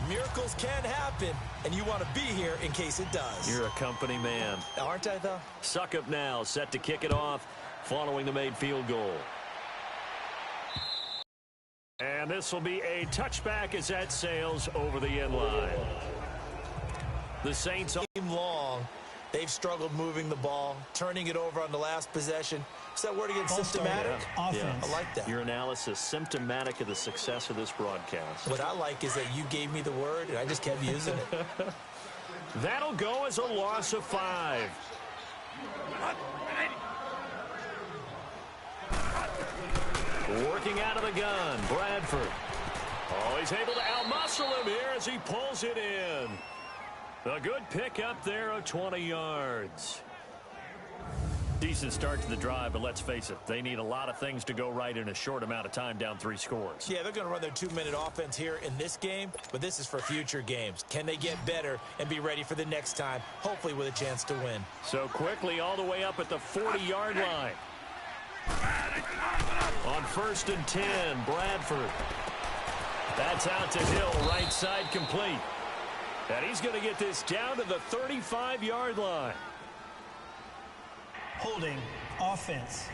Miracles can happen, and you want to be here in case it does. You're a company man. Aren't I, though? Suckup now, set to kick it off following the made field goal. And this will be a touchback as that sails over the end line. The Saints long. They've struggled moving the ball, turning it over on the last possession. Is that word again, symptomatic? Yeah. I like that. Your analysis, symptomatic of the success of this broadcast. What I like is that you gave me the word, and I just kept using it. That'll go as a loss of 5. Working out of the gun, Bradford. Oh, he's able to outmuscle him here as he pulls it in. A good pick up there of 20 yards. Decent start to the drive, but let's face it, they need a lot of things to go right in a short amount of time, down 3 scores. Yeah, they're going to run their 2-minute offense here in this game, but this is for future games. Can they get better and be ready for the next time, hopefully with a chance to win? So quickly all the way up at the 40-yard line. On 1st and 10, Bradford. That's out to Hill, right side complete. And he's going to get this down to the 35-yard line. Holding offense.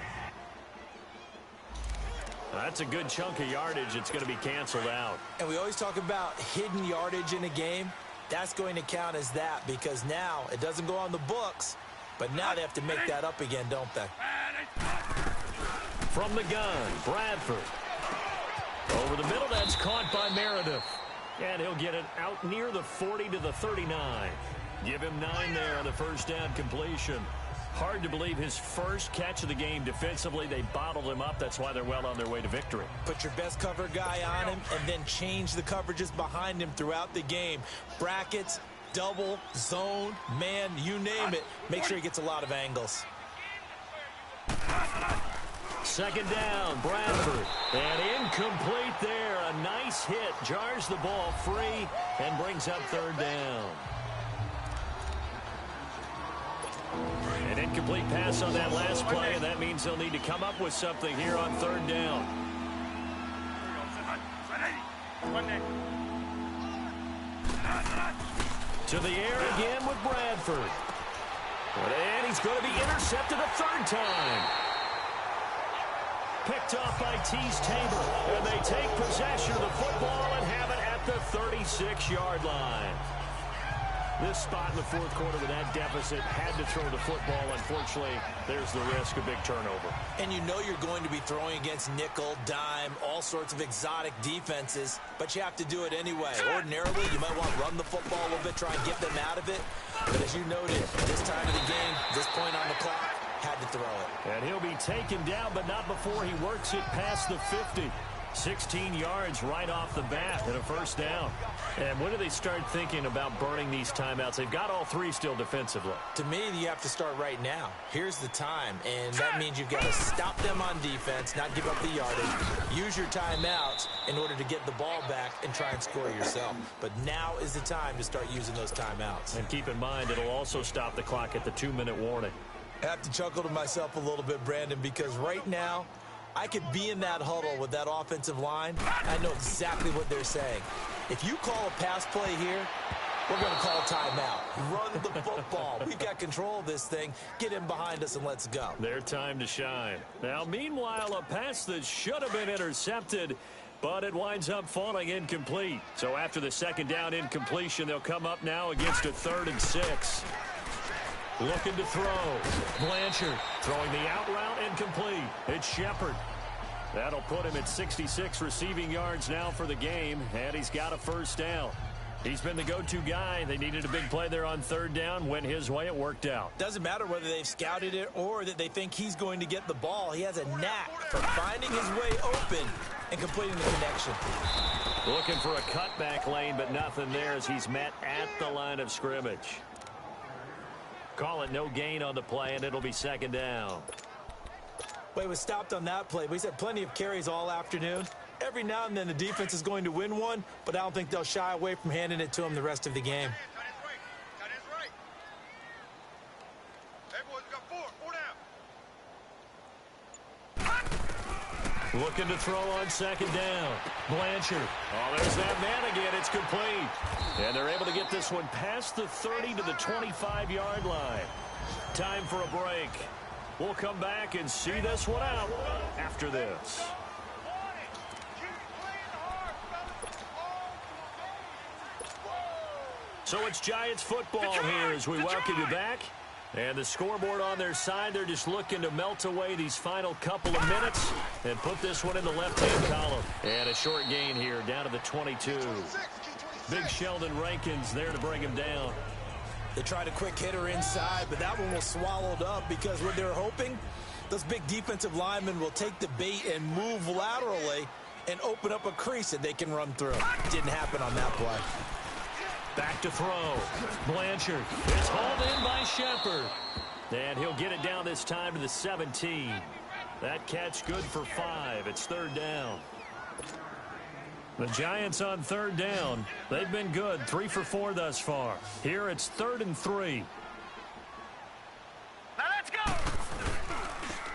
That's a good chunk of yardage. It's going to be canceled out. And we always talk about hidden yardage in a game. That's going to count as that because now it doesn't go on the books, but now they have to make that up again, don't they? From the gun, Bradford. Over the middle, that's caught by Meredith. And he'll get it out near the 40 to the 39. Give him 9 there on the first down completion. Hard to believe his first catch of the game defensively. They bottled him up. That's why they're well on their way to victory. Put your best cover guy on him and then change the coverages behind him throughout the game. Brackets, double, zone, man, you name it. Make sure he gets a lot of angles. Second down, Bradford. And incomplete there. A nice hit. Jars the ball free and brings up 3rd down. An incomplete pass on that last play, and that means they'll need to come up with something here on 3rd down. To the air again with Bradford. And he's going to be intercepted a 3rd time. Picked off by Tease Tabor. And they take possession of the football and have it at the 36-yard line. This spot in the 4th quarter with that deficit, had to throw the football. Unfortunately, there's the risk of big turnover. And you know you're going to be throwing against nickel, dime, all sorts of exotic defenses, but you have to do it anyway. Ordinarily, you might want to run the football a little bit, try and get them out of it. But as you noted, this time of the game, this point on the clock, had to throw it. And he'll be taken down, but not before he works it past the 50. 16 yards right off the bat and a first down. And when do they start thinking about burning these timeouts? They've got all three still defensively. To me, you have to start right now. Here's the time, and that means you've got to stop them on defense, not give up the yardage, use your timeouts in order to get the ball back and try and score yourself. But now is the time to start using those timeouts. And keep in mind, it'll also stop the clock at the 2-minute warning. I have to chuckle to myself a little bit, Brandon, because right now, I could be in that huddle with that offensive line. I know exactly what they're saying. If you call a pass play here, we're going to call timeout. Run the football. We've got control of this thing. Get in behind us and let's go. Their time to shine. Now, meanwhile, a pass that should have been intercepted, but it winds up falling incomplete. So after the second down incompletion, they'll come up now against a 3rd and 6. Looking to throw. Blanchard throwing the out route incomplete. It's Shepard. That'll put him at 66 receiving yards now for the game, and he's got a first down. He's been the go-to guy. They needed a big play there on 3rd down. Went his way. It worked out. Doesn't matter whether they've scouted it or that they think he's going to get the ball. He has a knack for finding his way open and completing the connection. Looking for a cutback lane, but nothing there as he's met at the line of scrimmage. Call it no gain on the play, and it'll be 2nd down. Well, he was stopped on that play, but he's had plenty of carries all afternoon. Every now and then the defense is going to win one, but I don't think they'll shy away from handing it to him the rest of the game. Looking to throw on 2nd down. Blanchard. Oh, there's that man again. It's complete. And they're able to get this one past the 30 to the 25-yard line. Time for a break. We'll come back and see this one out after this. So it's Giants football here as we welcome you back. And the scoreboard on their side, they're just looking to melt away these final couple of minutes and put this one in the left-hand column. And a short gain here down to the 22. Big Sheldon Rankins there to bring him down. They tried a quick hitter inside, but that one was swallowed up because what they're hoping, those big defensive linemen will take the bait and move laterally and open up a crease that they can run through. Didn't happen on that play. Back to throw. Blanchard. It's hauled in by Shepard. And he'll get it down this time to the 17. That catch good for 5. It's 3rd down. The Giants on 3rd down. They've been good. 3 for 4 thus far. Here it's 3rd and 3. Now let's go.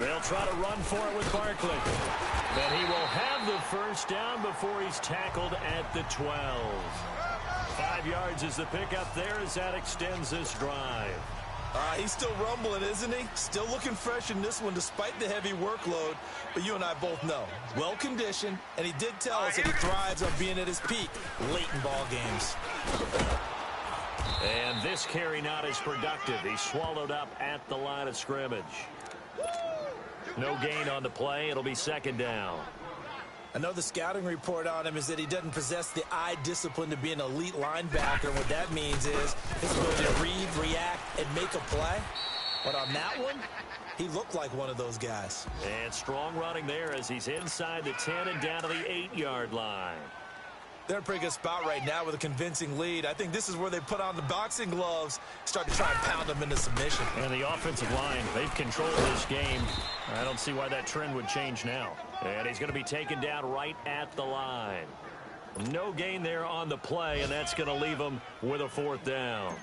They'll try to run for it with Barkley. And he will have the first down before he's tackled at the 12. 5 yards is the pickup there as that extends this drive. He's still rumbling, isn't he? Still looking fresh in this one despite the heavy workload. But you and I both know, well-conditioned, and he did tell us that he thrives on being at his peak late in ball games. And this carry not as productive. He's swallowed up at the line of scrimmage. No gain on the play. It'll be 2nd down. I know the scouting report on him is that he doesn't possess the eye discipline to be an elite linebacker. And what that means is his ability to read, react, and make a play. But on that one, he looked like one of those guys. And strong running there as he's inside the 10 and down to the 8-yard line. They're in a pretty good spot right now with a convincing lead. I think this is where they put on the boxing gloves, start to try and pound them into submission. And the offensive line, they've controlled this game. I don't see why that trend would change now. And he's going to be taken down right at the line. No gain there on the play, and that's going to leave him with a 4th down.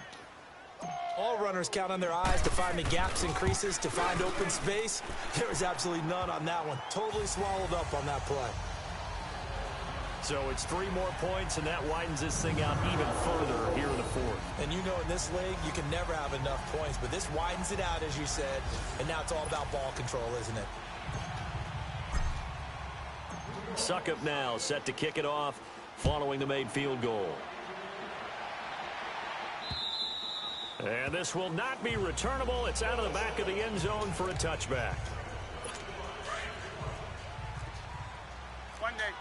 All runners count on their eyes to find the gaps and creases, to find open space. There was absolutely none on that one. Totally swallowed up on that play. So it's 3 more points, and that widens this thing out even further here in the 4th. And you know in this league, you can never have enough points, but this widens it out, as you said, and now it's all about ball control, isn't it? Suckup now set to kick it off following the made field goal. And this will not be returnable. It's out of the back of the end zone for a touchback. One day.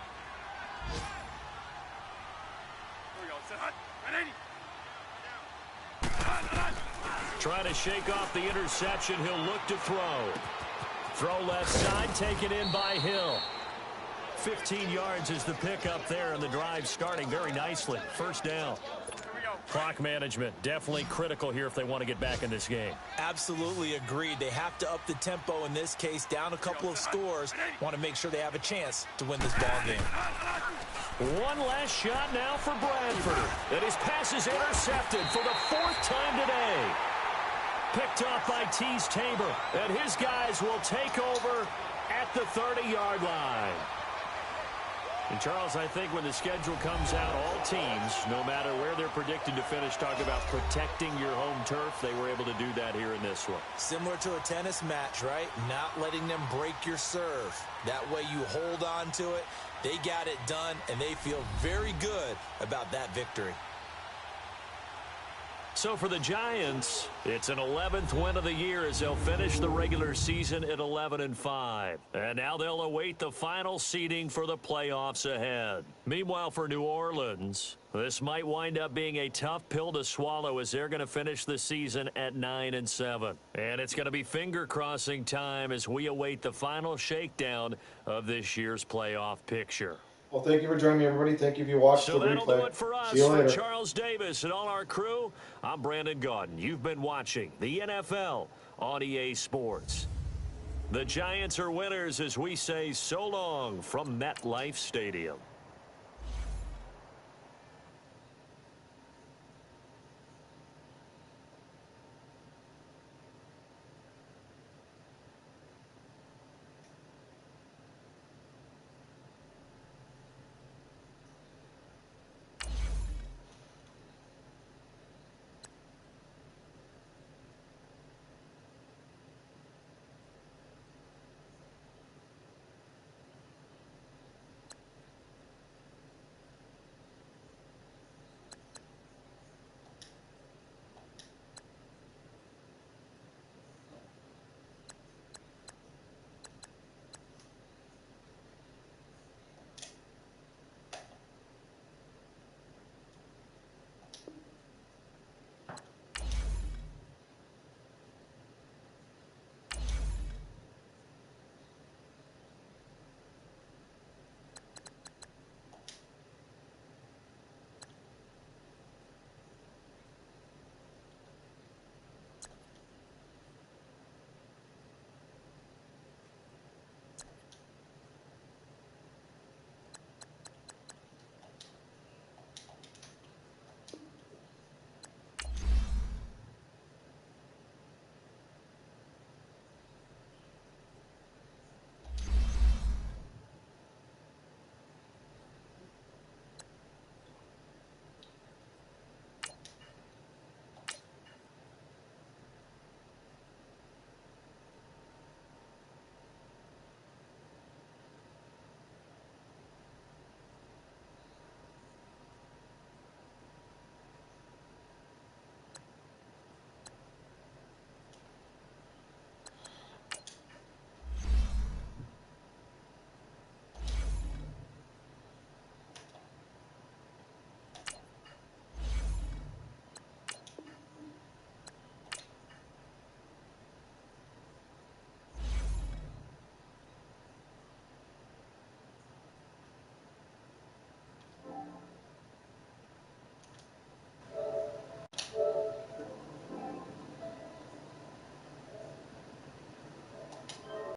Trying to shake off the interception. He'll look to throw. Throw left side, taken in by Hill. 15 yards is the pickup there, and the drive starting very nicely. First down. Clock management, definitely critical here if they want to get back in this game. Absolutely agreed. They have to up the tempo in this case, down a couple of scores. Want to make sure they have a chance to win this ball game. One last shot now for Bradford. And his pass is intercepted for the 4th time today. Picked off by Tease Tabor, and his guys will take over at the 30-yard line. And, Charles, I think when the schedule comes out, all teams, no matter where they're predicted to finish, talk about protecting your home turf. They were able to do that here in this one. Similar to a tennis match, right? Not letting them break your serve. That way you hold on to it. They got it done, and they feel very good about that victory. So for the Giants, it's an 11th win of the year as they'll finish the regular season at 11-5. And now they'll await the final seeding for the playoffs ahead. Meanwhile, for New Orleans, this might wind up being a tough pill to swallow as they're going to finish the season at 9-7. And it's going to be finger-crossing time as we await the final shakedown of this year's playoff picture. Well, thank you for joining me, everybody. Thank you if you watched the replay. So that'll do it for us. See you later. For Charles Davis and all our crew, I'm Brandon Gaudin. You've been watching the NFL on EA Sports. The Giants are winners as we say so long from MetLife Stadium.